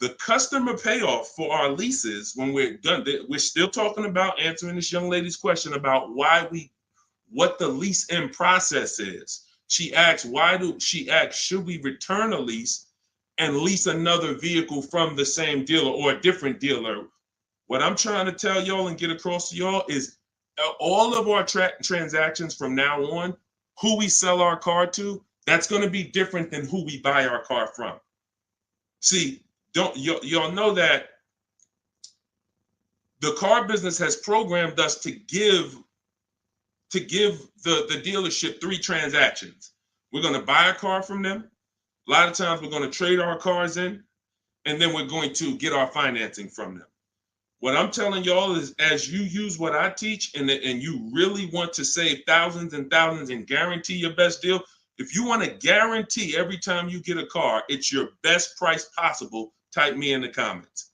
The customer payoff for our leases, when we're done, we're still talking about answering this young lady's question about what the lease in process is. She asks, should we return a lease and lease another vehicle from the same dealer or a different dealer? What I'm trying to tell y'all and get across to y'all is all of our transactions from now on, who we sell our car to, that's going to be different than who we buy our car from. See, y'all know that the car business has programmed us to give the dealership 3 transactions. We're going to buy a car from them. A lot of times we're going to trade our cars in, and then we're going to get our financing from them. What I'm telling y'all is, as you use what I teach and you really want to save thousands and thousands and guarantee your best deal, if you want to guarantee every time you get a car, it's your best price possible, type me in the comments.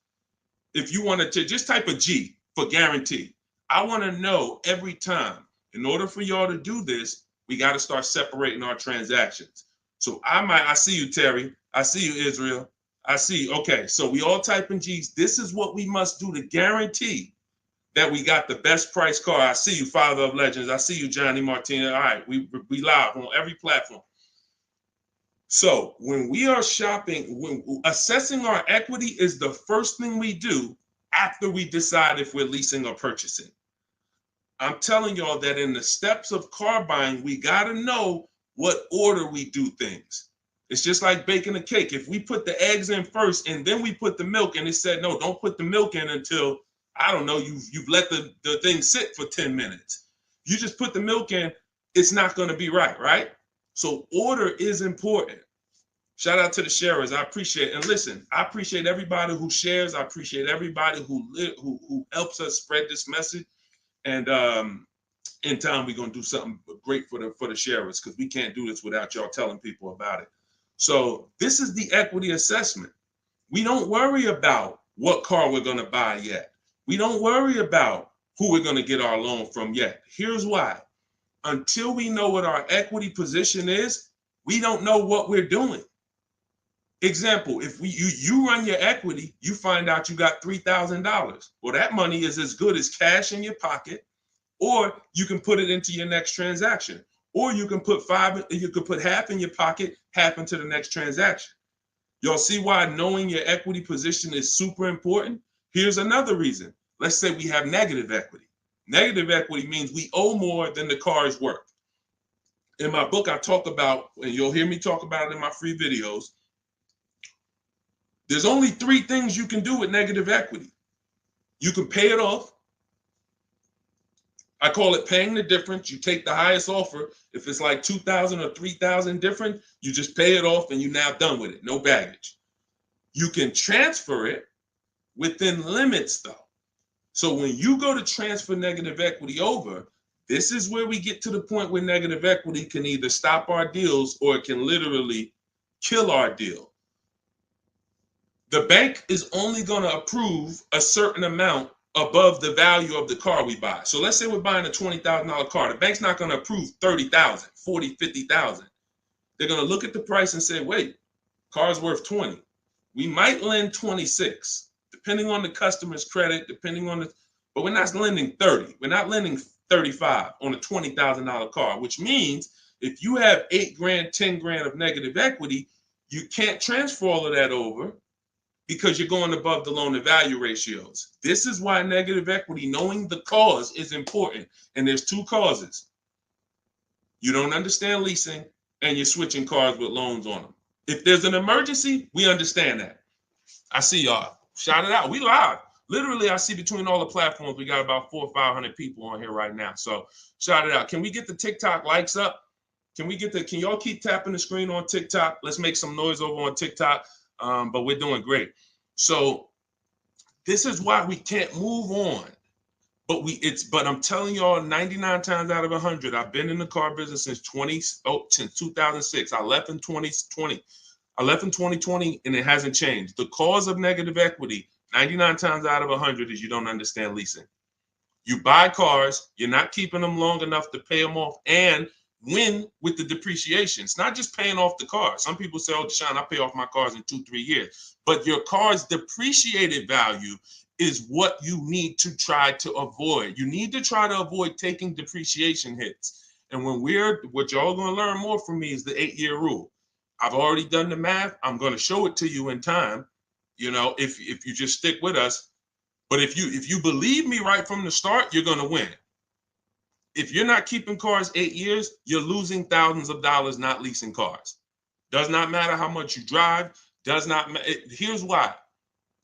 If you want to just type a G for guarantee. I want to know every time. In order for y'all to do this, we got to start separating our transactions. So I see you, Terry. I see you, Israel. I see you. Okay, so we all type in G's. This is what we must do to guarantee that we got the best price car. I see you, Father of Legends. I see you, Johnny Martinez. All right, we live on every platform. So when we are shopping, when assessing our equity is the first thing we do after we decide if we're leasing or purchasing. I'm telling y'all that in the steps of car buying, we got to know what order we do things. It's just like baking a cake. If we put the eggs in first and then we put the milk, and it said, no, don't put the milk in until, I don't know, you've let the thing sit for 10 minutes. You just put the milk in, it's not going to be right? So order is important. Shout out to the sharers. I appreciate it. And listen, I appreciate everybody who shares. I appreciate everybody who helps us spread this message. And in time, we're going to do something great for the sharers, because we can't do this without y'all telling people about it. So this is the equity assessment. We don't worry about what car we're going to buy yet. We don't worry about who we're going to get our loan from yet. Here's why. Until we know what our equity position is, we don't know what we're doing. Example, if you run your equity, you find out you got $3,000. Well, that money is as good as cash in your pocket, or you can put it into your next transaction, or you can put half in your pocket, half into the next transaction. Y'all see why knowing your equity position is super important? Here's another reason. Let's say we have negative equity. Negative equity means we owe more than the car is worth. In my book, I talk about, and you'll hear me talk about it in my free videos, there's only 3 things you can do with negative equity. You can pay it off. I call it paying the difference. You take the highest offer. If it's like 2,000 or 3,000 different, you just pay it off and you're now done with it. No baggage. You can transfer it within limits though. So when you go to transfer negative equity over, this is where we get to the point where negative equity can either stop our deals or it can literally kill our deal. The bank is only going to approve a certain amount above the value of the car we buy. So let's say we're buying a $20,000 car. The bank's not going to approve 30,000, 40, 50,000. They're going to look at the price and say, wait, car's worth 20. We might lend 26, depending on the customer's credit, but we're not lending 30. We're not lending 35 on a $20,000 car, which means if you have 8 grand, 10 grand of negative equity, you can't transfer all of that over because you're going above the loan to value ratios. This is why negative equity, knowing the cause, is important. And there's 2 causes. You don't understand leasing and you're switching cars with loans on them. If there's an emergency, we understand that. I see y'all. Shout it out. We live. Literally, I see between all the platforms, we got about 400 or 500 people on here right now. So shout it out. Can we get the TikTok likes up? Can y'all keep tapping the screen on TikTok? Let's make some noise over on TikTok. But we're doing great. So this is why we can't move on. But I'm telling y'all, 99 times out of 100, I've been in the car business since 2006. I left in 2020. I left in 2020 and it hasn't changed. The cause of negative equity, 99 times out of 100, is you don't understand leasing. You buy cars, you're not keeping them long enough to pay them off and win with the depreciation. It's not just paying off the car. Some people say, oh, Deshone, I pay off my cars in 2-3 years. But your car's depreciated value is what you need to try to avoid. You need to try to avoid taking depreciation hits. And what y'all going to learn more from me is the 8-year rule. I've already done the math. I'm going to show it to you in time, if you just stick with us. But if you believe me right from the start, you're going to win. If you're not keeping cars 8 years, you're losing thousands of dollars not leasing cars. Does not matter how much you drive. Does not matter. Here's why.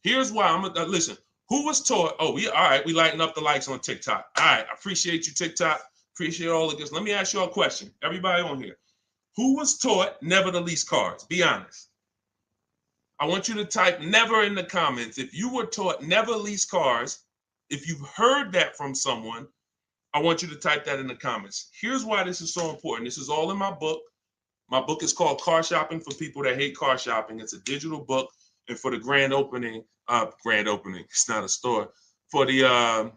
Listen. Who was taught? Oh, we lighten up the likes on TikTok. All right, I appreciate you, TikTok. Appreciate all of this. Let me ask you a question. Everybody on here. Who was taught never to lease cars? Be honest. I want you to type never in the comments. If you were taught never lease cars, if you've heard that from someone, I want you to type that in the comments. Here's why this is so important. This is all in my book. My book is called Car Shopping for People That Hate Car Shopping. It's a digital book. And for the grand opening, it's not a store. For the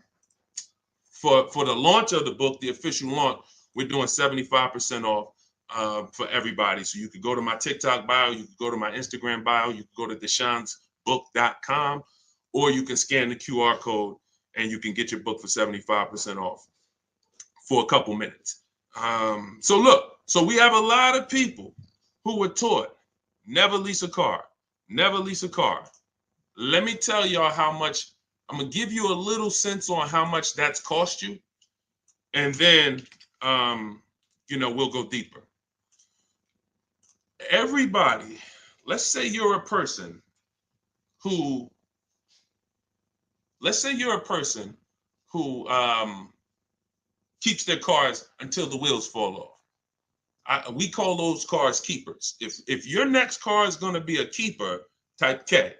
launch of the book, the official launch, we're doing 75% off for everybody. So you could go to my TikTok bio, you could go to my Instagram bio, you could go to deshonsbook.com, or you can scan the QR code and you can get your book for 75% off for a couple minutes. So we have a lot of people who were taught never lease a car. Never lease a car. Let me tell y'all how much. I'm going to give you a little sense on how much that's cost you. And then, we'll go deeper. Everybody, let's say you're a person who keeps their cars until the wheels fall off. We call those cars keepers. If your next car is going to be a keeper, type K.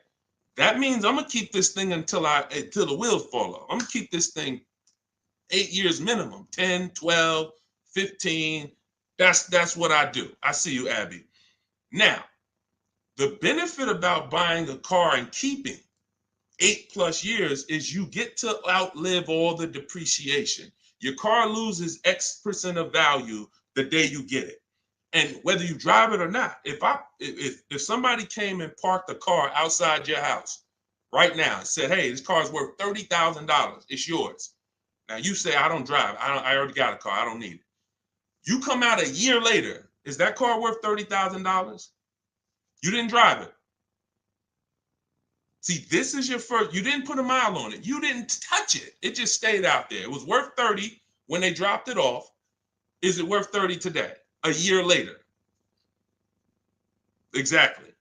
That means I'm going to keep this thing until the wheels fall off. I'm going to keep this thing 8 years minimum, 10, 12, 15. That's what I do. I see you, Abby. Now, the benefit about buying a car and keeping 8+ years is you get to outlive all the depreciation. Your car loses X% of value the day you get it. And whether you drive it or not, if somebody came and parked a car outside your house right now and said, "Hey, this car is worth $30,000. It's yours." Now you say, "I don't drive. I already got a car. I don't need it." You come out a year later, is that car worth $30,000? You didn't drive it. See, this is your first. You didn't put a mile on it. You didn't touch it. It just stayed out there. It was worth 30 when they dropped it off. Is it worth 30 today? A year later? Exactly.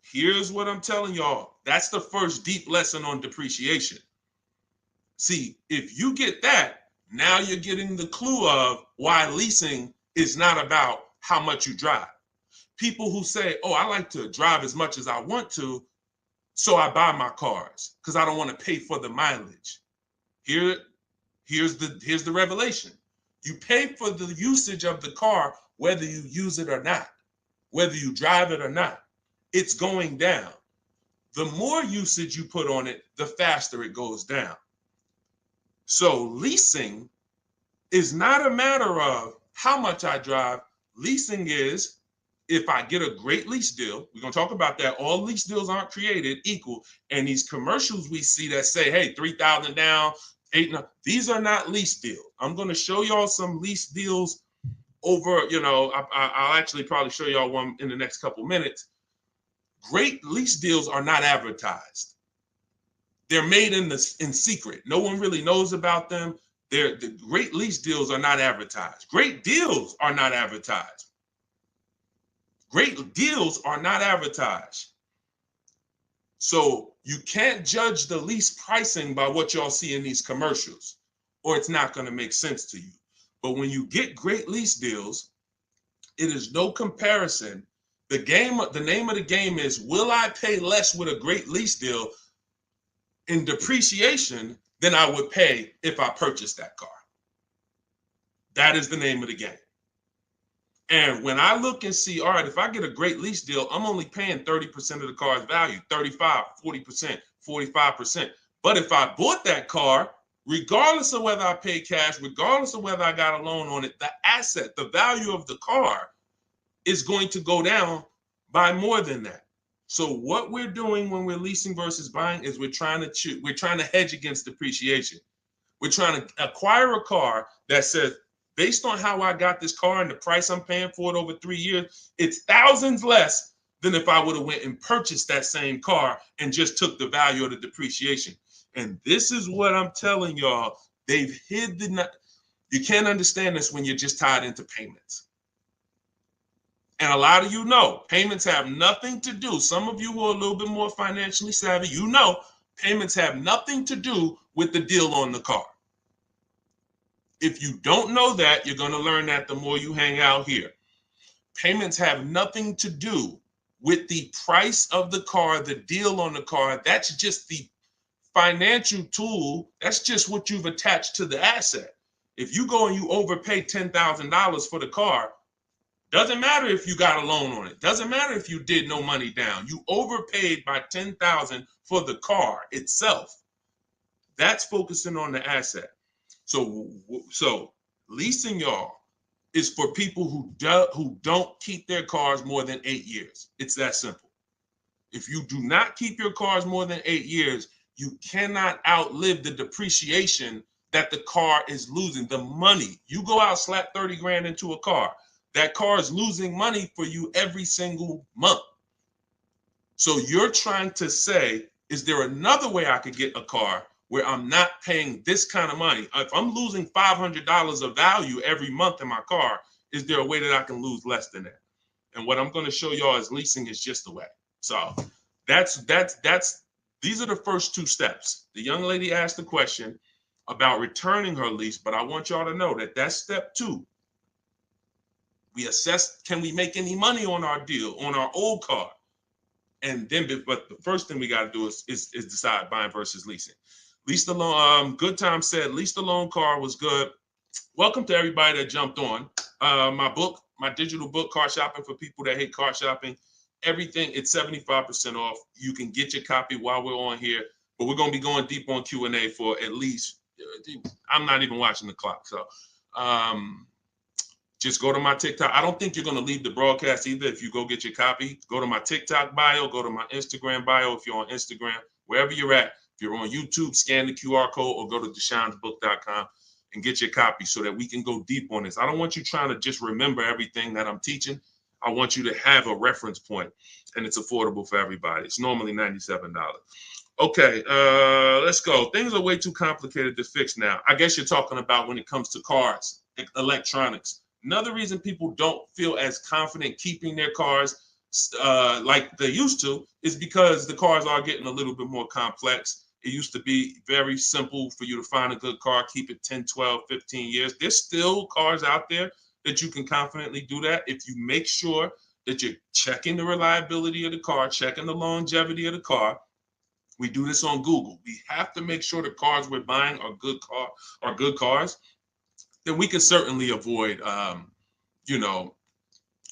Here's what I'm telling y'all. That's the first deep lesson on depreciation. See, if you get that, now you're getting the clue of why leasing is not about how much you drive. People who say, "Oh, I like to drive as much as I want to, so I buy my cars because I don't want to pay for the mileage." Here's the revelation. You pay for the usage of the car whether you use it or not, whether you drive it or not. It's going down. The more usage you put on it, the faster it goes down. So leasing is not a matter of how much I drive. Leasing is, if I get a great lease deal, we're going to talk about that. All lease deals aren't created equal. And these commercials we see that say, "Hey, 3,000 down, 8," these are not lease deals. I'm going to show y'all some lease deals over, I'll actually probably show y'all one in the next couple minutes. Great lease deals are not advertised. They're made in secret. No one really knows about them. The great lease deals are not advertised. Great deals are not advertised. Great deals are not advertised. So you can't judge the lease pricing by what y'all see in these commercials, or it's not going to make sense to you. But when you get great lease deals, it is no comparison. The name of the game is, will I pay less with a great lease deal in depreciation than I would pay if I purchased that car? That is the name of the game. And when I look and see, all right, if I get a great lease deal, I'm only paying 30% of the car's value, 35, 40%, 45%. But if I bought that car, regardless of whether I paid cash, regardless of whether I got a loan on it, the asset, the value of the car is going to go down by more than that. So what we're doing when we're leasing versus buying is we're trying to hedge against depreciation. We're trying to acquire a car that says, based on how I got this car and the price I'm paying for it over 3 years, it's thousands less than if I would have went and purchased that same car and just took the value of the depreciation. And this is what I'm telling y'all. They've hid you can't understand this when you're just tied into payments. And a lot of you know, payments have nothing to do. Some of you who are a little bit more financially savvy, payments have nothing to do with the deal on the car. If you don't know that, you're going to learn that the more you hang out here. Payments have nothing to do with the price of the car, the deal on the car. That's just the financial tool. That's just what you've attached to the asset. If you go and you overpay $10,000 for the car, doesn't matter if you got a loan on it. Doesn't matter if you did no money down. You overpaid by $10,000 for the car itself. That's focusing on the asset. So leasing, y'all, is for people who don't keep their cars more than 8 years. It's that simple. If you do not keep your cars more than 8 years, you cannot outlive the depreciation that the car is losing. The money, you go out, slap 30 grand into a car, that car is losing money for you every single month. So you're trying to say, is there another way I could get a car where I'm not paying this kind of money? If I'm losing $500 of value every month in my car, is there a way that I can lose less than that? And what I'm going to show y'all is leasing is just the way. So these are the first two steps. The young lady asked the question about returning her lease, but I want y'all to know that that's step 2. We assess, can we make any money on our deal, on our old car? And then, but the first thing we got to do is decide buying versus leasing. Lease the loan. Good Time said, lease the loan car was good. Welcome to everybody that jumped on. My digital book, Car Shopping for People That Hate Car Shopping. Everything, it's 75% off. You can get your copy while we're on here, but we're going to be going deep on Q&A for at least, I'm not even watching the clock. So Just go to my TikTok. I don't think you're going to leave the broadcast either. If you go get your copy, go to my TikTok bio, go to my Instagram bio. If you're on Instagram, wherever you're at, if you're on YouTube, scan the QR code or go to deshonebook.com and get your copy so that we can go deep on this. I don't want you trying to just remember everything that I'm teaching. I want you to have a reference point, and it's affordable for everybody. It's normally $97. Okay, let's go. Things are way too complicated to fix now. I guess you're talking about when it comes to cars, electronics. Another reason people don't feel as confident keeping their cars like they used to is because the cars are getting a little bit more complex. It used to be very simple for you to find a good car, keep it 10, 12, 15 years. There's still cars out there that you can confidently do that if you make sure that you're checking the reliability of the car, checking the longevity of the car. We do this on Google. We have to make sure the cars we're buying are good cars. Then we can certainly avoid, you know,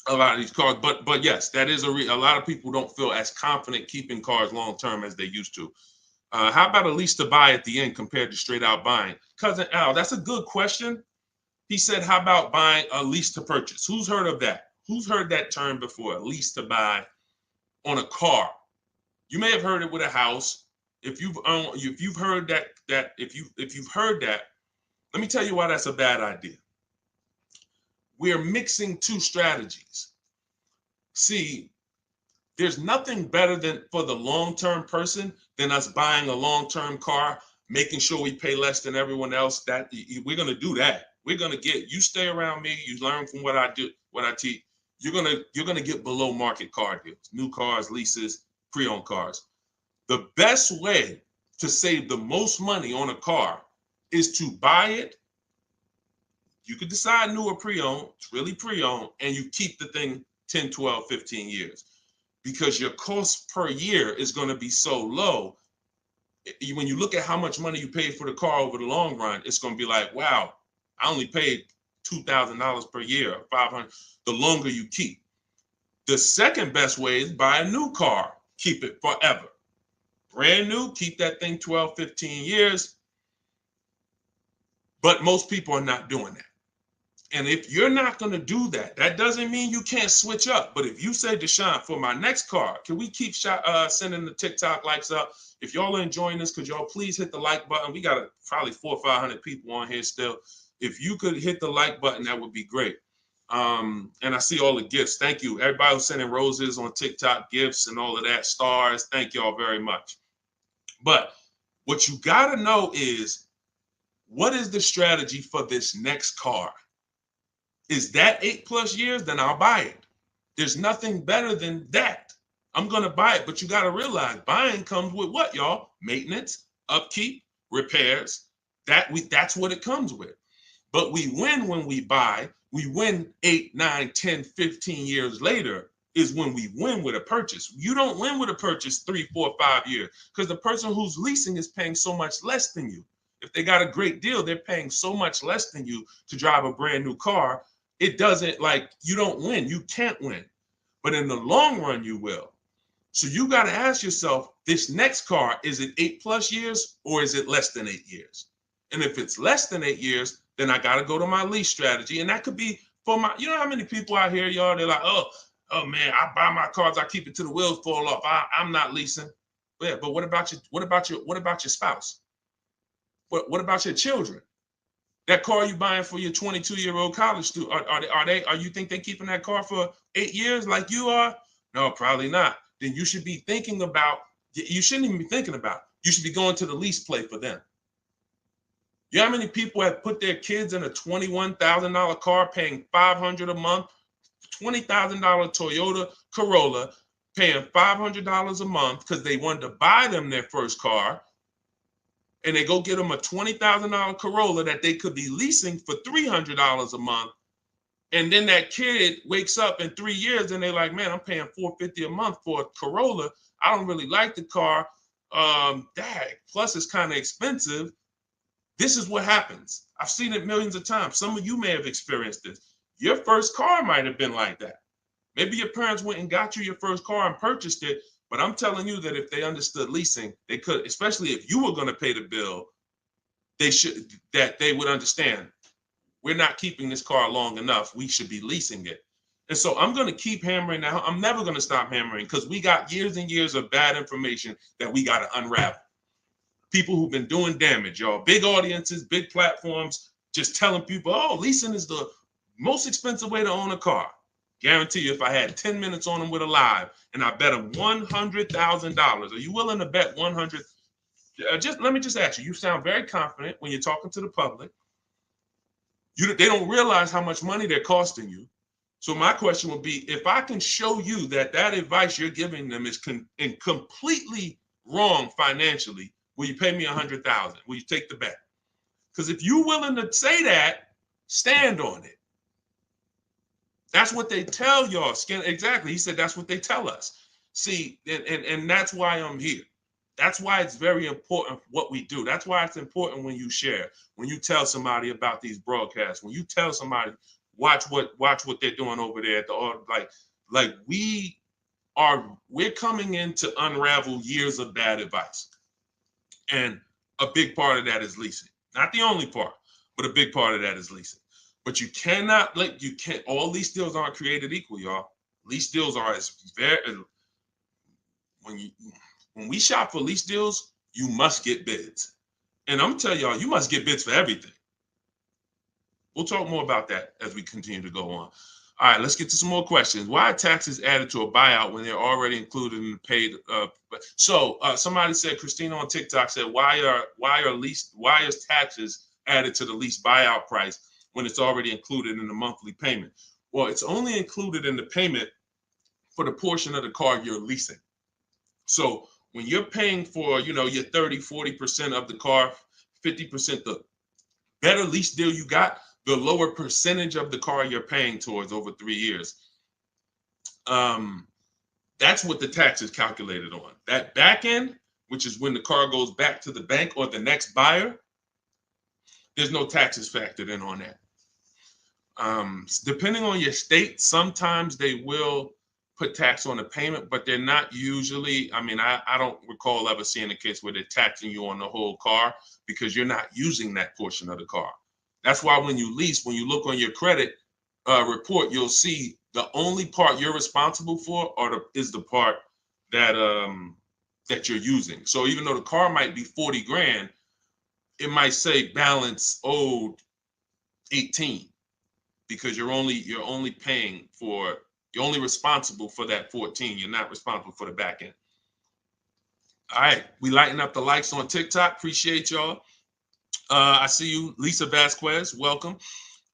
a lot of these cars. But yes, that is a lot of people don't feel as confident keeping cars long term as they used to. How about a lease to buy at the end compared to straight out buying? Cousin Al, that's a good question. He said, how about buying a lease to purchase? Who's heard of that? Who's heard that term before? A lease to buy on a car. You may have heard it with a house. If you've heard that, if you've heard that, let me tell you why that's a bad idea. We're mixing two strategies. See, there's nothing better than for the long-term person than us buying a long-term car, making sure we pay less than everyone else. That we're gonna do that. We're gonna get you stay around me. You learn from what I do, what I teach. You're gonna get below market car deals, new cars, leases, pre-owned cars. The best way to save the most money on a car is to buy it. You could decide new or pre-owned. It's really pre-owned, and you keep the thing 10, 12, 15 years. Because your cost per year is going to be so low. When you look at how much money you paid for the car over the long run, it's going to be like, wow, I only paid $2,000 per year, or $500. The longer you keep. The second best way is buy a new car. Keep it forever. Brand new, keep that thing 12, 15 years. But most people are not doing that. And if you're not going to do that, that doesn't mean you can't switch up. But if you say, Deshone, for my next car, can we keep sending the TikTok likes up? If y'all are enjoying this, could y'all please hit the like button? We got probably 400 or 500 people on here still. If you could hit the like button, that would be great. And I see all the gifts. Thank you. Everybody who's sending roses on TikTok, gifts and all of that, stars. Thank y'all very much. But what you got to know is, what is the strategy for this next car? Is that 8+ years? Then I'll buy it. There's nothing better than that. I'm going to buy it. But you got to realize buying comes with what, y'all? Maintenance, upkeep, repairs. That's what it comes with. But we win when we buy. We win 8, 9, 10, 15 years later is when we win with a purchase. You don't win with a purchase 3, 4, 5 years because the person who's leasing is paying so much less than you. If they got a great deal, they're paying so much less than you to drive a brand new car. It doesn't, like, you don't win. You can't win. But in the long run, you will. So you got to ask yourself, this next car, is it 8+ years or is it less than 8 years? And if it's less than 8 years, then I got to go to my lease strategy. And that could be for my, you know how many people out here, y'all, they're like, oh man, I buy my cars, I keep it till the wheels fall off. I'm not leasing. Yeah, but what about your spouse? What about your children? That car you buying for your 22-year-old college student, are you think they're keeping that car for 8 years like you are? No, probably not. Then you should be thinking about, you shouldn't even be thinking about, you should be going to the lease play for them. You know how many people have put their kids in a $21,000 car paying $500 a month, $20,000 Toyota Corolla, paying $500 a month because they wanted to buy them their first car, and they go get them a $20,000 Corolla that they could be leasing for $300 a month. And then that kid wakes up in 3 years and they're like, man, I'm paying $450 a month for a Corolla. I don't really like the car. Plus it's kind of expensive. This is what happens. I've seen it millions of times. Some of you may have experienced this. Your first car might have been like that. Maybe your parents went and got you your first car and purchased it. But I'm telling you that if they understood leasing, they could, especially if you were going to pay the bill, they would understand. we're not keeping this car long enough. We should be leasing it. And so I'm going to keep hammering now. I'm never going to stop hammering because we got years and years of bad information that we got to unravel. People who've been doing damage, y'all. Big audiences, big platforms, just telling people, oh, leasing is the most expensive way to own a car. Guarantee you, if I had 10 minutes on them with a live and I bet them $100,000, are you willing to bet 100? Just let me just ask you. You sound very confident when you're talking to the public. They don't realize how much money they're costing you. So my question would be, if I can show you that advice you're giving them is completely wrong financially, will you pay me $100,000? Will you take the bet? Because if you're willing to say that, stand on it. That's what they tell y'all. Exactly. He said that's what they tell us. See, and that's why I'm here. That's why it's very important what we do. That's why it's important when you share, when you tell somebody about these broadcasts, when you tell somebody, watch what they're doing over there at the like we're coming in to unravel years of bad advice. And a big part of that is leasing. Not the only part, but a big part of that is leasing. But you cannot all lease deals aren't created equal, y'all. Lease deals are when we shop for lease deals, you must get bids. And I'm telling y'all, you must get bids for everything. We'll talk more about that as we continue to go on. All right, let's get to some more questions. Why are taxes added to a buyout when they're already included in the paid? Somebody said, Christina on TikTok said, why is taxes added to the lease buyout price when it's already included in the monthly payment? Well, it's only included in the payment for the portion of the car you're leasing. So when you're paying for, your 30-40% of the car, 50%, the better lease deal you got, the lower percentage of the car you're paying towards over 3 years. That's what the tax is calculated on. That back end, which is when the car goes back to the bank or the next buyer, there's no taxes factored in on that. Depending on your state, sometimes they will put tax on the payment, but they're not usually. I don't recall ever seeing a case where they're taxing you on the whole car because you're not using that portion of the car. That's why when you lease, when you look on your credit report, you'll see the only part you're responsible for is the part that you're using. So even though the car might be 40 grand, it might say balance owed 18 because you're only responsible for that 14. You're not responsible for the back end. All right, we lighten up the likes on TikTok. Appreciate y'all. I see you, Lisa Vasquez. Welcome.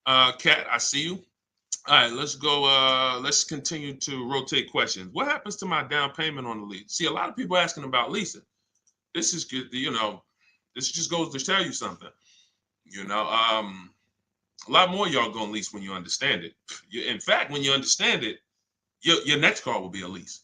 Kat, I see you. All right, let's go. Let's continue to rotate questions. What happens to my down payment on the lease? See, a lot of people asking about leasing. This is good. This just goes to tell you something. A lot more y'all gonna lease when you understand it. In fact, when you understand it, your next car will be a lease.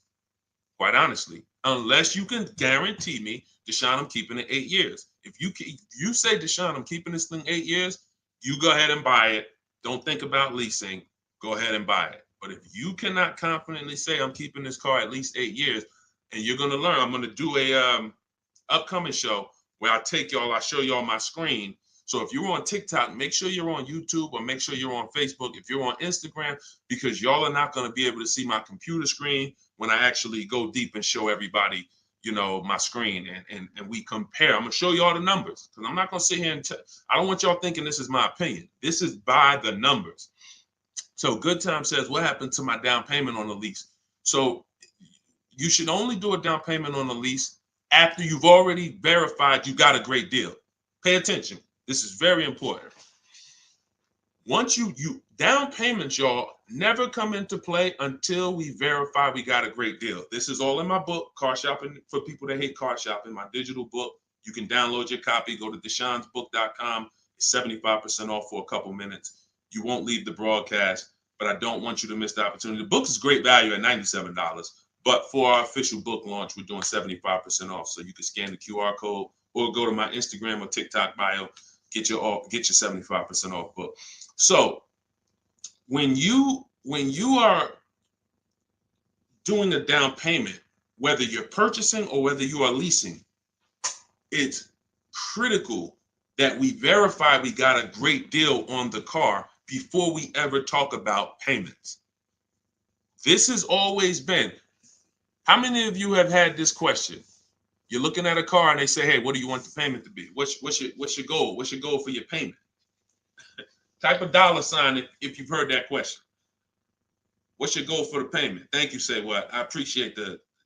Quite honestly, unless you can guarantee me, Deshone, I'm keeping it 8 years. If you say, Deshone, I'm keeping this thing 8 years, you go ahead and buy it. Don't think about leasing. Go ahead and buy it. But if you cannot confidently say I'm keeping this car at least 8 years, and you're gonna learn, I'm gonna do a upcoming show where I show y'all my screen. So if you're on TikTok, make sure you're on YouTube or make sure you're on Facebook. If you're on Instagram, because y'all are not going to be able to see my computer screen when I actually go deep and show everybody, my screen and we compare. I'm going to show you all the numbers because I'm not going to sit here and I don't want y'all thinking this is my opinion. This is by the numbers. So Good Time says, what happened to my down payment on the lease? So you should only do a down payment on the lease after you've already verified you got a great deal. Pay attention. This is very important. Once you down payments, y'all, never come into play until we verify we got a great deal. This is all in my book, Car Shopping for People That Hate Car Shopping, my digital book. You can download your copy. Go to deshonsbook.com. It's 75% off for a couple minutes. You won't leave the broadcast, but I don't want you to miss the opportunity. The book is great value at $97, but for our official book launch, we're doing 75% off. So you can scan the QR code or go to my Instagram or TikTok bio. Get your 75% off book. So when you are doing the down payment, whether you're purchasing or whether you are leasing, it's critical that we verify we got a great deal on the car before we ever talk about payments. This has always been. How many of you have had this question? You're looking at a car and they say, hey, what do you want the payment to be? What's your goal? What's your goal for your payment? Type a $ if you've heard that question. What's your goal for the payment? Thank you, Say What. I appreciate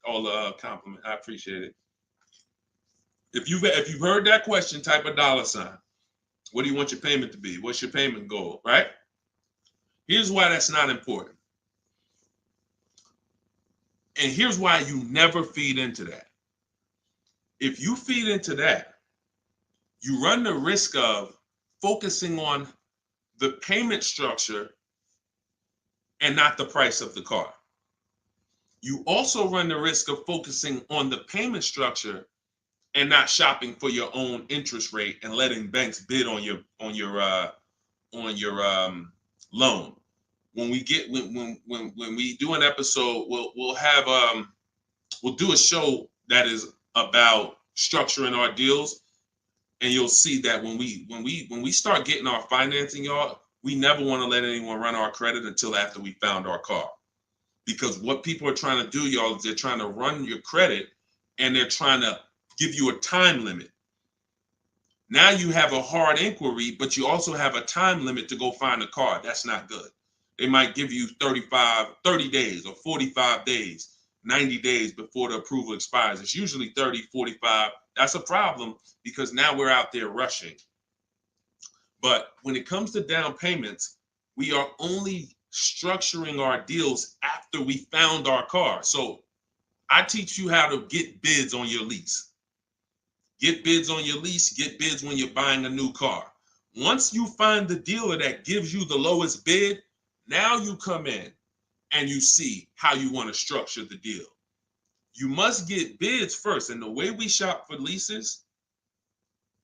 all the compliment. I appreciate it. If you've heard that question, type a $. What do you want your payment to be? What's your payment goal, right? Here's why that's not important. And here's why you never feed into that. If you feed into that, you run the risk of focusing on the payment structure and not the price of the car. You also run the risk of focusing on the payment structure and not shopping for your own interest rate and letting banks bid on your loan. When we do an episode, we'll do a show that is about structuring our deals, and you'll see that when we start getting our financing, y'all, we never want to let anyone run our credit until after we found our car. Because what people are trying to do, y'all, is they're trying to run your credit and they're trying to give you a time limit. Now you have a hard inquiry, but you also have a time limit to go find a car. That's not good. They might give you 30 days or 45 days, 90 days before the approval expires. It's usually 30, 45. That's a problem because now we're out there rushing. But when it comes to down payments, we are only structuring our deals after we found our car. So I teach you how to get bids on your lease. Get bids on your lease, get bids when you're buying a new car. Once you find the dealer that gives you the lowest bid, now you come in and you see how you want to structure the deal. You must get bids first. And the way we shop for leases,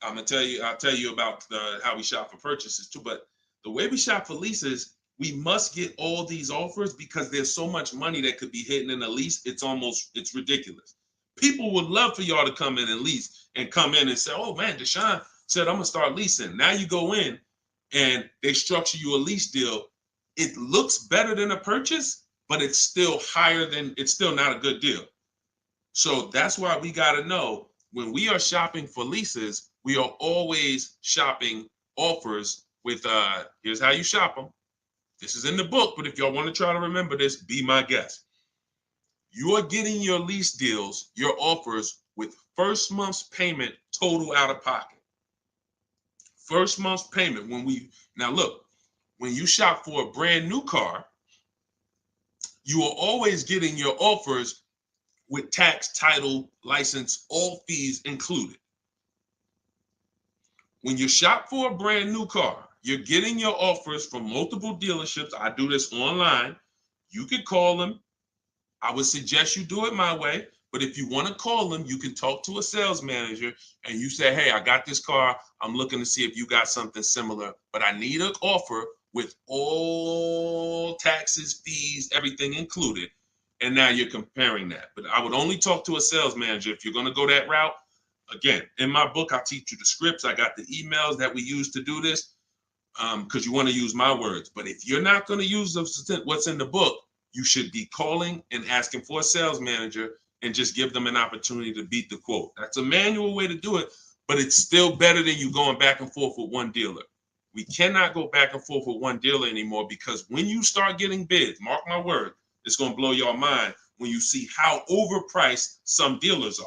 I'll tell you about how we shop for purchases too, but the way we shop for leases, we must get all these offers because there's so much money that could be hidden in a lease. It's ridiculous. People would love for y'all to come in and lease and come in and say, oh man, Deshone said, I'm gonna start leasing. Now you go in and they structure you a lease deal. It looks better than a purchase, but it's still not a good deal. So that's why we gotta know when we are shopping for leases, we are always shopping offers with, here's how you shop them. This is in the book, but if y'all want to try to remember this, be my guest. You are getting your lease deals, your offers with first month's payment total out of pocket. First month's payment. Now look, when you shop for a brand new car, you are always getting your offers with tax, title, license, all fees included. When you shop for a brand new car, you're getting your offers from multiple dealerships. I do this online. You can call them. I would suggest you do it my way. But if you want to call them, you can talk to a sales manager and you say, hey, I got this car. I'm looking to see if you got something similar, but I need an offer with all taxes, fees, everything included. And now you're comparing that. But I would only talk to a sales manager if you're going to go that route. Again, in my book, I teach you the scripts. I got the emails that we use to do this because you want to use my words. But if you're not going to use what's in the book, you should be calling and asking for a sales manager and just give them an opportunity to beat the quote. That's a manual way to do it, but it's still better than you going back and forth with one dealer. We cannot go back and forth with one dealer anymore because when you start getting bids, mark my word, it's going to blow your mind when you see how overpriced some dealers are.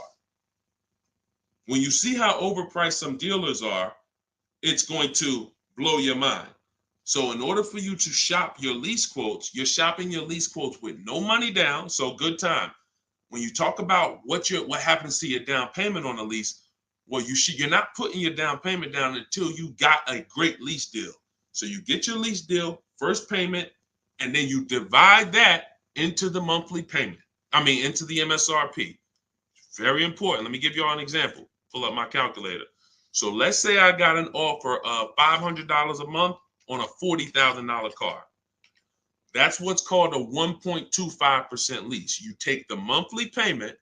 When you see how overpriced some dealers are, it's going to blow your mind. So in order for you to shop your lease quotes, you're shopping your lease quotes with no money down, so good time. When you talk about what happens to your down payment on a lease, well, you're not putting your down payment down until you got a great lease deal. So you get your lease deal, first payment, and then you divide that into the monthly payment. Into the MSRP. Very important. Let me give you all an example. Pull up my calculator. So let's say I got an offer of $500 a month on a $40,000 car. That's what's called a 1.25% lease. You take the monthly payment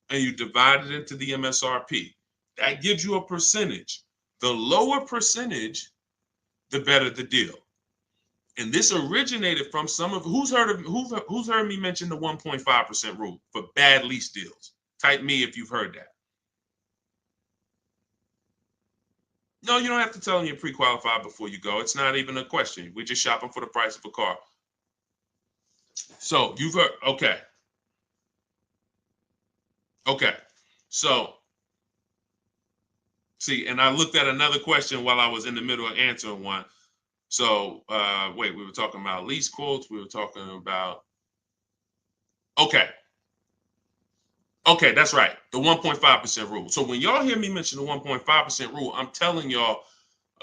and you divide it into the MSRP. That gives you a percentage. The lower percentage, the better the deal. And this originated from some of who's heard me mention the 1.5% rule for bad lease deals. Type me if you've heard that. No, you don't have to tell them you're pre-qualified before you go. It's not even a question. We're just shopping for the price of a car. So you've heard, okay. Okay. So, see, and I looked at another question while I was in the middle of answering one. So, wait, we were talking about lease quotes. We were talking about, okay. Okay, that's right. The 1.5% rule. So when y'all hear me mention the 1.5% rule, I'm telling y'all,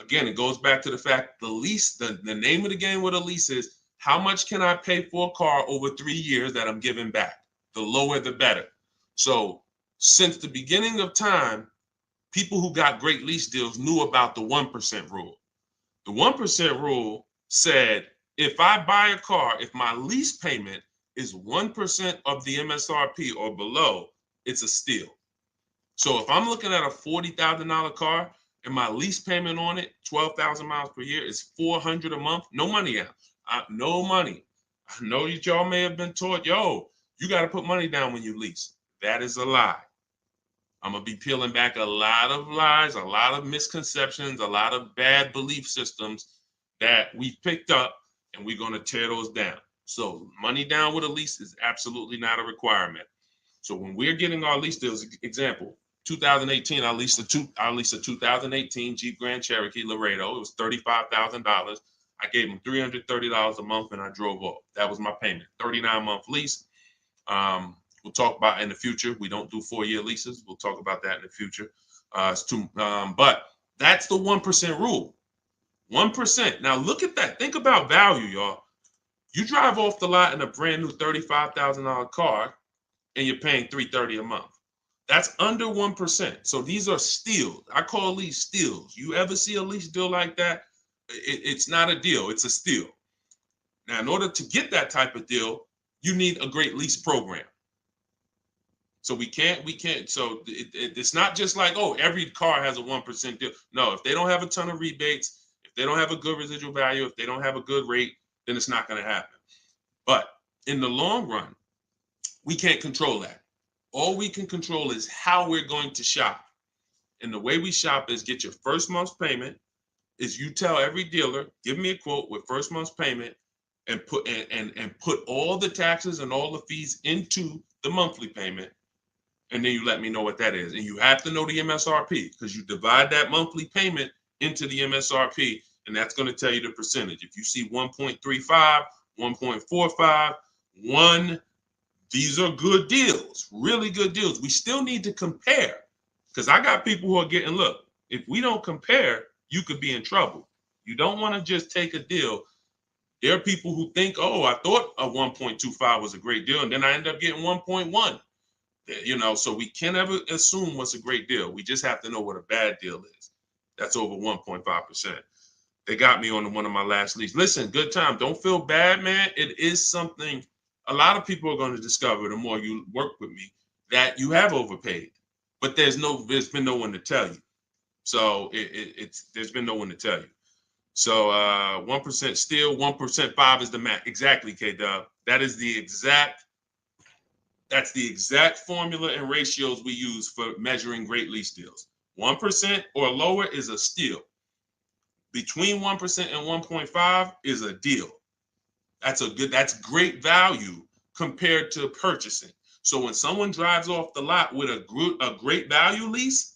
again, it goes back to the fact the lease, the name of the game with a lease is how much can I pay for a car over 3 years that I'm giving back? The lower, the better. So since the beginning of time, people who got great lease deals knew about the 1% rule. The 1% rule said, if I buy a car, if my lease payment is 1% of the MSRP or below, it's a steal. So if I'm looking at a $40,000 car and my lease payment on it, 12,000 miles per year, is $400 a month, no money out. No money. I know that y'all may have been taught, yo, you got to put money down when you lease. That is a lie. I'm going to be peeling back a lot of lies, a lot of misconceptions, a lot of bad belief systems that we've picked up, and we're going to tear those down. So money down with a lease is absolutely not a requirement. So when we're getting our lease deals, example, 2018, I leased a 2018 Jeep Grand Cherokee Laredo. It was $35,000. I gave them $330 a month, and I drove off. That was my payment. 39-month lease. We'll talk about in the future. We don't do 4-year leases. We'll talk about that in the future. But that's the 1% rule. 1%. Now look at that. Think about value, y'all. You drive off the lot in a brand new $35,000 car, and you're paying $330 a month. That's under 1%. So these are steals. I call these steals. You ever see a lease deal like that? It's not a deal. It's a steal. Now, in order to get that type of deal, you need a great lease program. So we can't. So it's not just like, oh, every car has a 1% deal. No, if they don't have a ton of rebates, if they don't have a good residual value, if they don't have a good rate, then it's not going to happen. But in the long run, we can't control that. All we can control is how we're going to shop. And the way we shop is get your first month's payment. Is you tell every dealer, give me a quote with first month's payment, and put all the taxes and all the fees into the monthly payment. And then you let me know what that is. And you have to know the MSRP, because you divide that monthly payment into the MSRP, and that's going to tell you the percentage. If you see 1.35, 1.45, 1, these are good deals, really good deals. We still need to compare, because I got people who are getting, look, if we don't compare, you could be in trouble. You don't want to just take a deal. There are people who think, oh, I thought a 1.25 was a great deal, and then I end up getting 1.1. You know, so we can't ever assume what's a great deal. We just have to know what a bad deal is. That's over 1.5%. They got me on one of my last leads. Listen, good time. Don't feel bad, man. It is something a lot of people are going to discover the more you work with me, that you have overpaid. But there's been no one to tell you. So there's been no one to tell you. So 1% still, 1% 5 is the max. Exactly, K-Dub. That's the exact formula and ratios we use for measuring great lease deals. 1% or lower is a steal. Between 1% and 1.5 is a deal. That's great value compared to purchasing. So when someone drives off the lot with a great value lease,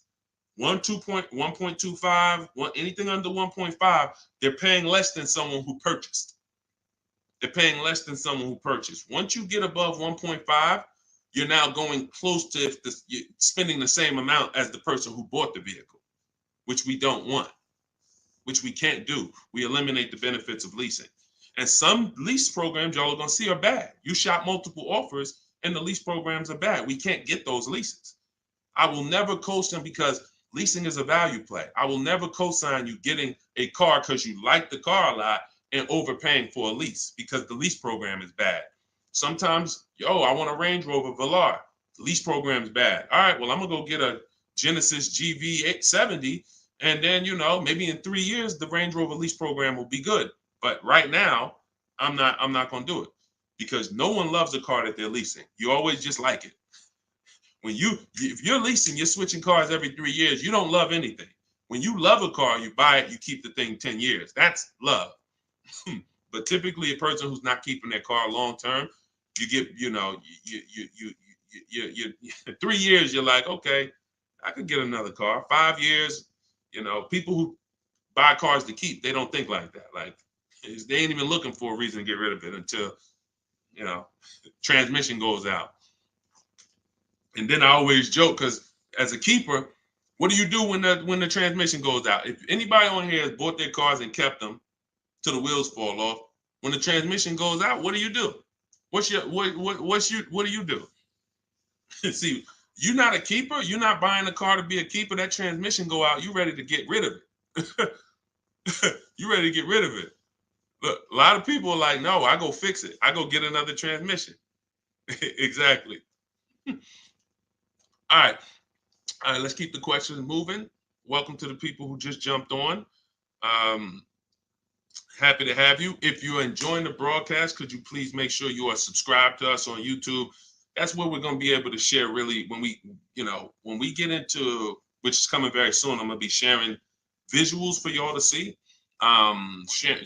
1.25, anything under 1.5, they're paying less than someone who purchased. They're paying less than someone who purchased. Once you get above 1.5, you're now going close to spending the same amount as the person who bought the vehicle, which we don't want, which we can't do. We eliminate the benefits of leasing. And some lease programs y'all are going to see are bad. You shop multiple offers and the lease programs are bad. We can't get those leases. I will never co-sign, because leasing is a value play. I will never co-sign you getting a car because you like the car a lot and overpaying for a lease, because the lease program is bad. Sometimes, I want a Range Rover Velar. The lease program is bad. All right, well, I'm going to go get a Genesis GV870, And then, you know, maybe in 3 years, the Range Rover lease program will be good. But right now, I'm not going to do it because no one loves a car that they're leasing. You always just like it. If you're leasing, you're switching cars every 3 years. You don't love anything. When you love a car, you buy it, you keep the thing 10 years. That's love. But typically, a person who's not keeping their car long term, you get, you know, you 3 years, you're like, okay, I could get another car. 5 years, you know, people who buy cars to keep, they don't think like that. Like, they ain't even looking for a reason to get rid of it until, you know, transmission goes out. And then I always joke because as a keeper, what do you do when the transmission goes out? If anybody on here has bought their cars and kept them till the wheels fall off, when the transmission goes out, what do you do? What do you do? See, you're not a keeper. You're not buying a car to be a keeper. That transmission go out, you ready to get rid of it. You ready to get rid of it. Look, a lot of people are like, no, I go fix it. I go get another transmission. Exactly. All right. All right, let's keep the questions moving. Welcome to the people who just jumped on. Happy to have you. If you're enjoying the broadcast, could you please make sure you are subscribed to us on YouTube? That's where we're going to be able to share really when we get into, which is coming very soon, I'm going to be sharing visuals for y'all to see.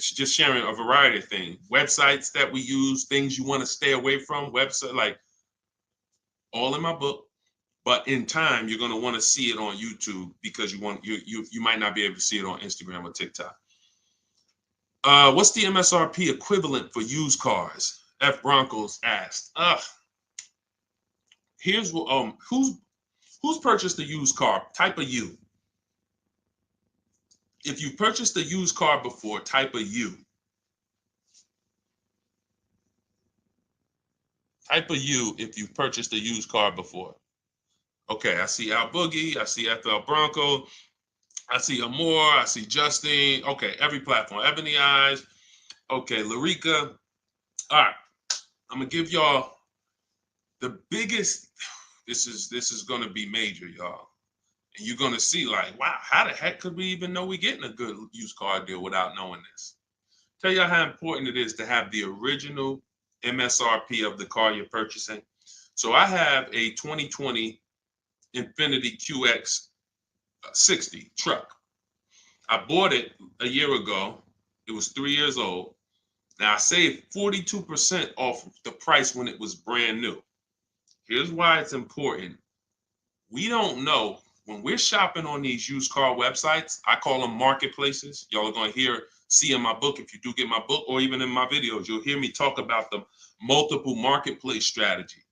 Just sharing a variety of things, websites that we use, things you want to stay away from, website, like all in my book. But in time, you're going to want to see it on YouTube because you might not be able to see it on Instagram or TikTok. What's the MSRP equivalent for used cars? F Broncos asked. Here's what who's purchased a used car? Type a U. If you purchased a used car before, type a U. Type a U if you've purchased a used car before. Okay, I see Al Boogie, I see FL Bronco, I see Amore, I see Justine. Okay, every platform. Ebony Eyes. Okay, Larica. All right, I'm gonna give y'all the biggest. This is gonna be major, y'all. And you're gonna see like, wow, how the heck could we even know we're getting a good used car deal without knowing this? Tell y'all how important it is to have the original MSRP of the car you're purchasing. So I have a 2020 Infiniti QX 60 truck. I bought it a year ago. It was 3 years old. Now I saved 42% off the price when it was brand new. Here's why it's important. We don't know when we're shopping on these used car websites. I call them marketplaces. Y'all are going to see in my book, if you do get my book, or even in my videos, you'll hear me talk about the multiple marketplace strategy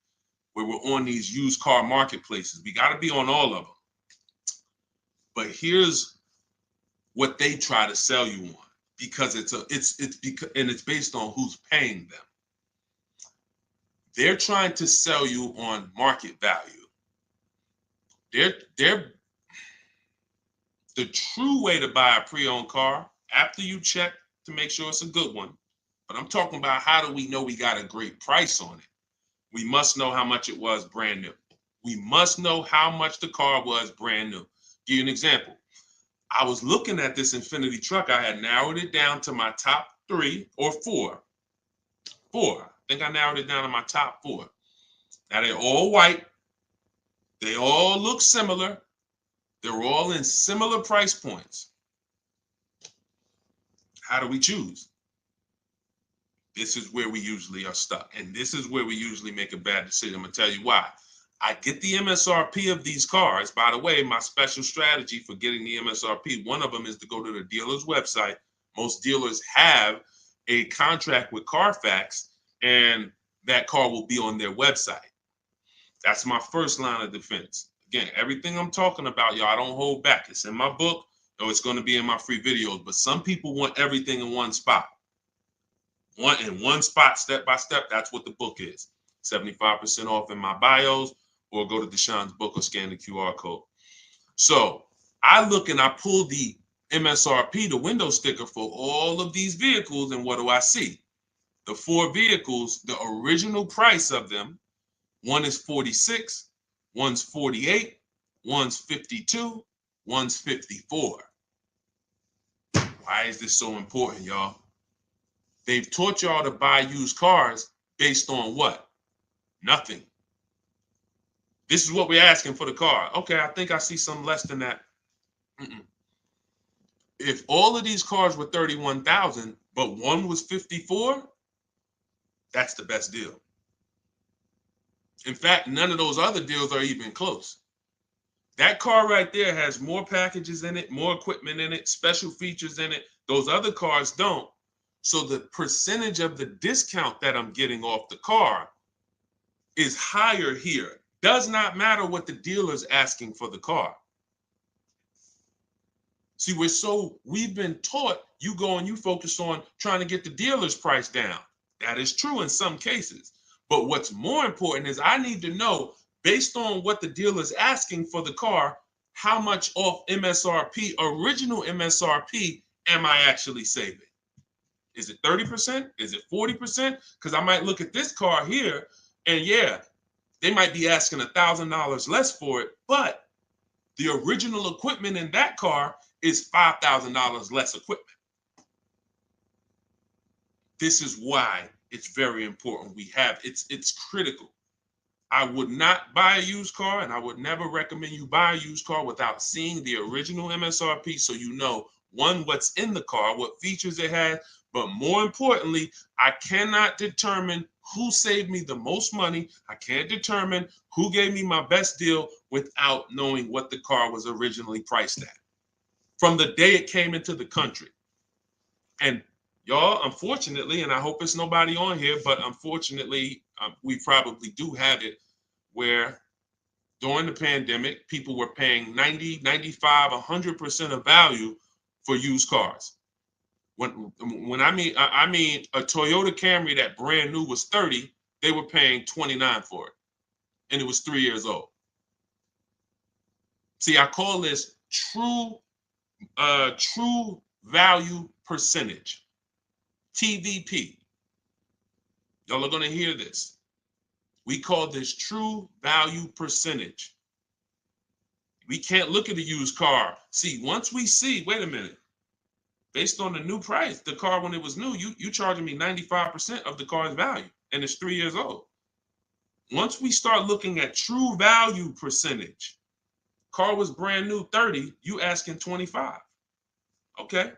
where we're on these used car marketplaces. We got to be on all of them. But here's what they try to sell you on, because it's based on who's paying them. They're trying to sell you on market value. The true way to buy a pre-owned car, after you check to make sure it's a good one, but I'm talking about how do we know we got a great price on it? We must know how much it was brand new. We must know how much the car was brand new. Give you an example. I was looking at this Infiniti truck. I had narrowed it down to my top 3 or 4. I think I narrowed it down to my top 4. Now they're all white. They all look similar. They're all in similar price points. How do we choose? This is where we usually are stuck. And this is where we usually make a bad decision. I'm going to tell you why. I get the MSRP of these cars. By the way, my special strategy for getting the MSRP, one of them is to go to the dealer's website. Most dealers have a contract with Carfax, and that car will be on their website. That's my first line of defense. Again, everything I'm talking about, y'all, I don't hold back. It's in my book, or it's going to be in my free videos. But some people want everything in one spot. One spot, step by step. That's what the book is. 75% off in my bios, or go to Deshone's book or scan the QR code. So I look and I pull the MSRP, the window sticker for all of these vehicles, and what do I see? The 4 vehicles, the original price of them, one is 46, one's 48, one's 52, one's 54. Why is this so important, y'all? They've taught y'all to buy used cars based on what? Nothing. This is what we're asking for the car. Okay, I think I see some less than that. If all of these cars were 31,000, but one was 54, that's the best deal. In fact, none of those other deals are even close. That car right there has more packages in it, more equipment in it, special features in it. Those other cars don't. So the percentage of the discount that I'm getting off the car is higher here. Does not matter what the dealer's asking for the car. See, we've been taught you go and you focus on trying to get the dealer's price down. That is true in some cases. But what's more important is I need to know, based on what the dealer's asking for the car, how much off MSRP, original MSRP, am I actually saving? Is it 30%? Is it 40%? Because I might look at this car here and yeah, they might be asking $1,000 less for it, but the original equipment in that car is $5,000 less equipment. This is why it's very important. It's critical. I would not buy a used car, and I would never recommend you buy a used car without seeing the original MSRP, so you know, one, what's in the car, what features it has, but more importantly, I cannot determine who saved me the most money. I can't determine who gave me my best deal without knowing what the car was originally priced at from the day it came into the country. And y'all, unfortunately, and I hope it's nobody on here, but unfortunately, we probably do have it where during the pandemic, people were paying 90, 95, 100% of value for used cars. When I mean a Toyota Camry that brand new was 30, they were paying 29 for it, and it was 3 years old. See, I call this true value percentage, TVP. Y'all are going to hear this. We call this true value percentage. We can't look at a used car. See, once we see, wait a minute, based on the new price, the car when it was new, you charging me 95% of the car's value, and it's 3 years old. Once we start looking at true value percentage, car was brand new 30, you asking 25. Okay,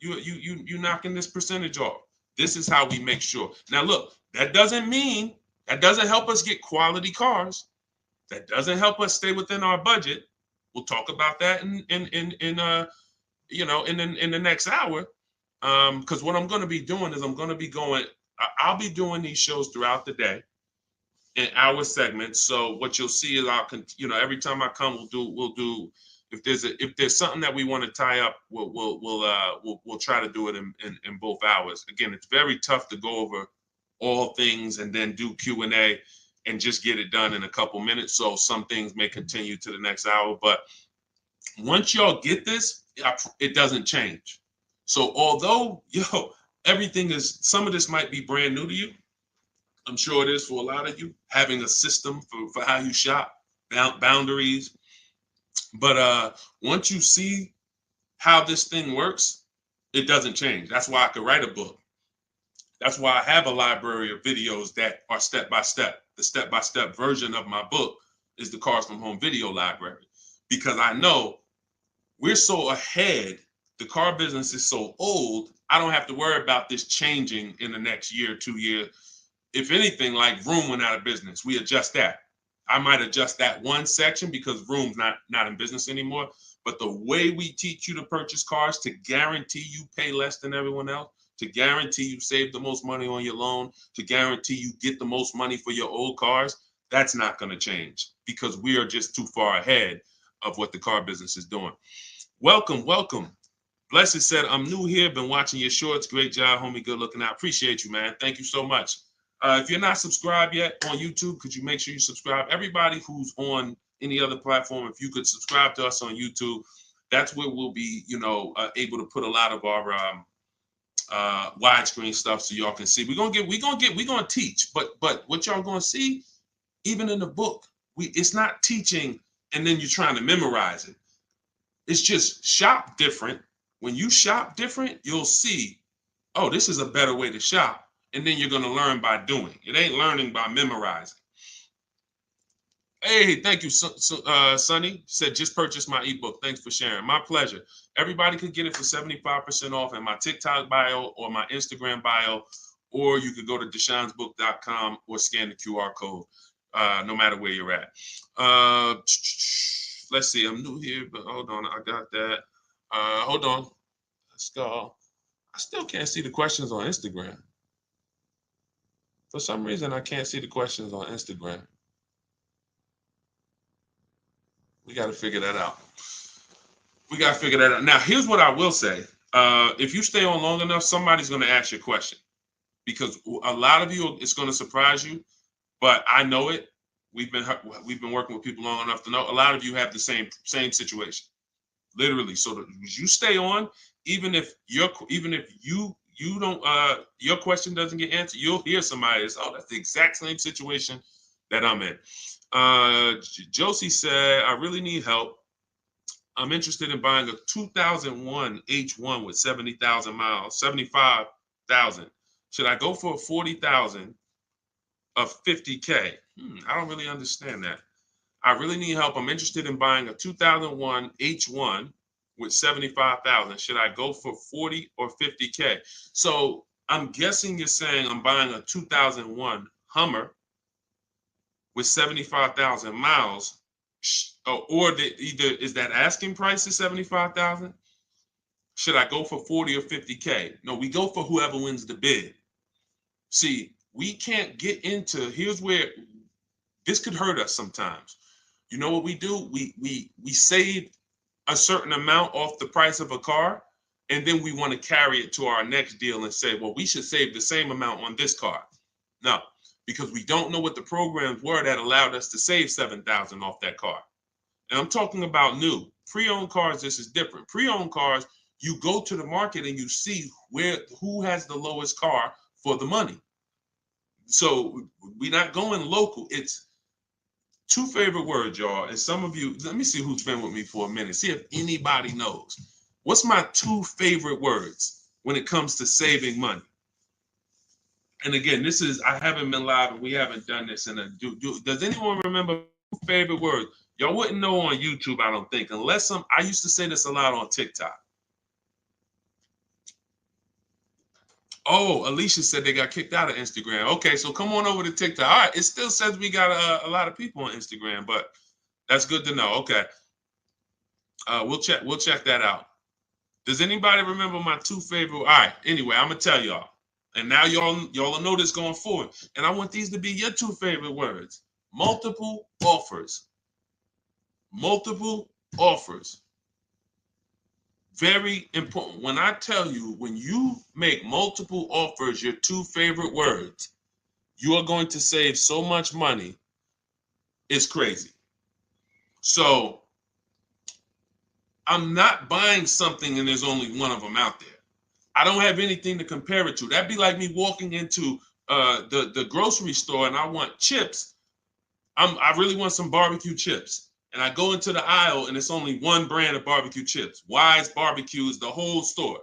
you knocking this percentage off. This is how we make sure. Now look, that doesn't help us get quality cars. That doesn't help us stay within our budget. We'll talk about that in the next hour. Because what I'm going to be doing is I'll be doing these shows throughout the day in hour segments. So what you'll see is every time I come, we'll do if there's something that we want to tie up, we'll try to do it in both hours. Again, it's very tough to go over all things and then do Q&A and just get it done in a couple minutes. So some things may continue to the next hour, but once y'all get this, it doesn't change. So although, some of this might be brand new to you. I'm sure it is for a lot of you, having a system for how you shop, boundaries. But once you see how this thing works, it doesn't change. That's why I could write a book. That's why I have a library of videos that are step-by-step. The step-by-step version of my book is the Cars from Home video library, because I know we're so ahead. The car business is so old. I don't have to worry about this changing in the next year, 2 years. If anything, like Vroom went out of business, we adjust that. I might adjust that one section because Vroom's not in business anymore. But the way we teach you to purchase cars to guarantee you pay less than everyone else, to guarantee you save the most money on your loan, to guarantee you get the most money for your old cars, that's not going to change because we are just too far ahead of what the car business is doing. Welcome. Blessed said, I'm new here, been watching your shorts. Great job, homie. Good looking out. Appreciate you, man. Thank you so much. If you're not subscribed yet on YouTube, could you make sure you subscribe? Everybody who's on any other platform, if you could subscribe to us on YouTube, that's where we'll be, able to put a lot of our widescreen stuff so y'all can see. We're gonna teach, but what y'all gonna see, even in the book, it's not teaching and then you're trying to memorize it. It's just shop different, When you shop different, you'll see, oh, this is a better way to shop. And then you're going to learn by doing. It ain't learning by memorizing. Hey, thank you, Sonny. Said, just purchased my ebook. Thanks for sharing. My pleasure. Everybody could get it for 75% off in my TikTok bio or my Instagram bio, or you could go to deshonesbook.com or scan the QR code, no matter where you're at. Let's see. I'm new here, but hold on. I got that. Hold on. Let's go. I still can't see the questions on Instagram. For some reason, I can't see the questions on Instagram. We got to figure that out. Now, here's what I will say. If you stay on long enough, somebody's going to ask you a question, because a lot of you, it's going to surprise you, but I know it. We've been working with people long enough to know a lot of you have the same situation, literally. So you stay on, even if you don't, your question doesn't get answered, you'll hear somebody that's, oh, that's the exact same situation that I'm in. Josie said, I really need help. I'm interested in buying a 2001 H1 with 70,000 miles, 75,000. Should I go for a 40,000 of 50K? I don't really understand that. I really need help. I'm interested in buying a 2001 H1 with 75,000. Should I go for 40 or 50K? So I'm guessing you're saying I'm buying a 2001 Hummer with 75,000 miles. Or either is that asking price is 75,000? Should I go for 40 or 50K? No, we go for whoever wins the bid. See, we can't get into, here's where this could hurt us sometimes. You know what we do? We save a certain amount off the price of a car, and then we want to carry it to our next deal and say, well, we should save the same amount on this car. No, because we don't know what the programs were that allowed us to save 7,000 off that car. And I'm talking about new. Pre-owned cars, this is different. Pre-owned cars, you go to the market and you see who has the lowest car for the money. So we're not going local. It's two favorite words, y'all. And some of you, let me see who's been with me for a minute. See if anybody knows. What's my two favorite words when it comes to saving money? And again, this is, I haven't been live and we haven't done this in a, does anyone remember favorite words? Y'all wouldn't know on YouTube, I don't think, unless I used to say this a lot on TikTok. Oh, Alicia said they got kicked out of Instagram. Okay, so come on over to TikTok. All right, it still says we got a lot of people on Instagram, but that's good to know. Okay, we'll check that out. Does anybody remember my two favorite? All right, anyway, I'm gonna tell y'all, and now y'all will know this going forward. And I want these to be your two favorite words: multiple offers. Multiple offers. Very important. When I tell you, when you make multiple offers your two favorite words, you are going to save so much money. It's crazy. So I'm not buying something and there's only one of them out there. I don't have anything to compare it to. That'd be like me walking into the grocery store and I want chips. I really want some barbecue chips. And I go into the aisle and it's only one brand of barbecue chips. Wise Barbecue is the whole store.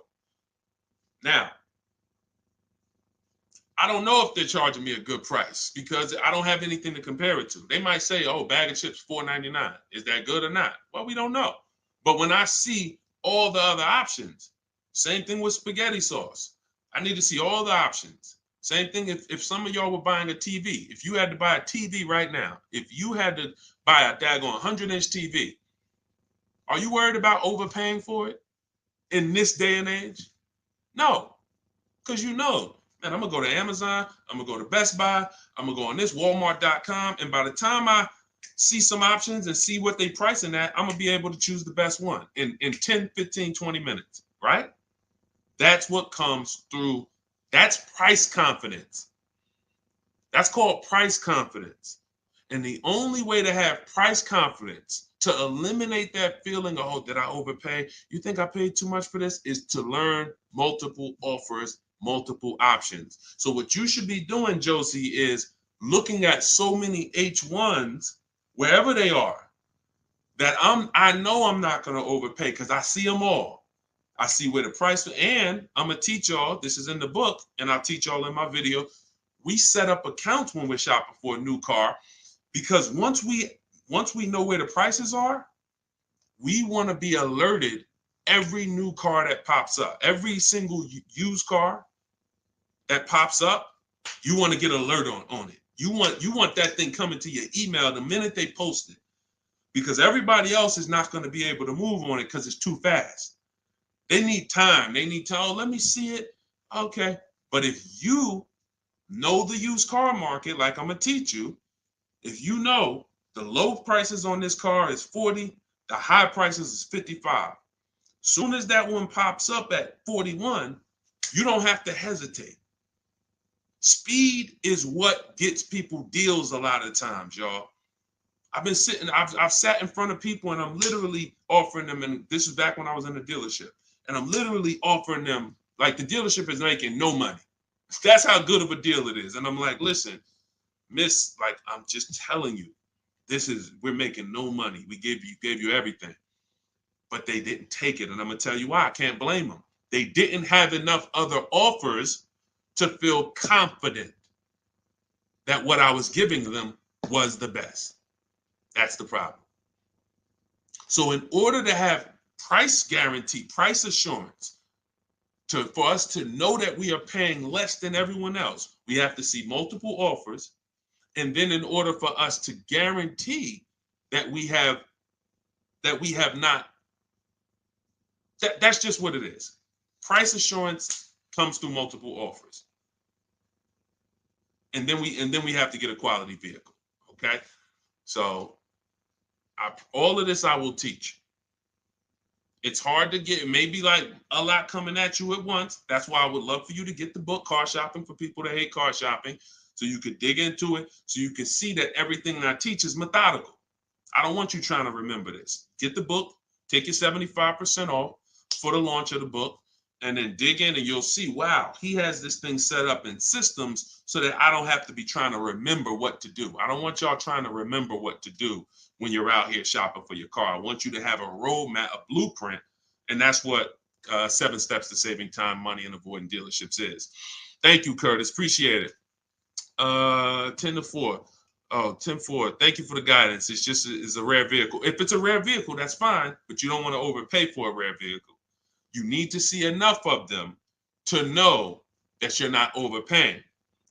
Now, I don't know if they're charging me a good price because I don't have anything to compare it to. They might say, oh, bag of chips, $4.99. Is that good or not? Well, we don't know. But when I see all the other options, same thing with spaghetti sauce. I need to see all the options. Same thing if some of y'all were buying a TV. If you had to buy a TV right now, if you had to buy a daggone 100-inch TV, are you worried about overpaying for it in this day and age? No, because you know, man, I'm going to go to Amazon, I'm going to go to Best Buy, I'm going to go on this Walmart.com, and by the time I see some options and see what they pricing at, I'm going to be able to choose the best one in 10, 15, 20 minutes, right? That's what comes through. That's price confidence. That's called price confidence. And the only way to have price confidence, to eliminate that feeling of, oh, did I overpay? You think I paid too much for this? Is to learn multiple offers, multiple options. So what you should be doing, Josie, is looking at so many H1s, wherever they are, that I know I'm not going to overpay because I see them all. I see where the price, and I'm gonna teach y'all, this is in the book, and I'll teach y'all in my video. We set up accounts when we're shopping for a new car, because once we know where the prices are, we want to be alerted every new car that pops up, every single used car that pops up, you want to get alert on it. You want that thing coming to your email the minute they post it, because everybody else is not going to be able to move on it because it's too fast. They need time. They need to, oh, let me see it. Okay. But if you know the used car market, like I'm going to teach you, if you know the low prices on this car is 40, the high prices is 55. Soon as that one pops up at 41, you don't have to hesitate. Speed is what gets people deals a lot of times, y'all. I've sat in front of people and I'm literally offering them, and this is back when I was in the dealership, and I'm literally offering them, like, the dealership is making no money. That's how good of a deal it is. And I'm like, listen, miss, like, I'm just telling you, we're making no money. We gave you everything. But they didn't take it. And I'm gonna tell you why. I can't blame them. They didn't have enough other offers to feel confident that what I was giving them was the best. That's the problem. So in order to have price guarantee, price assurance, for us to know that we are paying less than everyone else, we have to see multiple offers. And then in order for us to guarantee that we have not, that's just what it is. Price assurance comes through multiple offers. And then we have to get a quality vehicle. Okay. So all of this I will teach. It's hard to get, maybe like a lot coming at you at once. That's why I would love for you to get the book, Car Shopping for People That Hate Car Shopping, so you could dig into it, so you can see that everything that I teach is methodical. I don't want you trying to remember this. Get the book, take your 75% off for the launch of the book, and then dig in and you'll see, wow, he has this thing set up in systems so that I don't have to be trying to remember what to do. I don't want y'all trying to remember what to do when you're out here shopping for your car. I want you to have a roadmap, a blueprint, and that's what 7 Steps to Saving Time, Money, and Avoiding Dealerships is. Thank you, Curtis. Appreciate it. 10-4. Oh, 10-4. Thank you for the guidance. It's a rare vehicle. If it's a rare vehicle, that's fine, but you don't want to overpay for a rare vehicle. You need to see enough of them to know that you're not overpaying.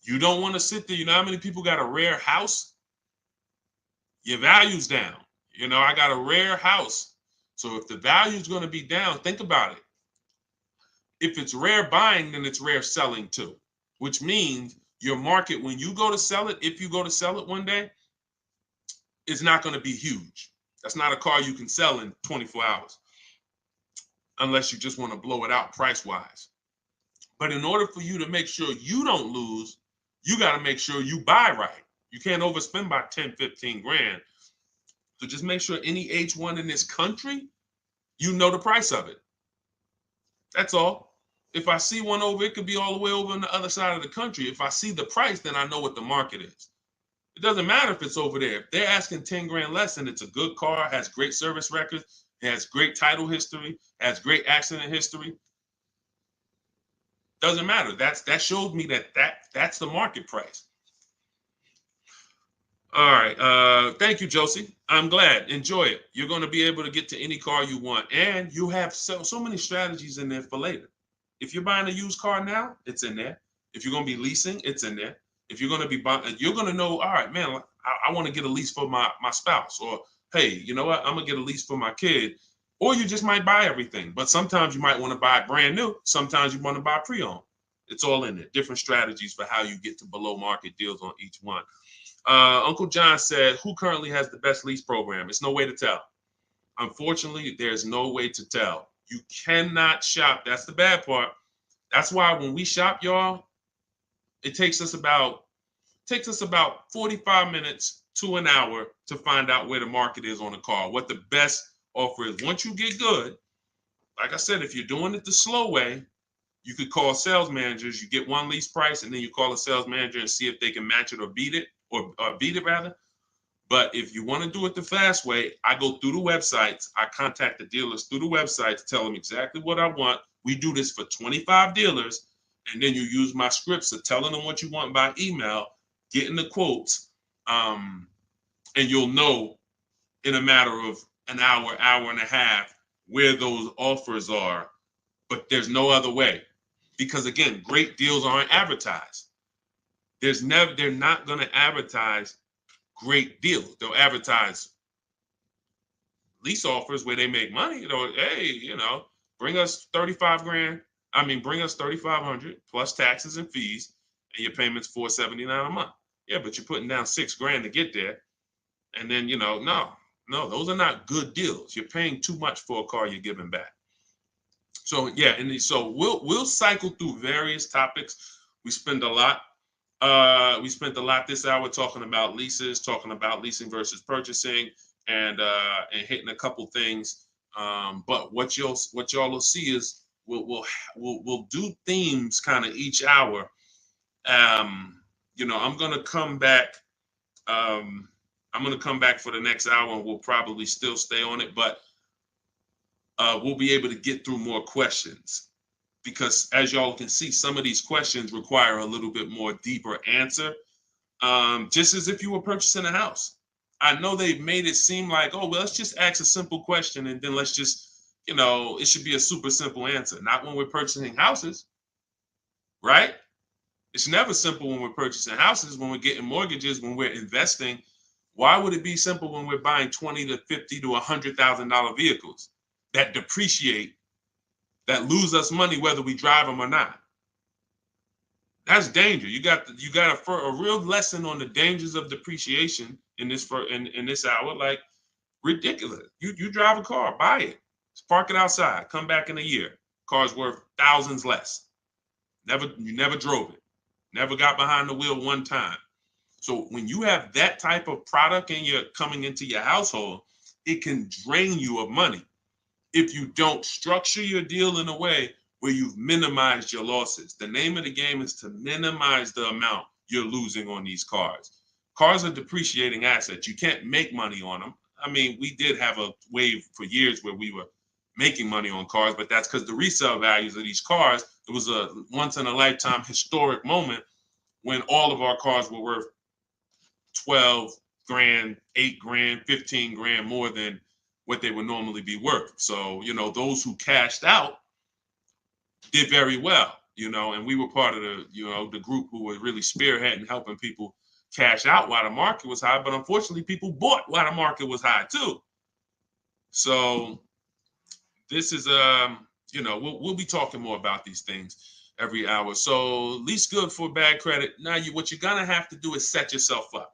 You don't want to sit there. You know how many people got a rare house? Your value's down. You know, I got a rare house. So if the value is going to be down, think about it. If it's rare buying, then it's rare selling too, which means your market, when you go to sell it, if you go to sell it one day, it's not going to be huge. That's not a car you can sell in 24 hours unless you just want to blow it out price-wise. But in order for you to make sure you don't lose, you got to make sure you buy right. You can't overspend by 10, 15 grand. So just make sure any H1 in this country, you know the price of it. That's all. If I see one over, it could be all the way over on the other side of the country. If I see the price, then I know what the market is. It doesn't matter if it's over there. If they're asking 10 grand less and it's a good car, has great service records, has great title history, has great accident history, doesn't matter. That shows me that's the market price. All right. Thank you, Josie. I'm glad. Enjoy it. You're going to be able to get to any car you want. And you have so many strategies in there for later. If you're buying a used car now, it's in there. If you're going to be leasing, it's in there. If you're going to be buying, you're going to know, all right, man, I want to get a lease for my spouse. Or, hey, you know what? I'm going to get a lease for my kid. Or you just might buy everything. But sometimes you might want to buy brand new. Sometimes you want to buy pre-owned. It's all in there. Different strategies for how you get to below market deals on each one. Uncle John said, who currently has the best lease program? It's no way to tell. Unfortunately, there's no way to tell. You cannot shop. That's the bad part. That's why when we shop, y'all, it takes us about 45 minutes to an hour to find out where the market is on a car, what the best offer is. Once you get good, like I said, if you're doing it the slow way, you could call sales managers. You get one lease price, and then you call a sales manager and see if they can match it or beat it, or beat it rather. But if you want to do it the fast way, I go through the websites. I contact the dealers through the websites, tell them exactly what I want. We do this for 25 dealers. And then you use my scripts of telling them what you want by email, getting the quotes, and you'll know in a matter of an hour, hour and a half where those offers are. But there's no other way. Because again, great deals aren't advertised. They're not going to advertise great deals. They'll advertise lease offers where they make money. Hey, bring us 35 grand. Bring us 3,500 plus taxes and fees, and your payment's $479 a month. Yeah, but you're putting down $6,000 to get there, and then no, those are not good deals. You're paying too much for a car you're giving back. So yeah, and so we'll cycle through various topics. We spent a lot this hour talking about leases, talking about leasing versus purchasing, and hitting a couple things. But what y'all will see is we'll do themes kind of each hour. I'm gonna come back. I'm gonna come back for the next hour, and we'll probably still stay on it, but we'll be able to get through more questions, because as y'all can see, some of these questions require a little bit more deeper answer. Just as if you were purchasing a house. I know they've made it seem like, oh, well, let's just ask a simple question and then let's just, it should be a super simple answer. Not when we're purchasing houses, right? It's never simple when we're purchasing houses, when we're getting mortgages, when we're investing. Why would it be simple when we're buying $20,000 to $50,000 to $100,000 vehicles that depreciate, that lose us money whether we drive them or not? That's danger. You got a real lesson on the dangers of depreciation in this hour. Like, ridiculous. You drive a car, buy it, park it outside, come back in a year. Car's worth thousands less. You never drove it, never got behind the wheel one time. So when you have that type of product and you're coming into your household, it can drain you of money if you don't structure your deal in a way where you've minimized your losses. The name of the game is to minimize the amount you're losing on these cars. Cars are depreciating assets. You can't make money on them. We did have a wave for years where we were making money on cars, but that's because the resale values of these cars, it was a once in a lifetime historic moment when all of our cars were worth 12 grand, 8 grand, 15 grand more than what they would normally be worth. So, those who cashed out did very well, and we were part of the group who were really spearheading helping people cash out while the market was high. But unfortunately, people bought while the market was high too. So this is we'll be talking more about these things every hour. So lease good for bad credit. Now what you're gonna have to do is set yourself up.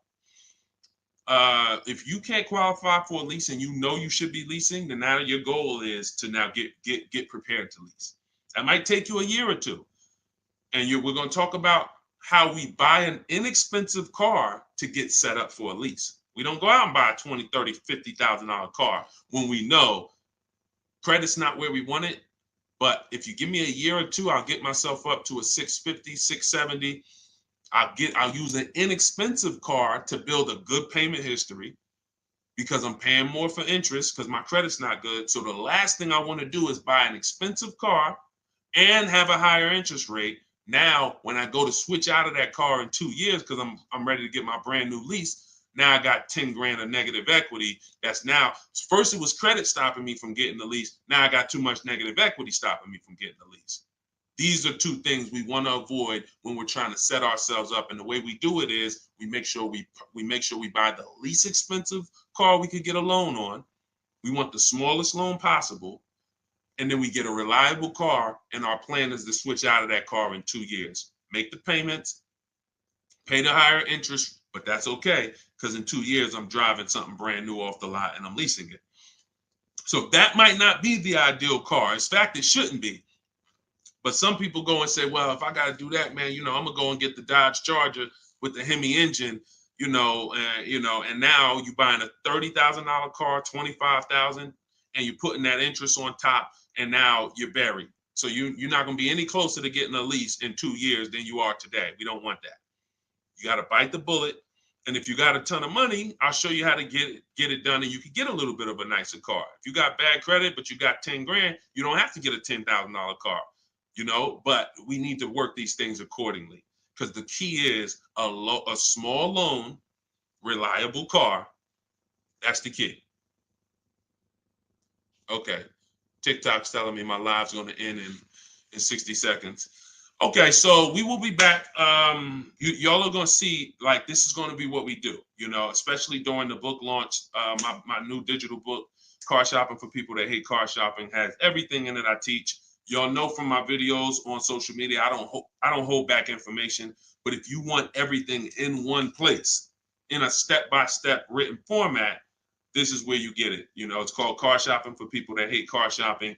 If you can't qualify for a lease and you should be leasing, then now your goal is to now get prepared to lease. That might take you a year or two. And we're going to talk about how we buy an inexpensive car to get set up for a lease. We don't go out and buy a $20,000, $30,000, $50,000 car when we know credit's not where we want it. But if you give me a year or two, I'll get myself up to a 650, 670. I'll use an inexpensive car to build a good payment history, because I'm paying more for interest because my credit's not good. So the last thing I want to do is buy an expensive car and have a higher interest rate. Now, when I go to switch out of that car in 2 years, because I'm ready to get my brand new lease, now I got 10 grand of negative equity. That's now, first it was credit stopping me from getting the lease. Now I got too much negative equity stopping me from getting the lease. These are two things we want to avoid when we're trying to set ourselves up. And the way we do it is we make sure we buy the least expensive car we could get a loan on. We want the smallest loan possible. And then we get a reliable car, and our plan is to switch out of that car in 2 years. Make the payments, pay the higher interest, but that's okay, because in 2 years, I'm driving something brand new off the lot and I'm leasing it. So that might not be the ideal car. In fact, it shouldn't be. But some people go and say, well, if I got to do that, man, I'm going to go and get the Dodge Charger with the Hemi engine, and now you're buying a $30,000 car, $25,000, and you're putting that interest on top, and now you're buried. So you're not going to be any closer to getting a lease in 2 years than you are today. We don't want that. You got to bite the bullet And if you got a ton of money, I'll show you how to get it done, and you can get a little bit of a nicer car. If you got bad credit, but you got 10 grand, you don't have to get a $10,000 car, but we need to work these things accordingly, because the key is a small loan, reliable car. That's the key. Okay. TikTok's telling me my live's going to end in 60 seconds. Okay, so we will be back. Y'all are going to see, like, this is going to be what we do, especially during the book launch. My new digital book, Car Shopping for People That Hate Car Shopping, has everything in it I teach. Y'all know from my videos on social media, I don't hold back information. But if you want everything in one place, in a step-by-step written format, this is where you get it. It's called Car Shopping for People That Hate Car Shopping.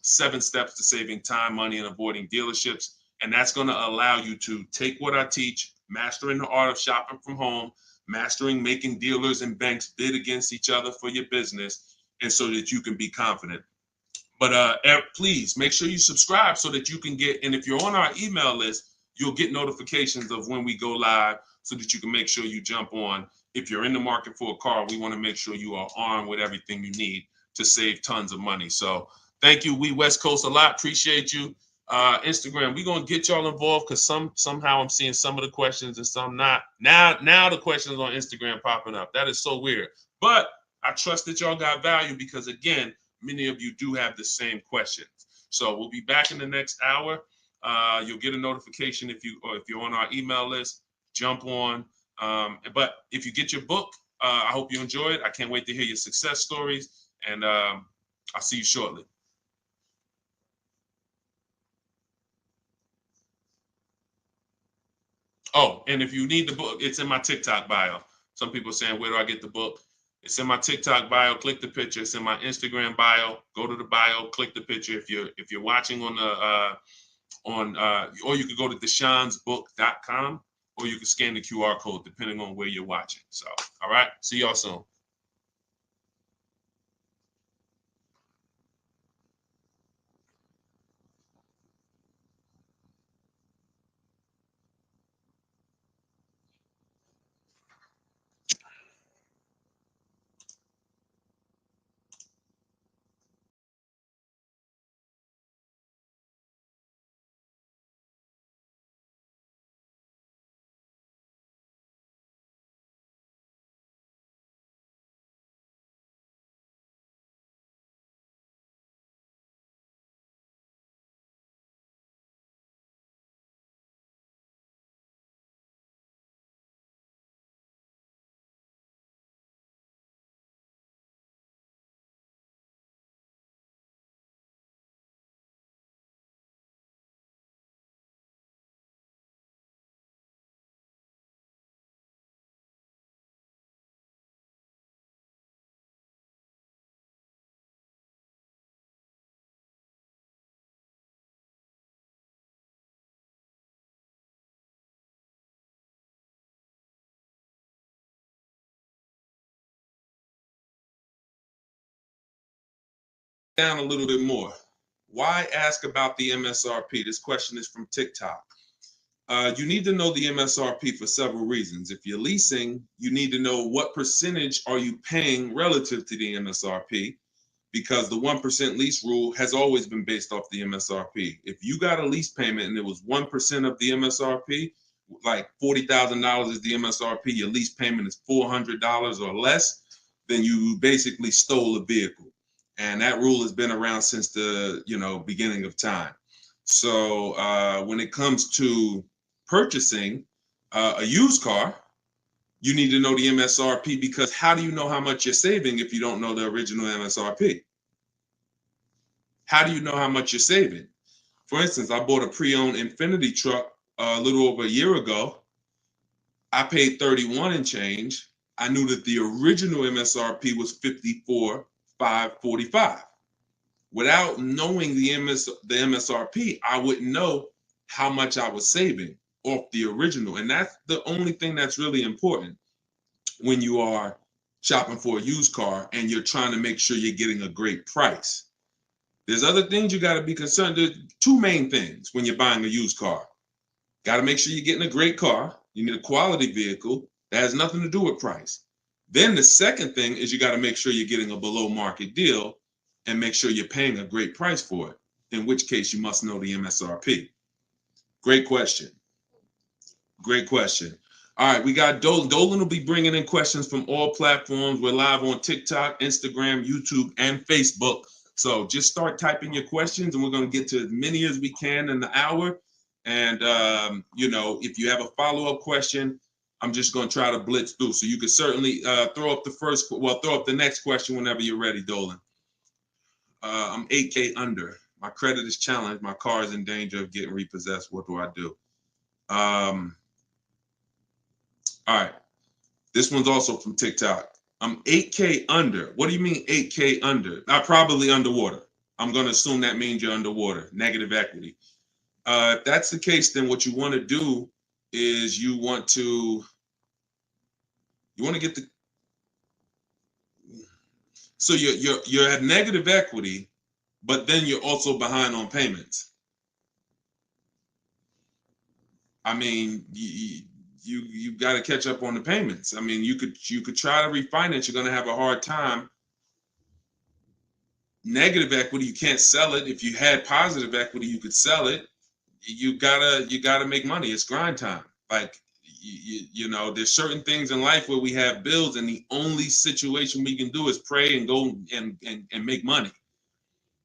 7 steps to saving time, money, and avoiding dealerships. And that's going to allow you to take what I teach, mastering the art of shopping from home, mastering making dealers and banks bid against each other for your business, and so that you can be confident. But please make sure you subscribe so that you can get, and if you're on our email list, you'll get notifications of when we go live so that you can make sure you jump on. If you're in the market for a car, we want to make sure you are armed with everything you need to save tons of money. So thank you, We West Coast, a lot. Appreciate you. Instagram, we're going to get y'all involved, because somehow I'm seeing some of the questions and some not. Now the questions on Instagram popping up. That is so weird. But I trust that y'all got value, because, again, many of you do have the same questions. So we'll be back in the next hour. You'll get a notification if you're on our email list. Jump on. But if you get your book, I hope you enjoy it. I can't wait to hear your success stories, and I'll see you shortly. Oh, and if you need the book, it's in my TikTok bio. Some people are saying, where do I get the book? It's in my TikTok bio. Click the picture. It's in my Instagram bio. Go to the bio. Click the picture. If you're watching on or you could go to deshonesbook.com, or you can scan the QR code depending on where you're watching. So, all right. See y'all soon. Down a little bit more. Why ask about the MSRP? This question is from TikTok. You need to know the MSRP for several reasons. If you're leasing, you need to know what percentage are you paying relative to the MSRP, because the 1% lease rule has always been based off the MSRP. If you got a lease payment and it was 1% of the MSRP, like $40,000 is the MSRP, your lease payment is $400 or less, then you basically stole a vehicle. And that rule has been around since the beginning of time. So when it comes to purchasing a used car, you need to know the MSRP, because how do you know how much you're saving if you don't know the original MSRP? How do you know how much you're saving? For instance, I bought a pre-owned Infiniti truck a little over a year ago. I paid 31 and change. I knew that the original MSRP was 54,545. Without knowing the MSRP, I wouldn't know how much I was saving off the original. And that's the only thing that's really important when you are shopping for a used car and you're trying to make sure you're getting a great price. There's other things you got to be concerned. There's 2 main things when you're buying a used car. Got to make sure you're getting a great car. You need a quality vehicle, That has nothing to do with price. Then the second thing is you got to make sure you're getting a below market deal and make sure you're paying a great price for it, in which case you must know the MSRP. Great question. Great question. All right, we got Dolan. Dolan will be bringing in questions from all platforms. We're live on TikTok, Instagram, YouTube, and Facebook. So just start typing your questions, and we're going to get to as many as we can in the hour. And, you know, if you have a follow-up question, I'm just going to try to blitz through. So you can certainly throw up the next question whenever you're ready, Dolan. I'm 8K under. My credit is challenged. My car is in danger of getting repossessed. What do I do? All right. This one's also from TikTok. I'm 8K under. What do you mean 8K under? I'm probably underwater. I'm going to assume that means you're underwater, negative equity. If that's the case, then what you want to do is you want to get the, so you're at negative equity, but then you're also behind on payments. I mean, you got to catch up on the payments. I mean, you could try to refinance. You're going to have a hard time. Negative equity, you can't sell it. If you had positive equity, you could sell it. You gotta make money. It's grind time. Like you know, there's certain things in life where we have bills, and the only situation we can do is pray and go and make money.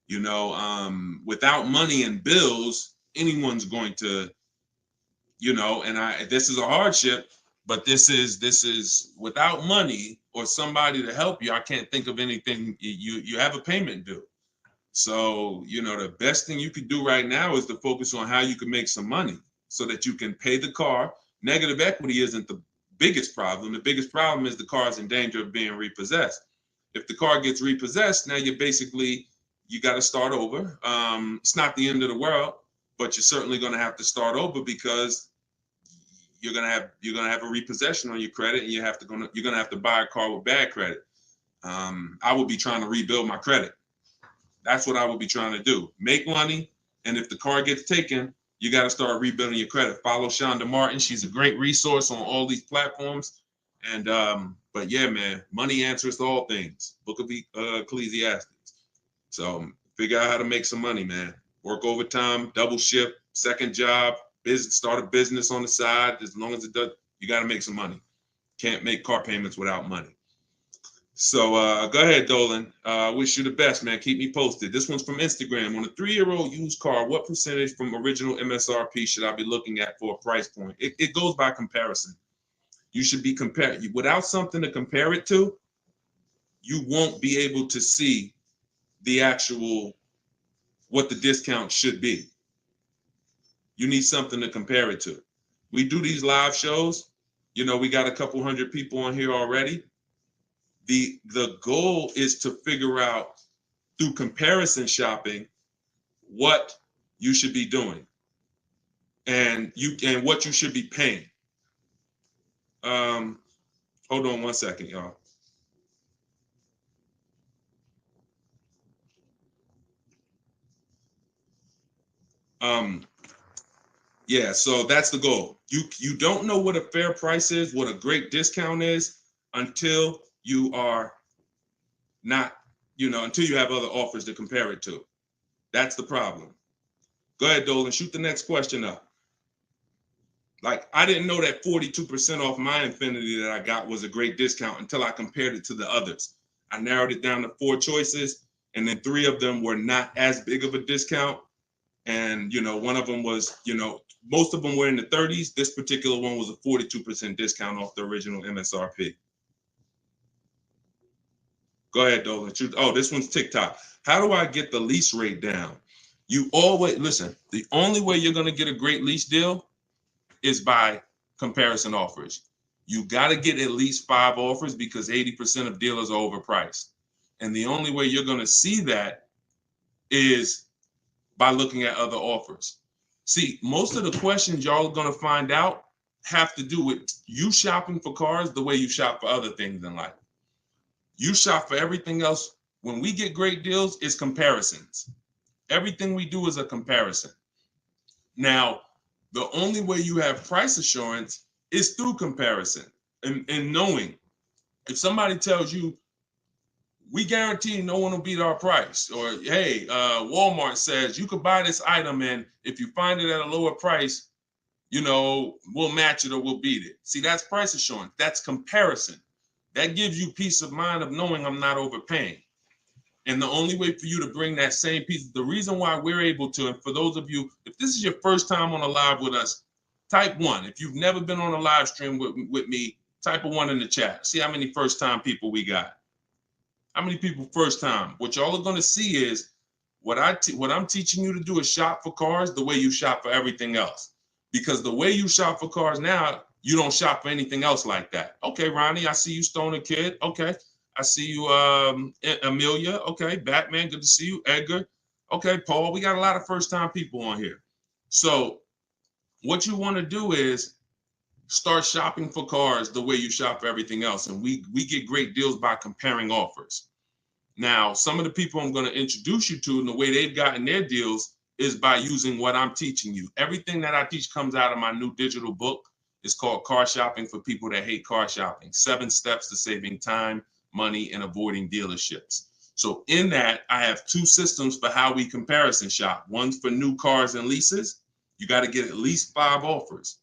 You know, without money and bills, anyone's going to, you know, and this is a hardship, but this is without money or somebody to help you. I can't think of anything. You have a payment due. So, you know, the best thing you could do right now is to focus on how you can make some money so that you can pay the car. Negative equity isn't the biggest problem. The biggest problem is the car is in danger of being repossessed. If the car gets repossessed, now you got to start over. It's not the end of the world, but you're certainly going to have to start over because you're gonna have a repossession on your credit, and you're gonna have to buy a car with bad credit. I would be trying to rebuild my credit. That's what I would be trying to do. Make money, and if the car gets taken, you got to start rebuilding your credit. Follow Shonda Martin. She's a great resource on all these platforms. And but yeah, man, money answers to all things. Book of Ecclesiastes. So figure out how to make some money, man. Work overtime, double shift, second job, start a business on the side. As long as it does, you got to make some money. Can't make car payments without money. So go ahead, Dolan. Wish you the best, man. Keep me posted. This one's from Instagram. On a 3-year-old used car, what percentage from original MSRP should I be looking at for a price point? It goes by comparison. You should be compared. Without something to compare it to, you won't be able to see the actual, what the discount should be. You need something to compare it to. We do these live shows. You know, we got a couple hundred people on here already. The goal is to figure out through comparison shopping what you should be doing and what you should be paying. Hold on one second, y'all. Yeah, so that's the goal. You don't know what a fair price is, what a great discount is, until you are not, until you have other offers to compare it to. That's the problem. Go ahead, Dolan, shoot the next question up. Like, I didn't know that 42% off my Infinity that I got was a great discount until I compared it to the others. I narrowed it down to 4 choices, and then 3 of them were not as big of a discount. And, one of them was, most of them were in the 30s. This particular one was a 42% discount off the original MSRP. Go ahead, Dolan. Oh, this one's TikTok. How do I get the lease rate down? You always, listen, the only way you're going to get a great lease deal is by comparison offers. You got to get at least 5 offers because 80% of dealers are overpriced. And the only way you're going to see that is by looking at other offers. See, most of the questions y'all are going to find out have to do with you shopping for cars the way you shop for other things in life. You shop for everything else. When we get great deals, it's comparisons. Everything we do is a comparison. Now, the only way you have price assurance is through comparison. and knowing if somebody tells you, we guarantee no one will beat our price, or hey, Walmart says you could buy this item and if you find it at a lower price, you know, we'll match it or we'll beat it. See, that's price assurance. That's comparison. That gives you peace of mind of knowing I'm not overpaying. And the only way for you to bring that same piece, the reason why we're able to, and for those of you, if this is your first time on a live with us, type 1. If you've never been on a live stream with me, type a 1 in the chat. See how many first time people we got. How many people first time? What y'all are going to see is what I'm teaching you to do is shop for cars the way you shop for everything else. Because the way you shop for cars now, you don't shop for anything else like that. Okay, Ronnie, I see you, Stoner Kid. Okay. I see you, Amelia. Okay, Batman, good to see you. Edgar. Okay, Paul, we got a lot of first-time people on here. So what you want to do is start shopping for cars the way you shop for everything else. And we get great deals by comparing offers. Now, some of the people I'm going to introduce you to and the way they've gotten their deals is by using what I'm teaching you. Everything that I teach comes out of my new digital book. It's called Car Shopping for People That Hate Car Shopping. 7 Steps to Saving Time, Money, and Avoiding Dealerships. So in that, I have 2 systems for how we comparison shop. One's for new cars and leases. You got to get at least 5 offers.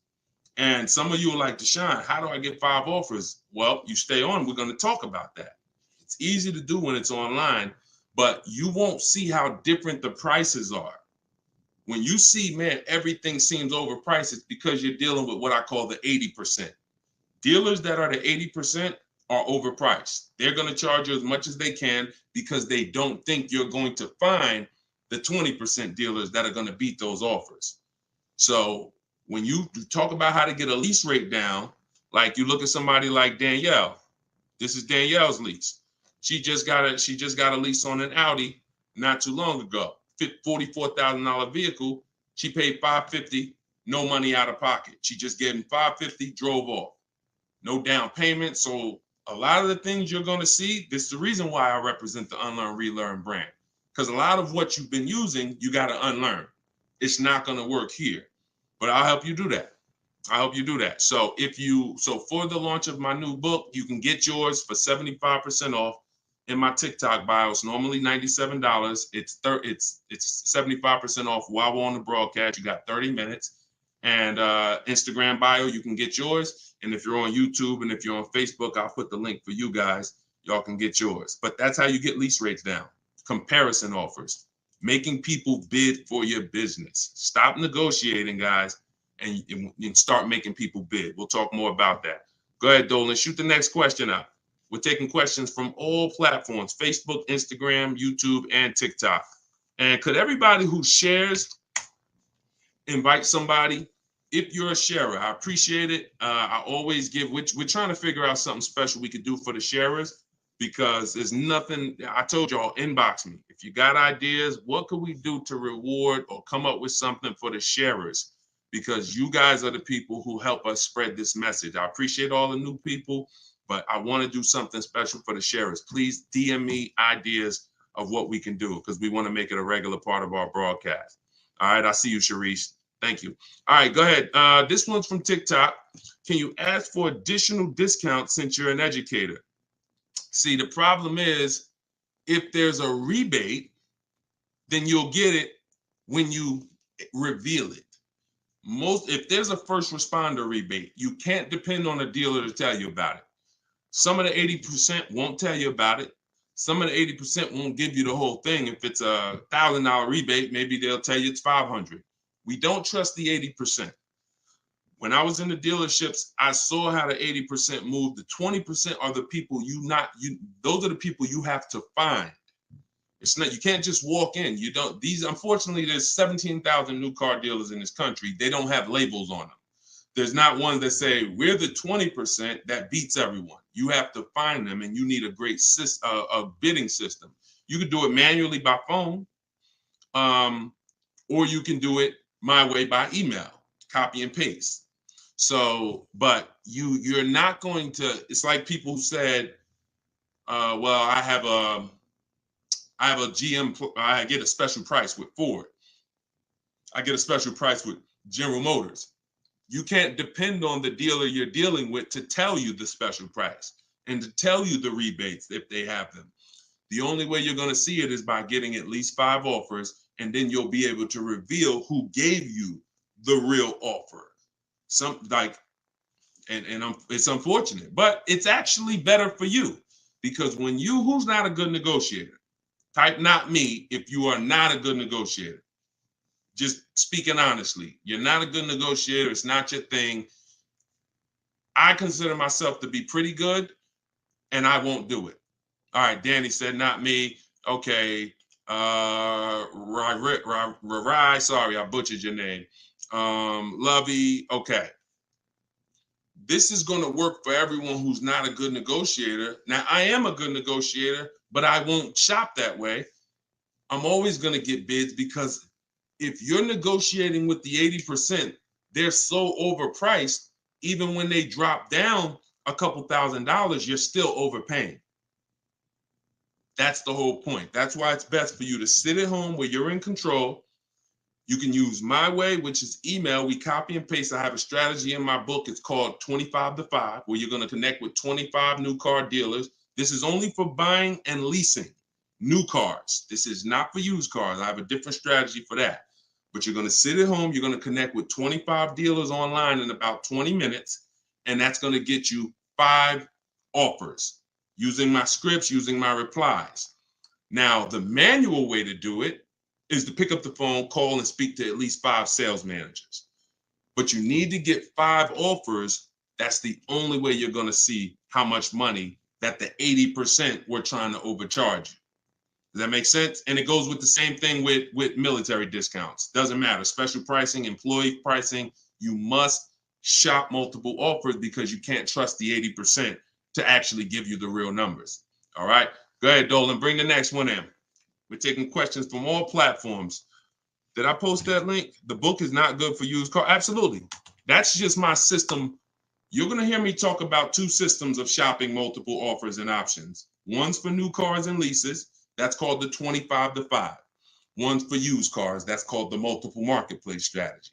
And some of you are like, Deshone, how do I get 5 offers? Well, you stay on. We're going to talk about that. It's easy to do when it's online, but you won't see how different the prices are. When you see, man, everything seems overpriced, it's because you're dealing with what I call the 80%. Dealers that are the 80% are overpriced. They're going to charge you as much as they can because they don't think you're going to find the 20% dealers that are going to beat those offers. So when you talk about how to get a lease rate down, like you look at somebody like Danielle. This is Danielle's lease. She just got a lease on an Audi not too long ago. $44,000 vehicle. She paid $550, no money out of pocket. She just gave him $550, drove off. No down payment. So a lot of the things you're going to see, this is the reason why I represent the Unlearn, Relearn brand. Because a lot of what you've been using, you got to unlearn. It's not going to work here. But I'll help you do that. I hope you do that. So for the launch of my new book, you can get yours for 75% off in my TikTok bio. It's normally $97. It's 75% off while we're on the broadcast. You got 30 minutes. And Instagram bio, you can get yours. And if you're on YouTube and if you're on Facebook, I'll put the link for you guys. Y'all can get yours. But that's how you get lease rates down. Comparison offers. Making people bid for your business. Stop negotiating, guys. And start making people bid. We'll talk more about that. Go ahead, Dolan. Shoot the next question up. We're taking questions from all platforms, Facebook, Instagram, YouTube, and TikTok. And could everybody who shares invite somebody? If you're a sharer, I appreciate it. I always give, we're trying to figure out something special we could do for the sharers because there's nothing, I told y'all, inbox me. If you got ideas, what could we do to reward or come up with something for the sharers? Because you guys are the people who help us spread this message. I appreciate all the new people, but I want to do something special for the sharers. Please DM me ideas of what we can do because we want to make it a regular part of our broadcast. All right, I see you, Sharice. Thank you. All right, go ahead. This one's from TikTok. Can you ask for additional discounts since you're an educator? See, the problem is if there's a rebate, then you'll get it when you reveal it. If there's a first responder rebate, you can't depend on a dealer to tell you about it. Some of the 80% won't tell you about it. Some of the 80% won't give you the whole thing. If it's a $1,000 rebate, maybe they'll tell you it's $500. We don't trust the 80%. When I was in the dealerships, I saw how the 80% moved. The 20% are the people those are the people you have to find. It's not, you can't just walk in. You don't, unfortunately, there's 17,000 new car dealers in this country. They don't have labels on them. There's not one that say, we're the 20% that beats everyone. You have to find them and you need a great a bidding system. You can do it manually by phone, or you can do it my way by email, copy and paste. So, but you're not going to, it's like people who said, well, I have a GM, I get a special price with Ford. I get a special price with General Motors. You can't depend on the dealer you're dealing with to tell you the special price and to tell you the rebates if they have them. The only way you're going to see it is by getting at least 5 offers, and then you'll be able to reveal who gave you the real offer. It's unfortunate, but it's actually better for you, because when who's not a good negotiator? Type not me if you are not a good negotiator. Just speaking honestly, you're not a good negotiator. It's not your thing. I consider myself to be pretty good, and I won't do it. All right, Danny said not me. Okay. Rai, sorry, I butchered your name. Lovey, okay. This is going to work for everyone who's not a good negotiator. Now, I am a good negotiator, but I won't shop that way. I'm always going to get bids, because if you're negotiating with the 80%, they're so overpriced. Even when they drop down a couple $1,000s, you're still overpaying. That's the whole point. That's why it's best for you to sit at home where you're in control. You can use my way, which is email. We copy and paste. I have a strategy in my book. It's called 25 to 5, where you're going to connect with 25 new car dealers. This is only for buying and leasing new cars. This is not for used cars. I have a different strategy for that. But you're going to sit at home. You're going to connect with 25 dealers online in about 20 minutes. And that's going to get you 5 offers using my scripts, using my replies. Now, the manual way to do it is to pick up the phone, call, and speak to at least 5 sales managers. But you need to get 5 offers. That's the only way you're going to see how much money that the 80% were trying to overcharge you. Does that make sense? And it goes with the same thing with military discounts. Doesn't matter. Special pricing, employee pricing. You must shop multiple offers, because you can't trust the 80% to actually give you the real numbers. All right. Go ahead, Dolan. Bring the next one in. We're taking questions from all platforms. Did I post that link? The book is not good for used car. Absolutely. That's just my system. You're going to hear me talk about 2 systems of shopping multiple offers and options. One's for new cars and leases. That's called the 25 to 5. One's for used cars. That's called the multiple marketplace strategy.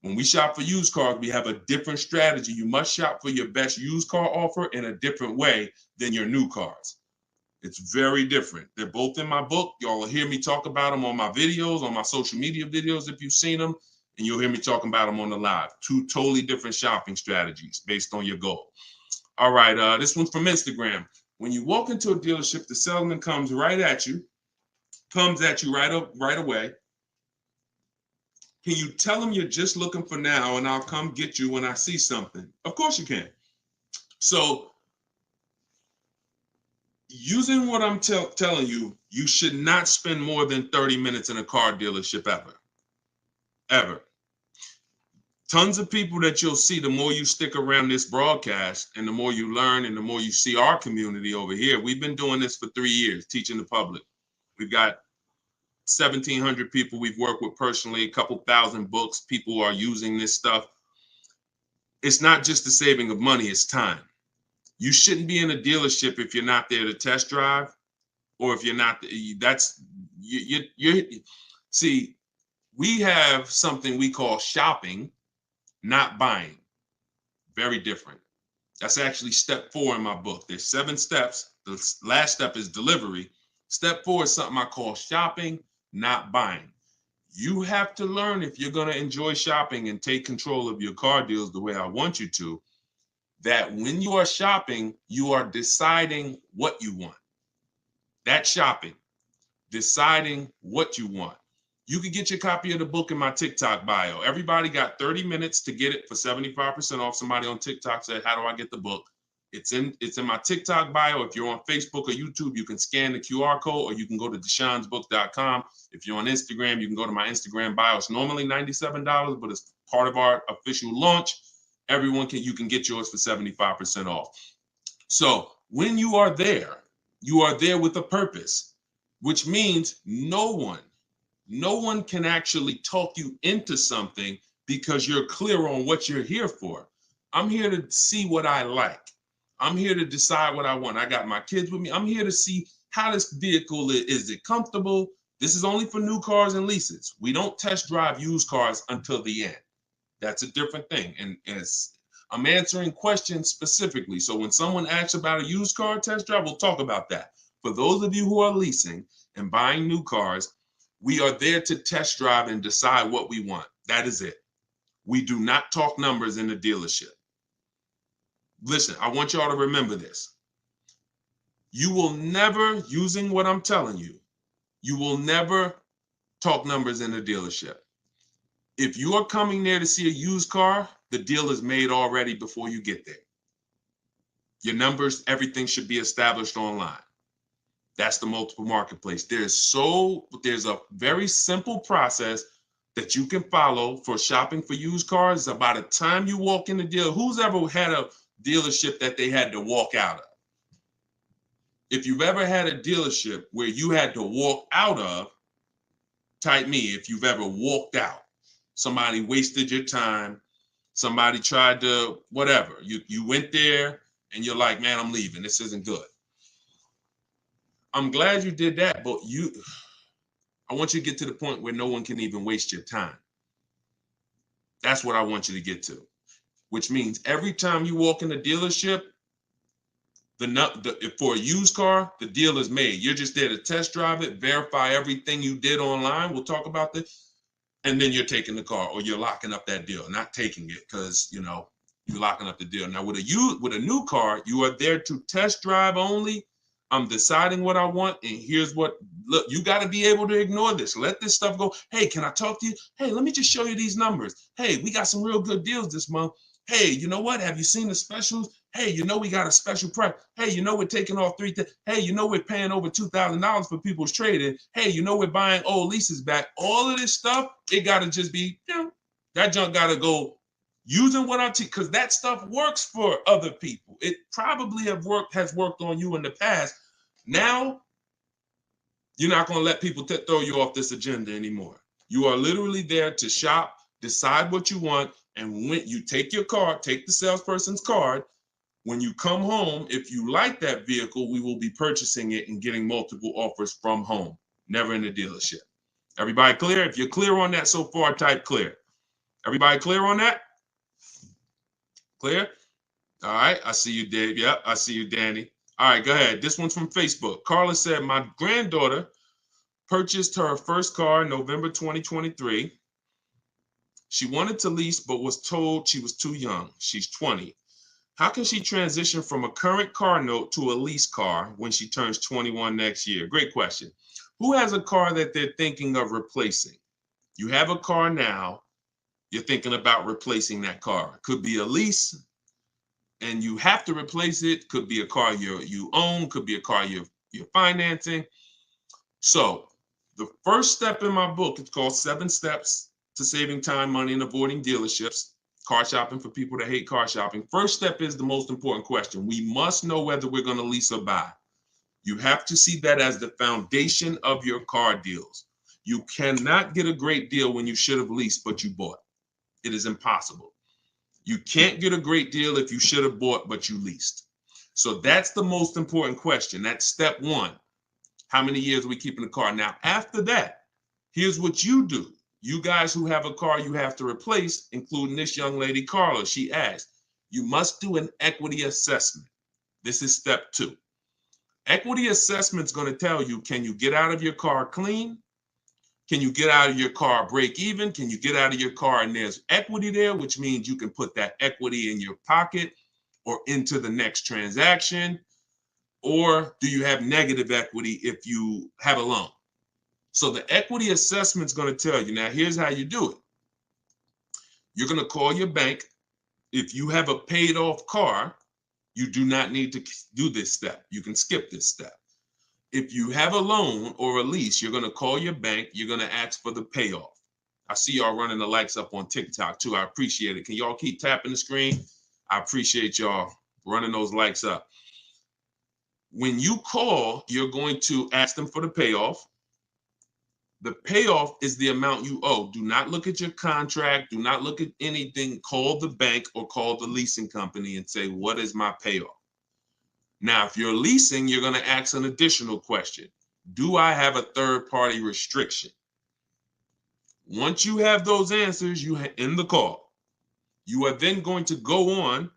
When we shop for used cars, we have a different strategy. You must shop for your best used car offer in a different way than your new cars. It's very different. They're both in my book. Y'all will hear me talk about them on my videos, on my social media videos if you've seen them, and you'll hear me talking about them on the live. 2 totally different shopping strategies based on your goal. All right, this one's from Instagram. When you walk into a dealership, the salesman comes at you right away. Can you tell him you're just looking for now, and I'll come get you when I see something? Of course you can. So using what I'm telling you, you should not spend more than 30 minutes in a car dealership ever. Tons of people that you'll see, the more you stick around this broadcast and the more you learn and the more you see our community over here. We've been doing this for 3 years, teaching the public. We've got 1,700 people we've worked with personally, a couple thousand books. People are using this stuff. It's not just the saving of money, it's time. You shouldn't be in a dealership if you're not there to test drive, or if you're not, see, we have something we call shopping, not buying. Very different. That's actually step 4 in my book. There's 7 steps. The last step is delivery. Step 4 is something I call shopping, not buying. You have to learn, if you're going to enjoy shopping and take control of your car deals the way I want you to, that when you are shopping, you are deciding what you want. That's shopping, deciding what you want. You can get your copy of the book in my TikTok bio. Everybody got 30 minutes to get it for 75% off. Somebody on TikTok said, how do I get the book? It's in my TikTok bio. If you're on Facebook or YouTube, you can scan the QR code, or you can go to deshonsbook.com. If you're on Instagram, you can go to my Instagram bio. It's normally $97, but it's part of our official launch. You can get yours for 75% off. So when you are there with a purpose, which means no one can actually talk you into something, because you're clear on what you're here for. I'm here to see what I like. I'm here to decide what I want. I got my kids with me. I'm here to see how this vehicle is it comfortable? This is only for new cars and leases. We don't test drive used cars until the end. That's a different thing. And I'm answering questions specifically. So when someone asks about a used car test drive, we'll talk about that. For those of you who are leasing and buying new cars, we are there to test drive and decide what we want. That is it. We do not talk numbers in the dealership. Listen, I want y'all to remember this. You will never, using what I'm telling you, you will never talk numbers in the dealership. If you are coming there to see a used car, the deal is made already before you get there. Your numbers, everything should be established online. That's the multiple marketplace. There's a very simple process that you can follow for shopping for used cars. By the time you walk in the deal, who's ever had a dealership that they had to walk out of? If you've ever had a dealership where you had to walk out of, type me if you've ever walked out. Somebody wasted your time. Somebody tried to, whatever. You went there and you're like, man, I'm leaving. This isn't good. I'm glad you did that, but I want you to get to the point where no one can even waste your time. That's what I want you to get to, which means every time you walk in a dealership, for a used car, the deal is made. You're just there to test drive it, verify everything you did online. We'll talk about this. And then you're taking the car or you're locking up that deal, not taking it because, you're locking up the deal. Now, with a new car, you are there to test drive only. I'm deciding what I want. And here's look, you got to be able to ignore this. Let this stuff go. Hey, can I talk to you? Hey, let me just show you these numbers. Hey, we got some real good deals this month. Hey, you know what? Have you seen the specials? Hey, we got a special price. Hey, we're taking off Hey, we're paying over $2,000 for people's trading. Hey, we're buying old leases back. All of this stuff, it got to just be, that junk got to go using what I teach, because that stuff works for other people. It probably has worked on you in the past. Now, you're not going to let people throw you off this agenda anymore. You are literally there to shop, decide what you want, and when you take your card, take the salesperson's card. When you come home, if you like that vehicle, we will be purchasing it and getting multiple offers from home, never in the dealership. Everybody clear? If you're clear on that so far, type clear. Everybody clear on that? Clear? All right, I see you, Dave. Yep, I see you, Danny. All right, go ahead. This one's from Facebook. Carla said, my granddaughter purchased her first car in November 2023. She wanted to lease, but was told she was too young. She's 20. How can she transition from a current car note to a lease car when she turns 21 next year? Great question. Who has a car that they're thinking of replacing? You have a car now. You're thinking about replacing that car. Could be a lease, and you have to replace it. Could be a car you own. Could be a car you're financing. So the first step in my book, it's called 7 Steps to Saving Time, Money, and Avoiding Dealerships. Car shopping for people that hate car shopping. First step is the most important question. We must know whether we're going to lease or buy. You have to see that as the foundation of your car deals. You cannot get a great deal when you should have leased, but you bought. It is impossible. You can't get a great deal if you should have bought, but you leased. So that's the most important question. That's step 1. How many years are we keeping the car? Now, after that, here's what you do. You guys who have a car you have to replace, including this young lady, Carla, she asked, you must do an equity assessment. This is step 2. Equity assessment is going to tell you, can you get out of your car clean? Can you get out of your car break even? Can you get out of your car and there's equity there, which means you can put that equity in your pocket or into the next transaction? Or do you have negative equity if you have a loan? So the equity assessment is going to tell you. Now, here's how you do it. You're going to call your bank. If you have a paid off car, you do not need to do this step. You can skip this step. If you have a loan or a lease, you're going to call your bank. You're going to ask for the payoff. I see y'all running the likes up on TikTok too. I appreciate it. Can y'all keep tapping the screen? I appreciate y'all running those likes up. When you call, you're going to ask them for the payoff. The payoff is the amount you owe. Do not look at your contract. Do not look at anything. Call the bank or call the leasing company and say, what is my payoff? Now, if you're leasing, you're going to ask an additional question. Do I have a third-party restriction? Once you have those answers, you end the call. You are then going to go on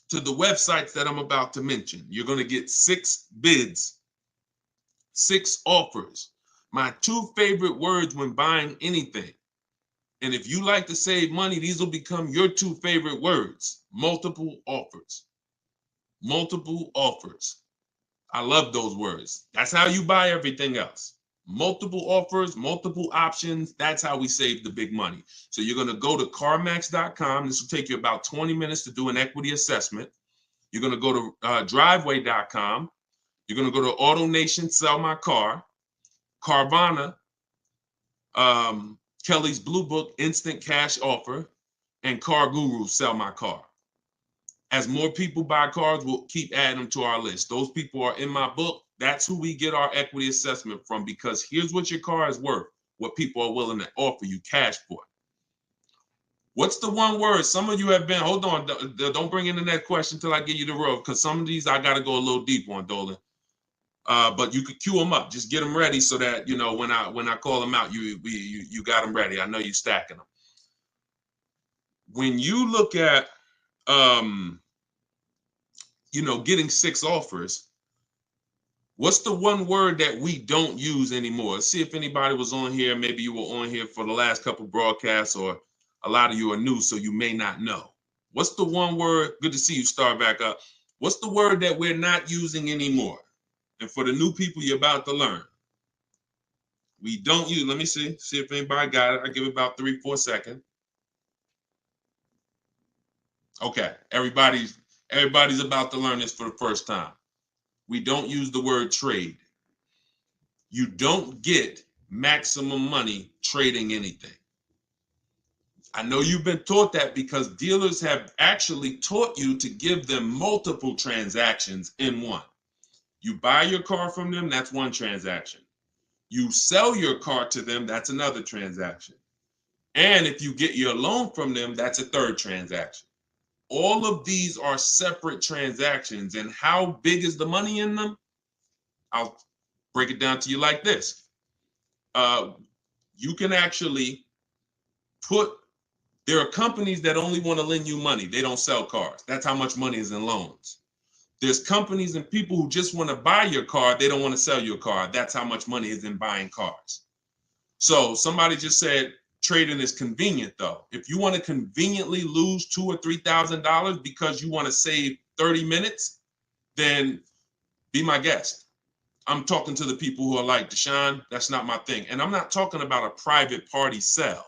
to the websites that I'm about to mention. You're going to get 6 bids, 6 offers. My 2 favorite words when buying anything. And if you like to save money, these will become your 2 favorite words. Multiple offers. Multiple offers. I love those words. That's how you buy everything else. Multiple offers, multiple options. That's how we save the big money. So you're going to go to CarMax.com. This will take you about 20 minutes to do an equity assessment. You're going to go to Driveway.com. You're going to go to AutoNation, Sell My Car, Carvana, Kelly's Blue Book, Instant Cash Offer, and Car Guru, Sell My Car. As more people buy cars, we'll keep adding them to our list. Those people are in my book. That's who we get our equity assessment from, because here's what your car is worth, what people are willing to offer you cash for. What's the one word? Some of you have been, hold on, don't bring in the next question until I give you the road, because some of these I got to go a little deep on, Dolan. But you could queue them up. Just get them ready so that, you know, when I call them out, you got them ready. I know you're stacking them. When you look at, you know, getting 6 offers, what's the one word that we don't use anymore? Let's see if anybody was on here. Maybe you were on here for the last couple broadcasts, or a lot of you are new, so you may not know. What's the one word? Good to see you start back up. What's the word that we're not using anymore? And for the new people, you're about to learn. We don't use, let me see if anybody got it. I give it about 3-4 seconds. Okay, everybody's about to learn this for the first time. We don't use the word trade. You don't get maximum money trading anything. I know you've been taught that because dealers have actually taught you to give them multiple transactions in one. You buy your car from them, that's one transaction. You sell your car to them, that's another transaction. And if you get your loan from them, that's a third transaction. All of these are separate transactions. And how big is the money in them? I'll break it down to you like this. You can actually there are companies that only want to lend you money. They don't sell cars. That's how much money is in loans. There's companies and people who just want to buy your car. They don't want to sell your car. That's how much money is in buying cars. So somebody just said trading is convenient, though. If you want to conveniently lose $2,000 or $3,000 because you want to save 30 minutes, then be my guest. I'm talking to the people who are like, Deshone, that's not my thing. And I'm not talking about a private party sale.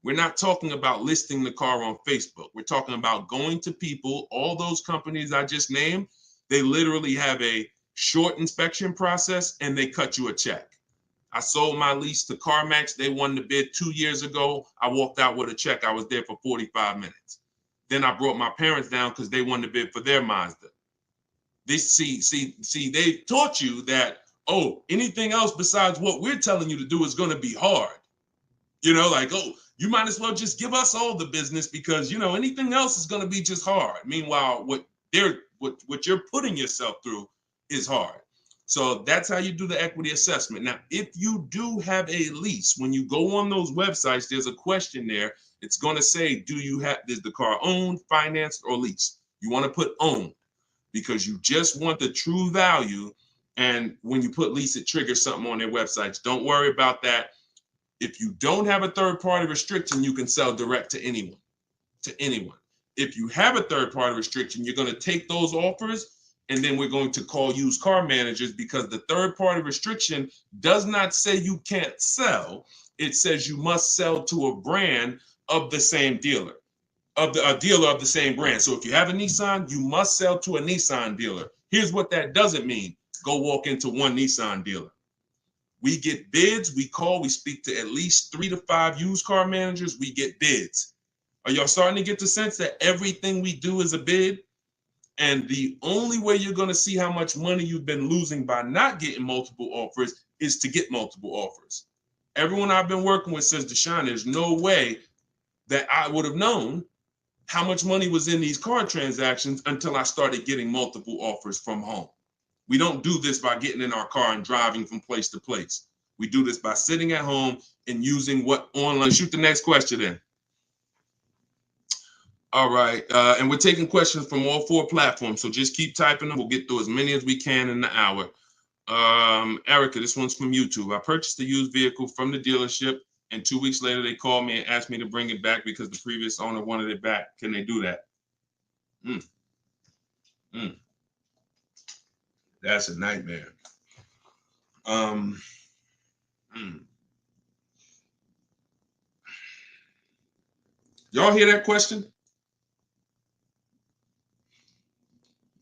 We're not talking about listing the car on Facebook. We're talking about going to people. All those companies I just named, they literally have a short inspection process and they cut you a check. I sold my lease to CarMax. They won the bid 2 years ago. I walked out with a check. I was there for 45 minutes. Then I brought my parents down because they won the bid for their Mazda. They taught you that, oh, anything else besides what we're telling you to do is going to be hard. You know, like, oh, you might as well just give us all the business because, you know, anything else is going to be just hard. Meanwhile, what you're putting yourself through is hard. So that's how you do the equity assessment. Now, if you do have a lease, when you go on those websites, there's a question there. It's going to say, is the car owned, financed, or leased? You want to put owned because you just want the true value. And when you put lease, it triggers something on their websites. Don't worry about that. If you don't have a third-party restriction, you can sell direct to anyone. If you have a third-party restriction, you're going to take those offers, and then we're going to call used car managers because the third-party restriction does not say you can't sell. It says you must sell to a brand of the same dealer, a dealer of the same brand. So if you have a Nissan, you must sell to a Nissan dealer. Here's what that doesn't mean. Go walk into one Nissan dealer. We get bids, we speak to at least 3 to 5 used car managers, we get bids. Are y'all starting to get the sense that everything we do is a bid? And the only way you're going to see how much money you've been losing by not getting multiple offers is to get multiple offers. Everyone I've been working with says, Deshone, there's no way that I would have known how much money was in these car transactions until I started getting multiple offers from home. We don't do this by getting in our car and driving from place to place. We do this by sitting at home and using what online. Shoot the next question in. All right. And we're taking questions from all 4 platforms. So just keep typing them. We'll get through as many as we can in the hour. Erica, this one's from YouTube. I purchased a used vehicle from the dealership, and 2 weeks later they called me and asked me to bring it back because the previous owner wanted it back. Can they do that? Mm, mm, that's a nightmare. Mm. Y'all hear that question?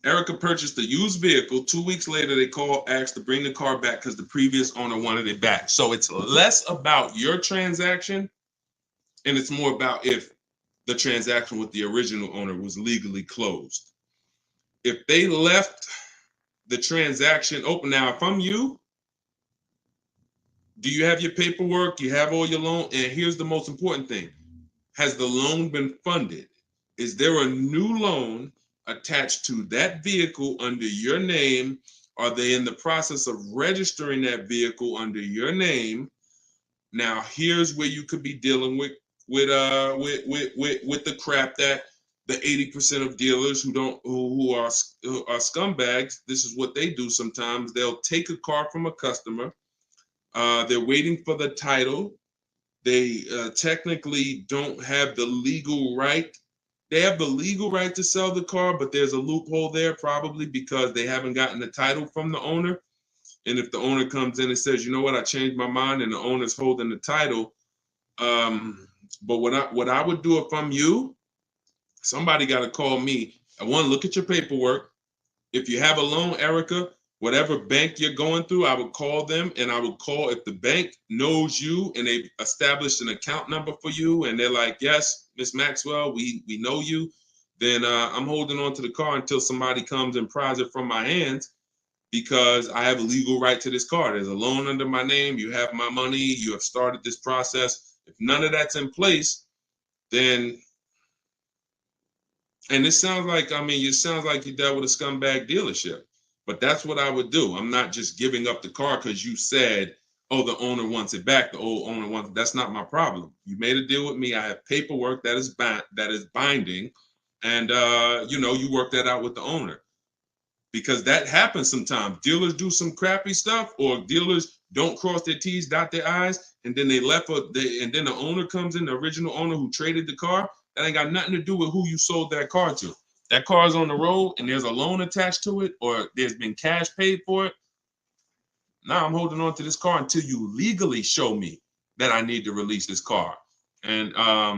Erica purchased a used vehicle. 2 weeks later, they called, asked to bring the car back because the previous owner wanted it back. So it's less about your transaction, and it's more about if the transaction with the original owner was legally closed. If they left the transaction open, now, if I'm you, do you have your paperwork? You have all your loan? And here's the most important thing. Has the loan been funded? Is there a new loan attached to that vehicle under your name? Are they in the process of registering that vehicle under your name? Now, here's where you could be dealing with the crap that the 80% of dealers who are scumbags. This is what they do sometimes. They'll take a car from a customer. They're waiting for the title. They technically don't have the legal right. They have the legal right to sell the car, but there's a loophole there probably because they haven't gotten the title from the owner. And if the owner comes in and says, you know what, I changed my mind, and the owner's holding the title. But what I would do if I'm you, somebody got to call me. I want to look at your paperwork. If you have a loan, Erica, whatever bank you're going through, I would call them, and I would call if the bank knows you and they've established an account number for you, and they're like, yes, Miss Maxwell, we know you, then I'm holding on to the car until somebody comes and pries it from my hands because I have a legal right to this car. There's a loan under my name. You have my money. You have started this process. If none of that's in place, then, and it sounds like, it sounds like you dealt with a scumbag dealership, but that's what I would do. I'm not just giving up the car because you said, oh, the owner wants it back. The old owner wants it. That's not my problem. You made a deal with me. I have paperwork that is binding, and you work that out with the owner, because that happens sometimes. Dealers do some crappy stuff, or dealers don't cross their T's, dot their I's, and then and then the owner comes in, the original owner who traded the car. That ain't got nothing to do with who you sold that car to. That car is on the road and there's a loan attached to it, or there's been cash paid for it. Now I'm holding on to this car until you legally show me that I need to release this car. And I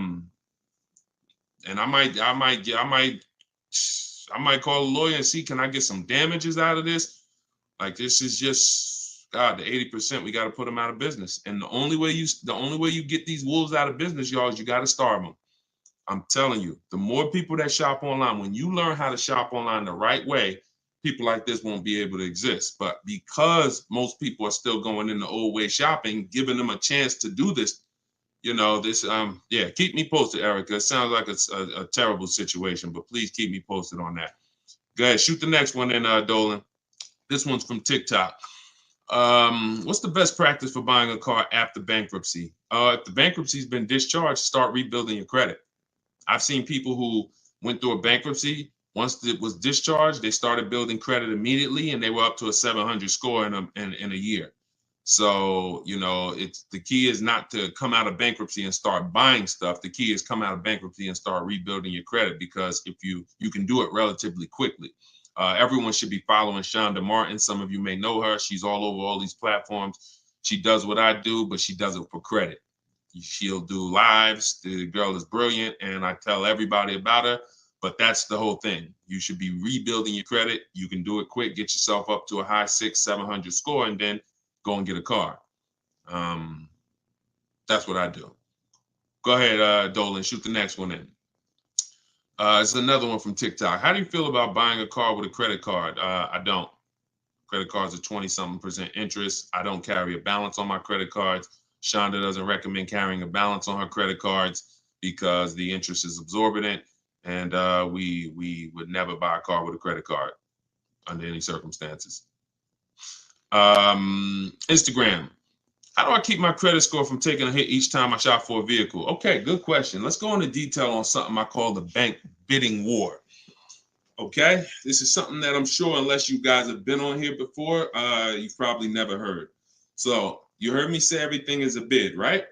might call a lawyer and see, can I get some damages out of this? Like, this is just, God, the 80%, we got to put them out of business. And the only way you get these wolves out of business, y'all, is you got to starve them. I'm telling you, the more people that shop online, when you learn how to shop online the right way, people like this won't be able to exist. But because most people are still going in the old way shopping, giving them a chance to do this, keep me posted, Erica. It sounds like it's a terrible situation, but please keep me posted on that. Go ahead, shoot the next one in, Dolan. This one's from TikTok. What's the best practice for buying a car after bankruptcy? If the bankruptcy's been discharged, start rebuilding your credit. I've seen people who went through a bankruptcy. Once it was discharged, they started building credit immediately, and they were up to a 700 score in a year. So, the key is not to come out of bankruptcy and start buying stuff. The key is come out of bankruptcy and start rebuilding your credit, because if you can do it relatively quickly. Everyone should be following Shonda Martin. Some of you may know her. She's all over all these platforms. She does what I do, but she does it for credit. She'll do lives. The girl is brilliant, and I tell everybody about her. But that's the whole thing. You should be rebuilding your credit. You can do it quick. Get yourself up to a high 600-700 score, and then go and get a car. That's what I do. Go ahead, Dolan. Shoot the next one in. It's another one from TikTok. How do you feel about buying a car with a credit card? I don't. Credit cards are 20-something% interest. I don't carry a balance on my credit cards. Shonda doesn't recommend carrying a balance on her credit cards because the interest is exorbitant, and we would never buy a car with a credit card under any circumstances. Instagram. How do I keep my credit score from taking a hit each time I shop for a vehicle? Okay, good question. Let's go into detail on something I call the bank bidding war. Okay, this is something that I'm sure, unless you guys have been on here before, you've probably never heard. So you heard me say everything is a bid, right?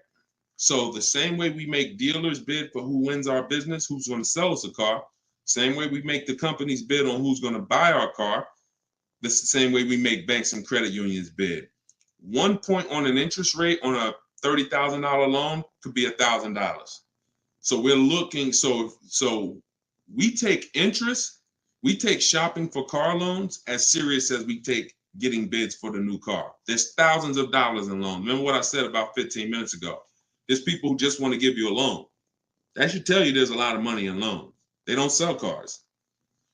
So the same way we make dealers bid for who wins our business, who's going to sell us a car, same way we make the companies bid on who's going to buy our car, this is the same way we make banks and credit unions bid. 1 point on an interest rate on a $30,000 loan could be $1,000. So we're looking, so we take interest, we take shopping for car loans as serious as we take getting bids for the new car. There's thousands of dollars in loans. Remember what I said about 15 minutes ago? There's people who just want to give you a loan. That should tell you there's a lot of money in loans. They don't sell cars.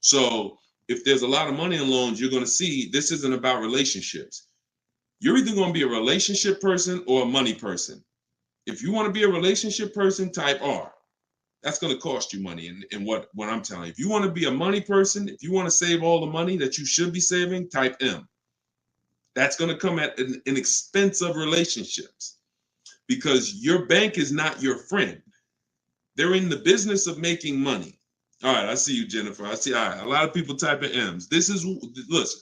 So if there's a lot of money in loans, you're going to see this isn't about relationships. You're either going to be a relationship person or a money person. If you want to be a relationship person, type R. That's going to cost you money in what I'm telling you. If you want to be a money person, if you want to save all the money that you should be saving, type M. That's going to come at an expense of relationships, because your bank is not your friend. They're in the business of making money. All right, I see you, Jennifer. I see, all right, a lot of people typing M's. Listen,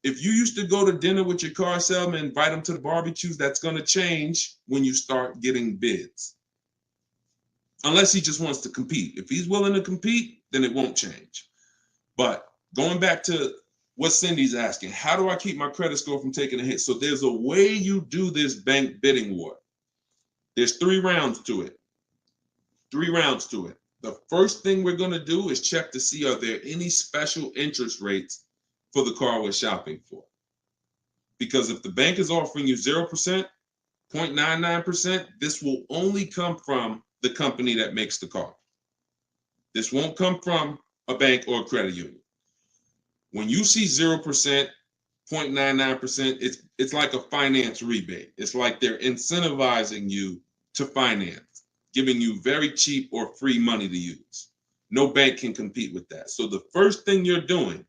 if you used to go to dinner with your car salesman, invite them to the barbecues, that's going to change when you start getting bids. Unless he just wants to compete. If he's willing to compete, then it won't change. But going back to what Cindy's asking, how do I keep my credit score from taking a hit? So there's a way you do this bank bidding war. There's 3 rounds to it. 3 rounds to it. The first thing we're going to do is check to see, are there any special interest rates for the car we're shopping for? Because if the bank is offering you 0%, 0.99%, this will only come from the company that makes the car. This won't come from a bank or a credit union. When you see 0%, 0.99%, it's like a finance rebate. It's like they're incentivizing you to finance, giving you very cheap or free money to use. No bank can compete with that. So the first thing you're doing,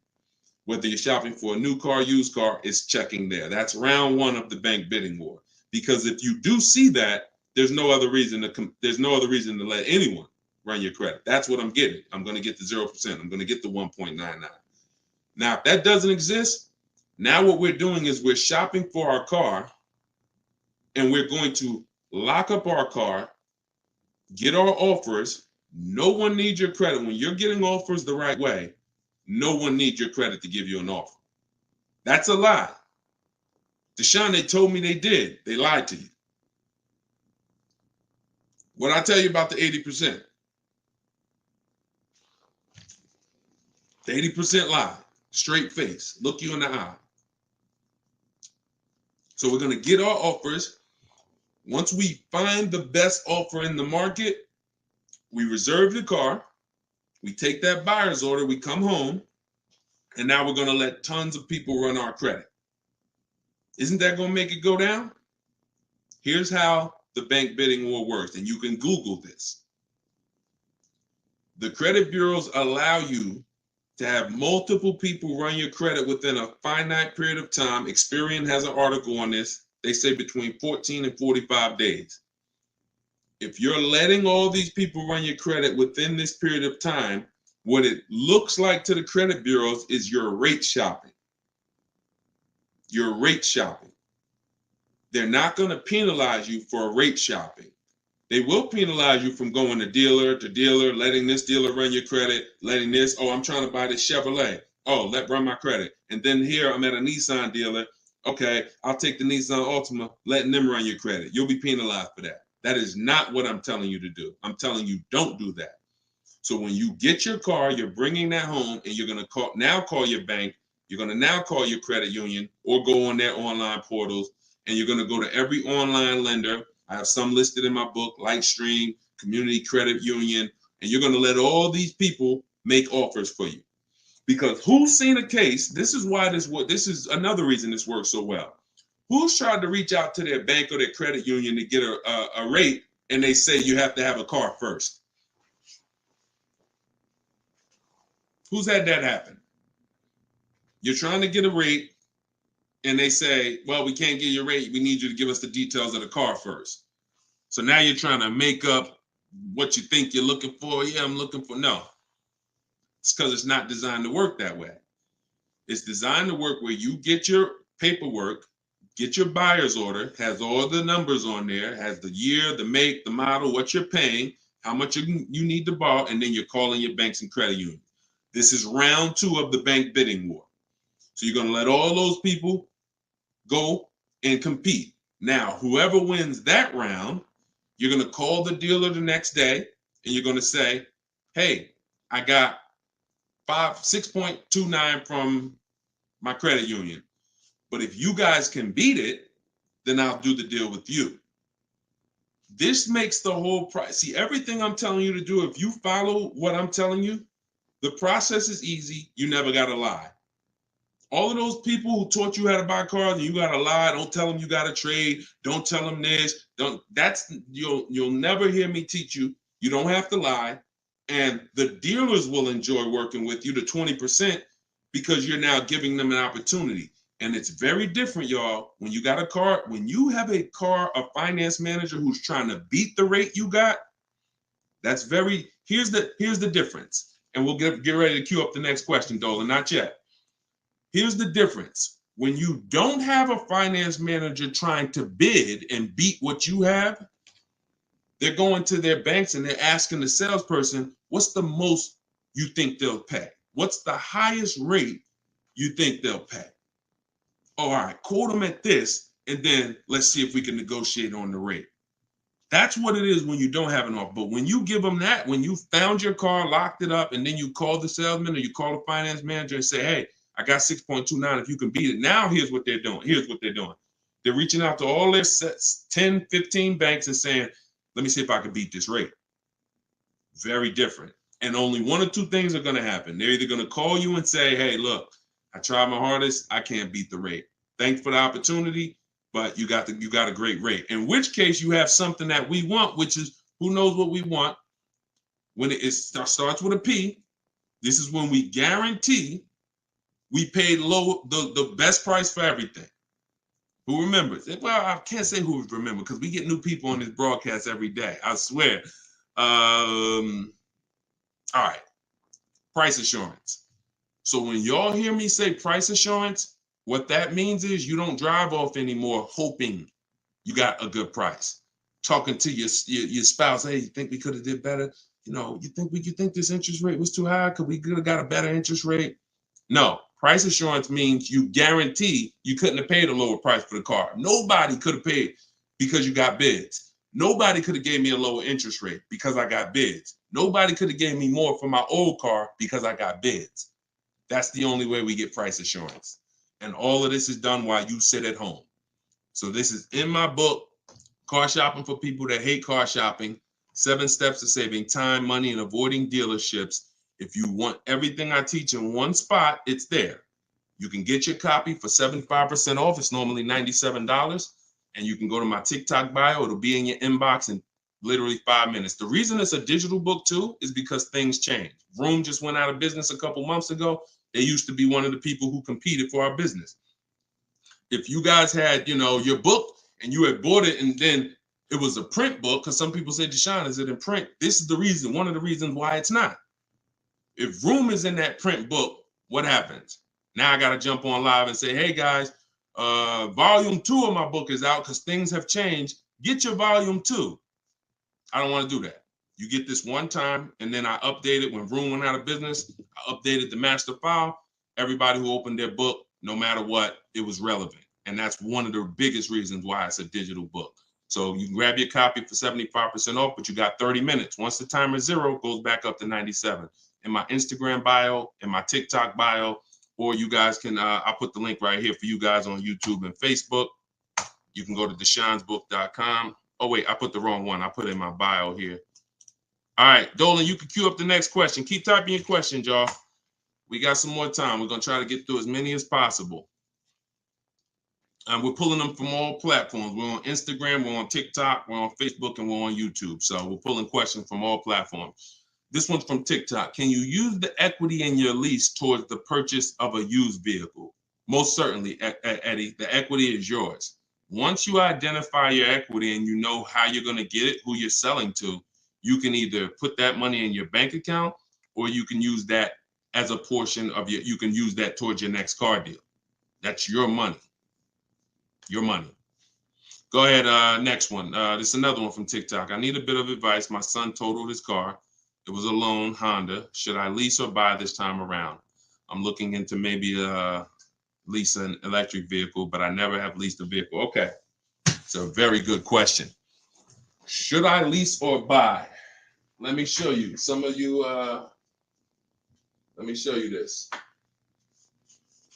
whether you're shopping for a new car, used car, is checking there. That's round 1 of the bank bidding war. Because if you do see that, there's no other reason to let anyone run your credit. That's what I'm getting. I'm going to get the 0%. I'm going to get the 1.99. Now, if that doesn't exist, now what we're doing is we're shopping for our car, and we're going to lock up our car, get our offers. No one needs your credit. When you're getting offers the right way, no one needs your credit to give you an offer. That's a lie. Deshone, they told me they did. They lied to you. What I tell you about the 80%? The 80% lie. Straight face. Look you in the eye. So we're going to get our offers. Once we find the best offer in the market, we reserve the car. We take that buyer's order. We come home. And now we're going to let tons of people run our credit. Isn't that going to make it go down? Here's how the bank bidding war works, and you can Google this. The credit bureaus allow you to have multiple people run your credit within a finite period of time. Experian has an article on this. They say between 14 and 45 days. If you're letting all these people run your credit within this period of time, what it looks like to the credit bureaus is you're rate shopping. You're rate shopping. They're not going to penalize you for rate shopping. They will penalize you from going to dealer, letting this dealer run your credit, letting this, oh, I'm trying to buy this Chevrolet. Oh, let run my credit. And then here I'm at a Nissan dealer. Okay, I'll take the Nissan Altima, letting them run your credit. You'll be penalized for that. That is not what I'm telling you to do. I'm telling you, don't do that. So when you get your car, you're bringing that home, and you're going to call your bank. You're going to now call your credit union or go on their online portals, and you're going to go to every online lender. I have some listed in my book, Lightstream, Community Credit Union, and you're going to let all these people make offers for you. Because who's seen a case? This is another reason this works so well. Who's tried to reach out to their bank or their credit union to get a rate, and they say you have to have a car first? Who's had that happen? You're trying to get a rate, and they say, well, we can't get your rate. We need you to give us the details of the car first. So now you're trying to make up what you think you're looking for. Yeah, I'm looking for. No, it's because it's not designed to work that way. It's designed to work where you get your paperwork, get your buyer's order, has all the numbers on there, has the year, the make, the model, what you're paying, how much you need to borrow, and then you're calling your banks and credit unions. This is round 2 of the bank bidding war. So you're going to let all those people go and compete. Now, whoever wins that round, you're going to call the dealer the next day and you're going to say, hey, I got 6.29 from my credit union. But if you guys can beat it, then I'll do the deal with you. This makes the whole price. See, everything I'm telling you to do, if you follow what I'm telling you, the process is easy. You never got to lie. All of those people who taught you how to buy cars and you got to lie, don't tell them you got to trade, don't tell them this, you'll never hear me teach you. You don't have to lie. And the dealers will enjoy working with you, the 20%, because you're now giving them an opportunity. And it's very different, y'all. When you got a car, when you have a finance manager who's trying to beat the rate you got, here's the difference. And we'll get ready to queue up the next question, Dolan, not yet. Here's the difference. When you don't have a finance manager trying to bid and beat what you have, they're going to their banks and they're asking the salesperson, what's the most you think they'll pay? What's the highest rate you think they'll pay? All right, quote them at this, and then let's see if we can negotiate on the rate. That's what it is when you don't have an offer. But when you give them that, when you found your car, locked it up, and then you call the salesman or you call the finance manager and say, hey, I got 6.29 if you can beat it. Now here's what they're doing. They're reaching out to all their 10, 15 banks and saying, let me see if I can beat this rate. Very different. And only one or two things are going to happen. They're either going to call you and say, hey, look, I tried my hardest. I can't beat the rate. Thanks for the opportunity, but you got a great rate. In which case you have something that we want, which is, who knows what we want. When it starts with a P, this is when we guarantee we paid the best price for everything. Who remembers? Well, I can't say who remembers because we get new people on this broadcast every day. I swear. All right. Price assurance. So when y'all hear me say price assurance, what that means is you don't drive off anymore hoping you got a good price. Talking to your spouse, hey, you think we could have did better? You think this interest rate was too high? Could we have got a better interest rate? No. Price assurance means you guarantee you couldn't have paid a lower price for the car. Nobody could have paid because you got bids. Nobody could have gave me a lower interest rate because I got bids. Nobody could have gave me more for my old car because I got bids. That's the only way we get price assurance. And all of this is done while you sit at home. So this is in my book, Car Shopping for People That Hate Car Shopping, 7 Steps to Saving Time, Money, and Avoiding Dealerships. If you want everything I teach in one spot, it's there. You can get your copy for 75% off. It's normally $97. And you can go to my TikTok bio. It'll be in your inbox in literally 5 minutes. The reason it's a digital book too is because things change. Vroom just went out of business a couple months ago. They used to be one of the people who competed for our business. If you guys had, your book and you had bought it and then it was a print book, because some people say, Deshone, is it in print? This is the reason, one of the reasons why it's not. If Vroom is in that print book, what happens? Now I got to jump on live and say, hey guys, volume 2 of my book is out because things have changed. Get your volume 2. I don't want to do that. You get this one time, and then I update it when Vroom went out of business. I updated the master file. Everybody who opened their book, no matter what, it was relevant. And that's one of the biggest reasons why it's a digital book. So you can grab your copy for 75% off, but you got 30 minutes. Once the timer is 0, it goes back up to 97. In my Instagram bio, in my TikTok bio, or you guys can, I'll put the link right here for you guys on YouTube and Facebook. You can go to deshonsbook.com. Oh, wait, I put the wrong one. I put it in my bio here. All right, Dolan, you can queue up the next question. Keep typing your questions, y'all. We got some more time. We're going to try to get through as many as possible. And we're pulling them from all platforms. We're on Instagram, we're on TikTok, we're on Facebook, and we're on YouTube. So we're pulling questions from all platforms. This one's from TikTok. Can you use the equity in your lease towards the purchase of a used vehicle? Most certainly, Eddie, the equity is yours. Once you identify your equity and you know how you're going to get it, who you're selling to, you can either put that money in your bank account or you can use that as a portion of you can use that towards your next car deal. That's your money. Your money. Go ahead, next one. This is another one from TikTok. I need a bit of advice. My son totaled his car. It was a loan Honda. Should I lease or buy this time around? I'm looking into maybe lease an electric vehicle, but I never have leased a vehicle. Okay, it's a very good question. Should I lease or buy? Let me show you. Some of you, let me show you this.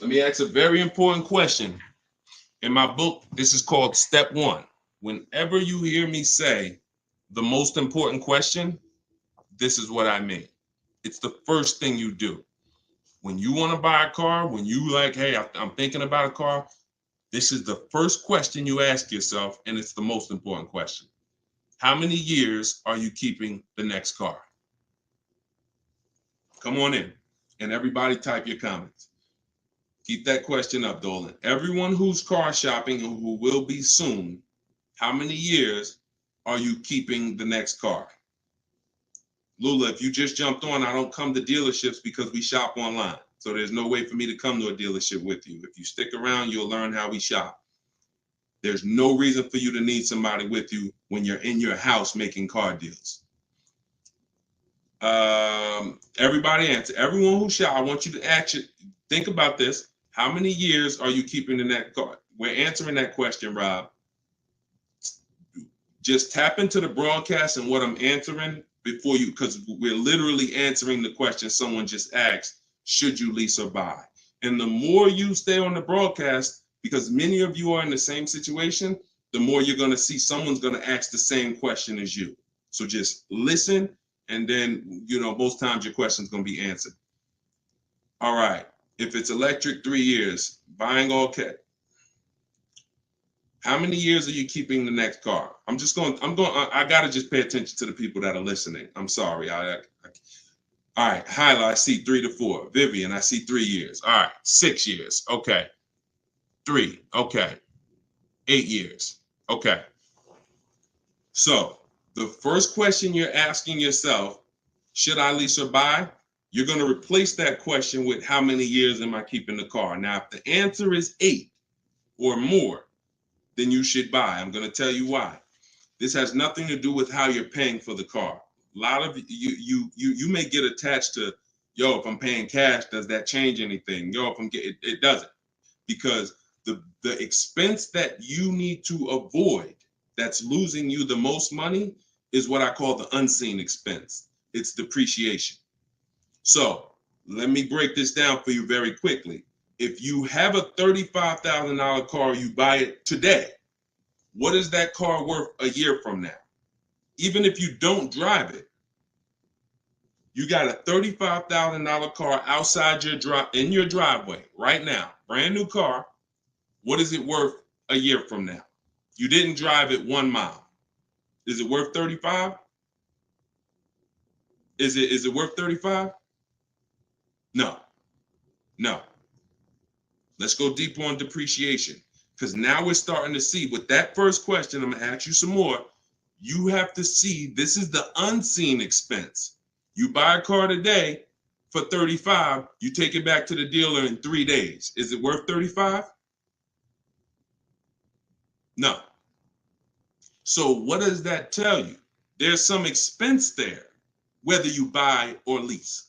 Let me ask a very important question. In my book, this is called Step One. Whenever you hear me say the most important question, this is what I mean. It's the first thing you do. When you want to buy a car, when you like, hey, I'm thinking about a car, this is the first question you ask yourself, and it's the most important question. How many years are you keeping the next car? Come on in, and everybody type your comments. Keep that question up, Dolan. Everyone who's car shopping and who will be soon, how many years are you keeping the next car? Lula, if you just jumped on, I don't come to dealerships because we shop online. So there's no way for me to come to a dealership with you. If you stick around, you'll learn how we shop. There's no reason for you to need somebody with you when you're in your house making car deals. Everybody answer. Everyone who shop, I want you to actually think about this. How many years are you keeping the next car? We're answering that question, Rob. Just tap into the broadcast and what I'm answering before you, because we're literally answering the question someone just asked, should you lease or buy? And the more you stay on the broadcast, because many of you are in the same situation, the more you're going to see someone's going to ask the same question as you. So just listen, and then, most times your question's going to be answered. All right. If it's electric, 3 years. Buying all cash. How many years are you keeping the next car? I got to just pay attention to the people that are listening. I'm sorry. All right. Hyla, I see 3 to 4. Vivian, I see 3 years. All right. 6 years. Okay. 3. Okay. 8 years. Okay. So the first question you're asking yourself, should I lease or buy? You're going to replace that question with how many years am I keeping the car? Now, if the answer is 8 or more, then you should buy. I'm going to tell you why. This has nothing to do with how you're paying for the car. A lot of you may get attached to, if I'm paying cash, does that change anything? If I'm getting, it doesn't, because the expense that you need to avoid that's losing you the most money is what I call the unseen expense. It's depreciation. So let me break this down for you very quickly. If you have a $35,000 car, you buy it today, what is that car worth a year from now? Even if you don't drive it, you got a $35,000 car outside in your driveway right now, brand new car. What is it worth a year from now? You didn't drive it 1 mile. Is it worth 35? Is it worth 35? No. Let's go deeper on depreciation, because now we're starting to see with that first question. I'm going to ask you some more. You have to see this is the unseen expense. You buy a car today for 35, you take it back to the dealer in 3 days. Is it worth 35? No. So what does that tell you? There's some expense there, whether you buy or lease.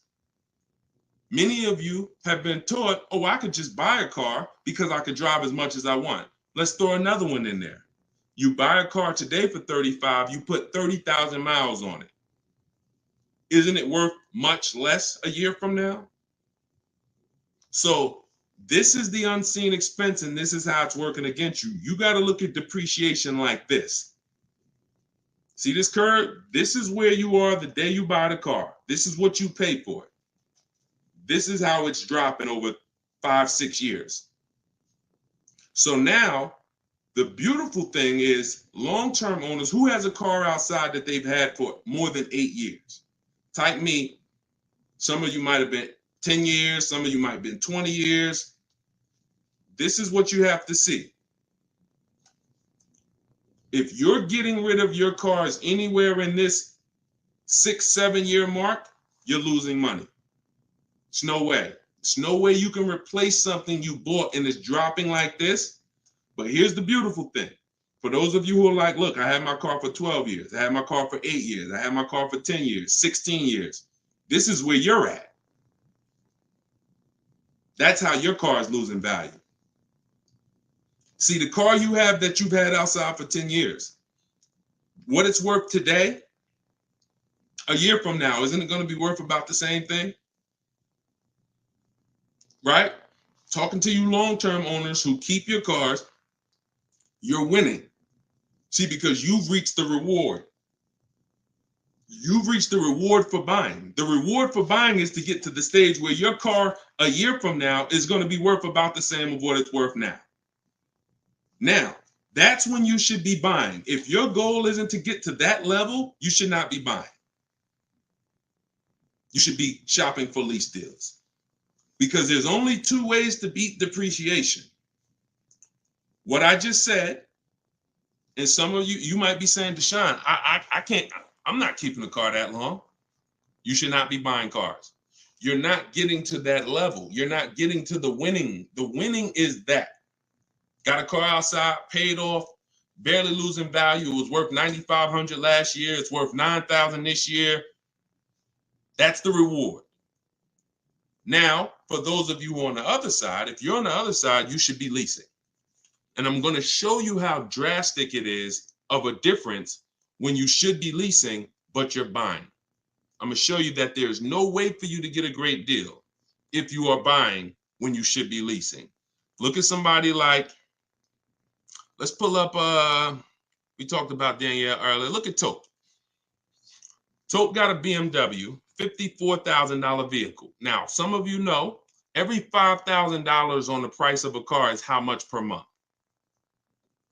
Many of you have been taught, I could just buy a car because I could drive as much as I want. Let's throw another one in there. You buy a car today for 35, you put 30,000 miles on it. Isn't it worth much less a year from now? So this is the unseen expense, and this is how it's working against you. You got to look at depreciation like this. See this curve? This is where you are the day you buy the car. This is what you pay for it. This is how it's dropping over 5-6 years. So now the beautiful thing is long-term owners who has a car outside that they've had for more than 8 years. Type me. Some of you might have been 10 years. Some of you might have been 20 years. this is what you have to see. If you're getting rid of your cars anywhere in this 6-7 year mark, you're losing money. It's no way. It's no way you can replace something you bought and it's dropping like this. But here's the beautiful thing. For those of you who are like, look, I had my car for 12 years. I had my car for 8 years. I had my car for 10 years, 16 years. This is where you're at. That's how your car is losing value. See, the car you have that you've had outside for 10 years, what it's worth today, a year from now, isn't it going to be worth about the same thing? Right? Talking to you long-term owners who keep your cars, you're winning. See, because you've reached the reward. You've reached the reward for buying. The reward for buying is to get to the stage where your car a year from now is going to be worth about the same of what it's worth now. Now, that's when you should be buying. If your goal isn't to get to that level, you should not be buying. You should be shopping for lease deals. Because there's only two ways to beat depreciation. What I just said, and some of you might be saying, Deshone, I can't, I'm not keeping a car that long. You should not be buying cars. You're not getting to that level. You're not getting to the winning. The winning is that. Got a car outside, paid off, barely losing value. It was worth $9,500 last year. It's worth $9,000 this year. That's the reward. Now, for those of you who are on the other side, if you're on the other side, you should be leasing. And I'm going to show you how drastic it is of a difference when you should be leasing, but you're buying. I'm going to show you that there's no way for you to get a great deal if you are buying when you should be leasing. Look at somebody like, let's pull up, we talked about Danielle earlier. Look at Tope. Tope got a BMW, $54,000 vehicle. Now, some of you know, every $5,000 on the price of a car is how much per month?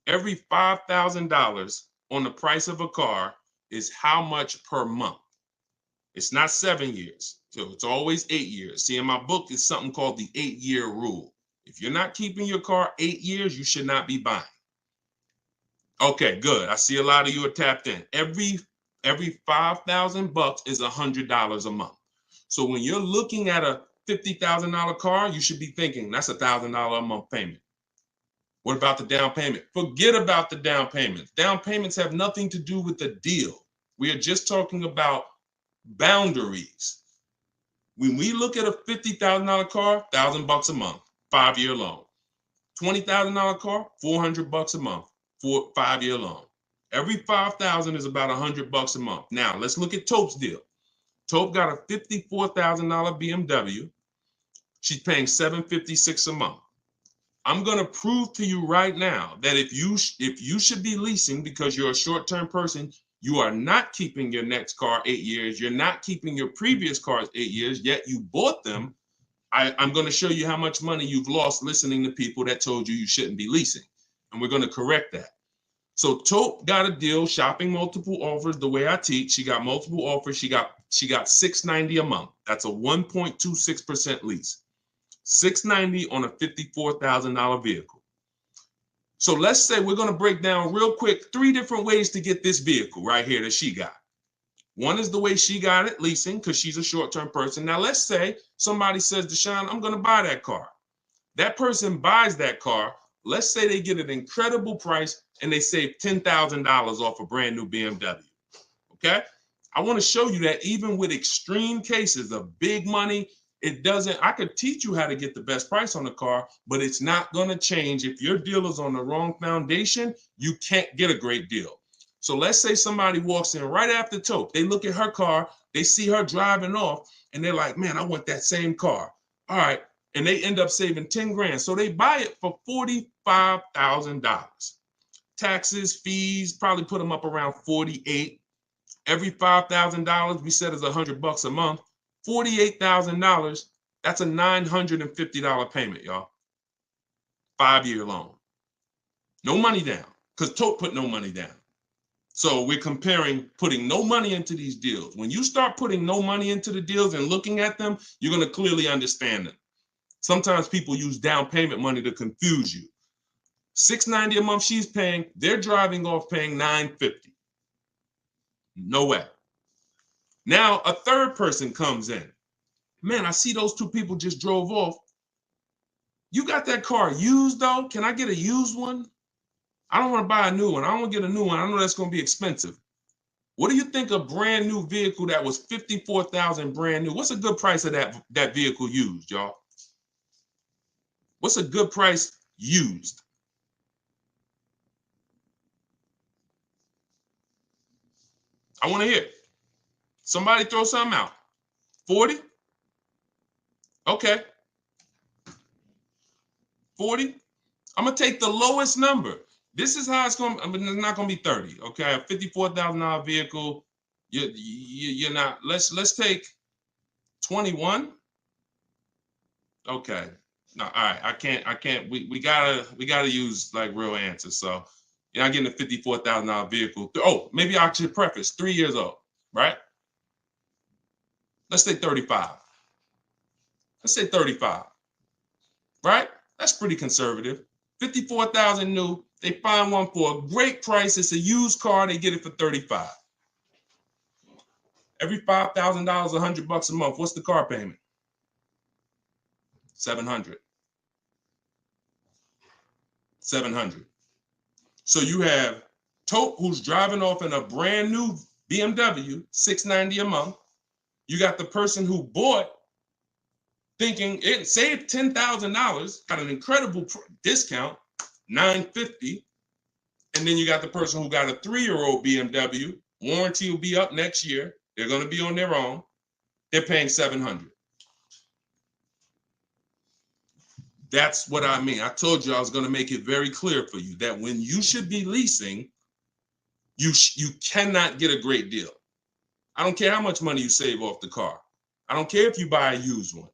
Every $5,000 on the price of a car is how much per month? It's not 7 years, so it's always 8 years. See, in my book, it's something called the 8-year rule. If you're not keeping your car 8 years, you should not be buying. Okay, good. I see a lot of you are tapped in. Every $5,000 is $100 a month. So when you're looking at a $50,000 car, you should be thinking that's $1,000 a month payment. What about the down payment? Forget about the down payments. Down payments have nothing to do with the deal. We are just talking about boundaries. When we look at a $50,000 car, $1,000 a month, 5-year loan. $20,000 car, $400 a month, 5-year loan. Every $5,000 is about $100 a month. Now let's look at Tope's deal. Tope got a $54,000 BMW. She's paying $756 a month. I'm going to prove to you right now that if you should be leasing because you're a short-term person, you are not keeping your next car 8 years. You're not keeping your previous cars 8 years, yet you bought them. I'm going to show you how much money you've lost listening to people that told you shouldn't be leasing. And we're going to correct that. So Tope got a deal, shopping multiple offers the way I teach. She got multiple offers. She got $690 a month. That's a 1.26% lease. $690 on a $54,000 vehicle. So let's say we're going to break down real quick 3 different ways to get this vehicle right here that she got. One is the way she got it, leasing, because she's a short-term person. Now let's say somebody says, Deshone, I'm going to buy that car. That person buys that car. Let's say they get an incredible price and they save $10,000 off a brand new BMW. Okay? I want to show you that even with extreme cases of big money, I could teach you how to get the best price on the car, but it's not going to change. If your deal is on the wrong foundation, you can't get a great deal. So let's say somebody walks in right after Tope. They look at her car, they see her driving off, and they're like, man, I want that same car. All right. And they end up saving 10 grand. So they buy it for $45,000. Taxes, fees, probably put them up around 48. Every $5,000 we said is $100 a month. $48,000, that's a $950 payment, y'all. 5-year loan. No money down, because Tope put no money down. So we're comparing putting no money into these deals. When you start putting no money into the deals and looking at them, you're going to clearly understand them. Sometimes people use down payment money to confuse you. $690 a month she's paying, they're driving off paying $950. No way. Now a third person comes in. Man, I see those two people just drove off. You got that car used though? Can I get a used one? I don't want to buy a new one. I don't want to get a new one. I know that's going to be expensive. What do you think a brand new vehicle that was $54,000 brand new? What's a good price of that vehicle used, y'all? What's a good price used? I want to hear it. Somebody throw something out. 40? Okay. 40? I'm going to take the lowest number. This is how it's going to, I mean, it's not going to be 30. Okay. A $54,000 vehicle. You're not, let's take 21. Okay. No, all right. I can't, we gotta use like real answers. So you're not getting a $54,000 vehicle. Oh, maybe I should preface 3 years old, right? Let's say 35. Let's say 35, right? That's pretty conservative. 54,000 new. They find one for a great price. It's a used car. They get it for 35. Every $5,000, $100 a month. What's the car payment? 700. 700. So you have Tope, who's driving off in a brand new BMW, $690 a month. You got the person who bought thinking it saved $10,000, got an incredible discount, $950. And then you got the person who got a 3-year-old BMW. Warranty will be up next year. They're going to be on their own. They're paying $700. That's what I mean. I told you I was going to make it very clear for you that when you should be leasing, you cannot get a great deal. I don't care how much money you save off the car. I don't care if you buy a used one.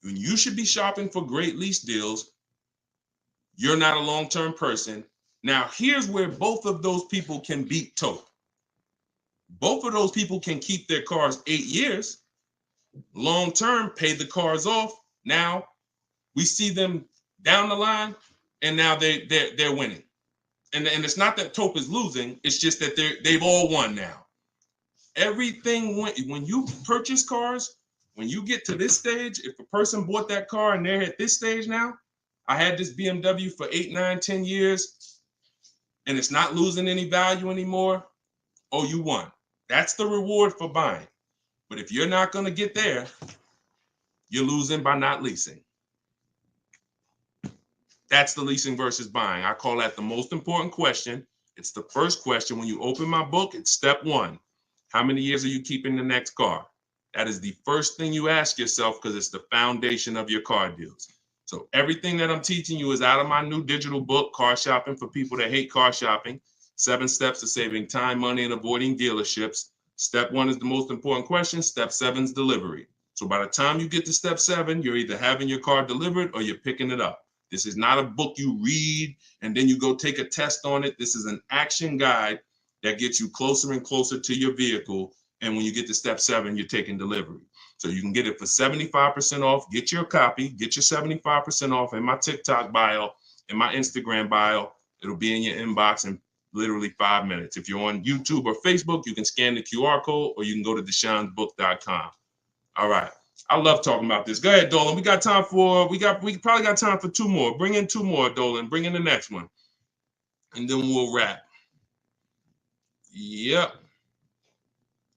When you should be shopping for great lease deals, you're not a long-term person. Now, here's where both of those people can beat Tope. Both of those people can keep their cars 8 years, long-term, pay the cars off. Now, we see them down the line, and now they're winning. And it's not that Tope is losing. It's just that they've all won now. Everything when you purchase cars, when you get to this stage, if a person bought that car and they're at this stage now, I had this BMW for 8, 9, 10 years, and it's not losing any value anymore. Oh, you won. That's the reward for buying. But if you're not going to get there, you're losing by not leasing. That's the leasing versus buying. I call that the most important question. It's the first question. When you open my book, it's step 1. How many years are you keeping the next car? That is the first thing you ask yourself because it's the foundation of your car deals. So everything that I'm teaching you is out of my new digital book, Car Shopping for People That Hate Car Shopping. 7 steps to saving time, money, and avoiding dealerships. Step 1 is the most important question. Step 7 is delivery. So by the time you get to step 7, you're either having your car delivered or you're picking it up. This is not a book you read and then you go take a test on it. This is an action guide that gets you closer and closer to your vehicle. And when you get to step 7, you're taking delivery. So you can get it for 75% off. Get your copy. Get your 75% off in my TikTok bio, in my Instagram bio. It'll be in your inbox in literally 5 minutes. If you're on YouTube or Facebook, you can scan the QR code or you can go to Deshone'sBook.com. All right. I love talking about this. Go ahead, Dolan. We probably got time for 2 more. Bring in 2 more, Dolan. Bring in the next one. And then we'll wrap. Yep.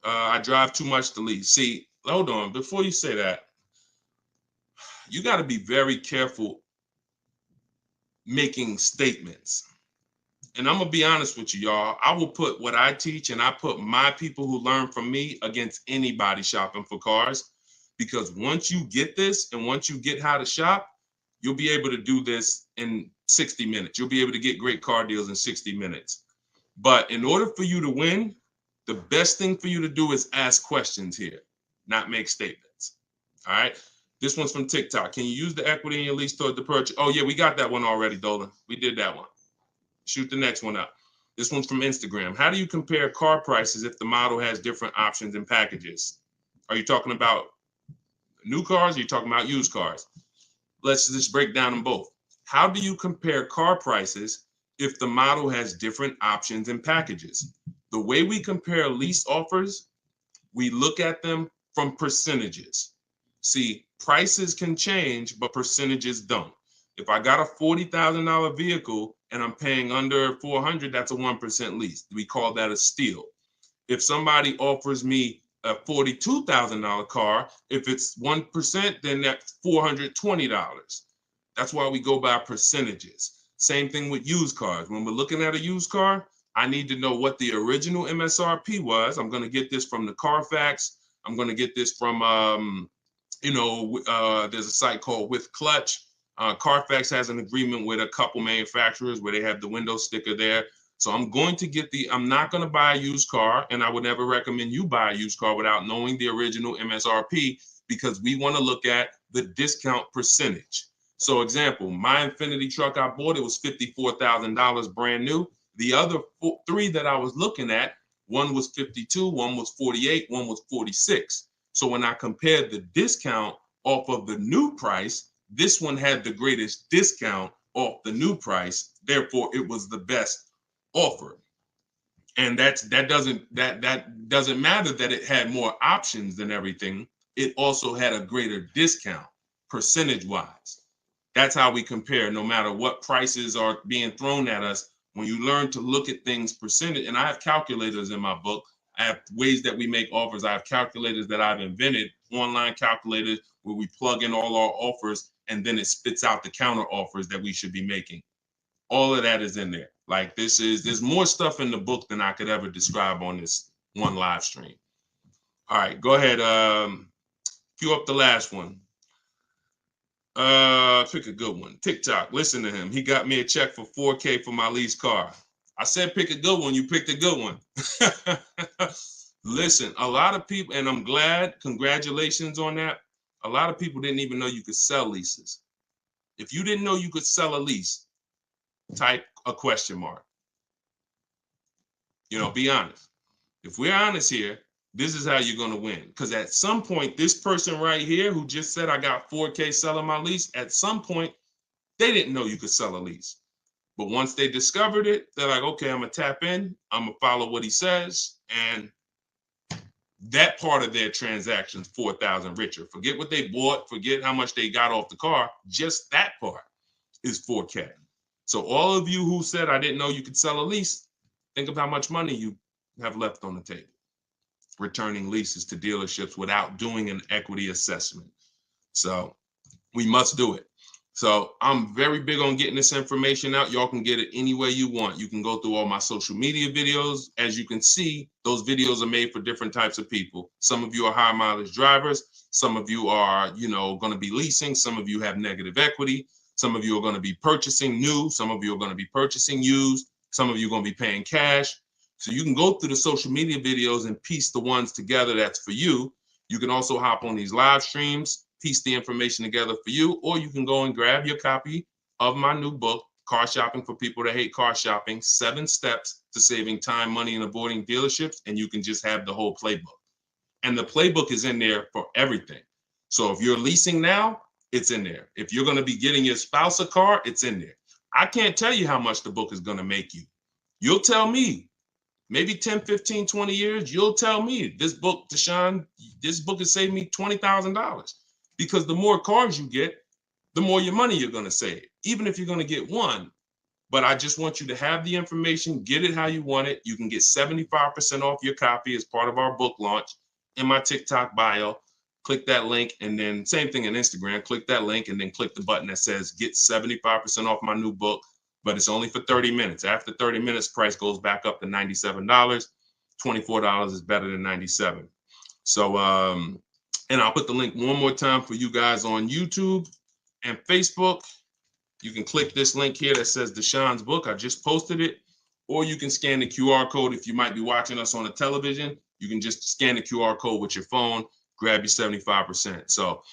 I drive too much to lease. See, hold on. Before you say that, you got to be very careful making statements. And I'm going to be honest with you, y'all. I will put what I teach and I put my people who learn from me against anybody shopping for cars. Because once you get this and once you get how to shop, you'll be able to do this in 60 minutes. You'll be able to get great car deals in 60 minutes. But in order for you to win, the best thing for you to do is ask questions here, not make statements. All right. This one's from TikTok. Can you use the equity in your lease toward the purchase? Oh, yeah, we got that one already, Dolan. We did that one. Shoot the next one up. This one's from Instagram. How do you compare car prices if the model has different options and packages? Are you talking about new cars or are you talking about used cars? Let's just break down them both. How do you compare car prices if the model has different options and packages? The way we compare lease offers, we look at them from percentages. See, prices can change, but percentages don't. If I got a $40,000 vehicle and I'm paying under 400, that's a 1% lease. We call that a steal. If somebody offers me a $42,000 car, if it's 1%, then that's $420. That's why we go by percentages. Same thing with used cars. When we're looking at a used car, I need to know what the original MSRP was. I'm going to get this from the Carfax. I'm going to get this from, there's a site called With Clutch. Carfax has an agreement with a couple manufacturers where they have the window sticker there. So I'm going to get I'm not going to buy a used car, and I would never recommend you buy a used car without knowing the original MSRP, because we want to look at the discount percentage. So example, my Infinity truck I bought, it was $54,000 brand new. The other three that I was looking at, one was 52, one was 48, one was 46. So when I compared the discount off of the new price, this one had the greatest discount off the new price. Therefore, it was the best offer. And that doesn't matter that it had more options than everything. It also had a greater discount percentage wise. That's how we compare, no matter what prices are being thrown at us. When you learn to look at things percentage, and I have calculators in my book. I have ways that we make offers. I have calculators that I've invented, online calculators where we plug in all our offers and then it spits out the counter offers that we should be making. All of that is in there. Like there's more stuff in the book than I could ever describe on this one live stream. All right, go ahead. Cue up the last one. Pick a good one. TikTok. Listen to him. He got me a check for $4K for my lease car. I said pick a good one. You picked a good one. Listen, a lot of people, and I'm glad. Congratulations on that. A lot of people didn't even know you could sell leases. If you didn't know you could sell a lease, type a question mark. Be honest. If we're honest here, this is how you're going to win. Because at some point, this person right here who just said I got $4K selling my lease, at some point, they didn't know you could sell a lease. But once they discovered it, they're like, okay, I'm going to tap in. I'm going to follow what he says. And that part of their transaction's 4,000 richer. Forget what they bought. Forget how much they got off the car. Just that part is 4K. So all of you who said I didn't know you could sell a lease, think of how much money you have left on the table returning leases to dealerships without doing an equity assessment. So we must do it. So I'm very big on getting this information out. Y'all can get it any way you want. You can go through all my social media videos. As you can see, those videos are made for different types of people. Some of you are high mileage drivers. Some of you are, going to be leasing. Some of you have negative equity. Some of you are going to be purchasing new. Some of you are going to be purchasing used. Some of you are going to be paying cash. So you can go through the social media videos and piece the ones together that's for you. You can also hop on these live streams, piece the information together for you, or you can go and grab your copy of my new book, Car Shopping for People That Hate Car Shopping, 7 Steps to Saving Time, Money, and Avoiding Dealerships, and you can just have the whole playbook. And the playbook is in there for everything. So if you're leasing now, it's in there. If you're going to be getting your spouse a car, it's in there. I can't tell you how much the book is going to make you. You'll tell me. Maybe 10, 15, 20 years, you'll tell me, this book, Deshone, this book has saved me $20,000. Because the more cars you get, the more your money you're going to save, even if you're going to get one. But I just want you to have the information, get it how you want it. You can get 75% off your copy as part of our book launch in my TikTok bio. Click that link, and then same thing in Instagram. Click that link and then click the button that says get 75% off my new book. But it's only for 30 minutes. After 30 minutes, price goes back up to $97. $24 is better than $97. So, and I'll put the link one more time for you guys on YouTube and Facebook. You can click this link here that says Deshone's book. I just posted it. Or you can scan the QR code. If you might be watching us on a television, you can just scan the QR code with your phone, grab your 75%. So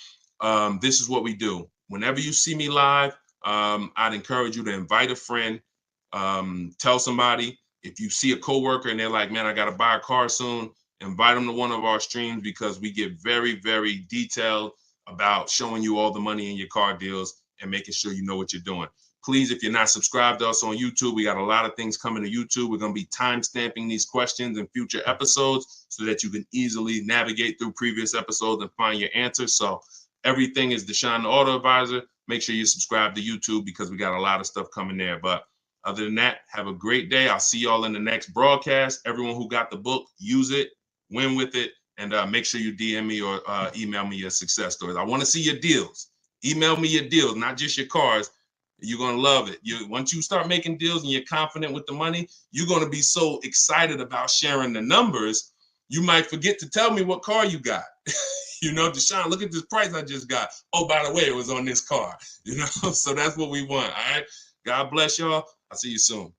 this is what we do. Whenever you see me live, I'd encourage you to invite a friend, tell somebody. If you see a coworker and they're like, man, I got to buy a car soon, invite them to one of our streams, because we get very, very detailed about showing you all the money in your car deals and making sure you know what you're doing. Please, if you're not subscribed to us on YouTube, we got a lot of things coming to YouTube. We're going to be time stamping these questions in future episodes so that you can easily navigate through previous episodes and find your answers. So everything is Deshone the Auto Advisor. Make sure you subscribe to YouTube because we got a lot of stuff coming there. But other than that, have a great day. I'll see y'all in the next broadcast. Everyone who got the book, use it, win with it, and make sure you DM me or email me your success stories. I want to see your deals. Email me your deals, not just your cars. You're going to love it. Once you start making deals and you're confident with the money, you're going to be so excited about sharing the numbers, you might forget to tell me what car you got. You know, Deshone, look at this price I just got. Oh, by the way, it was on this car. You know, so that's what we want. All right. God bless y'all. I'll see you soon.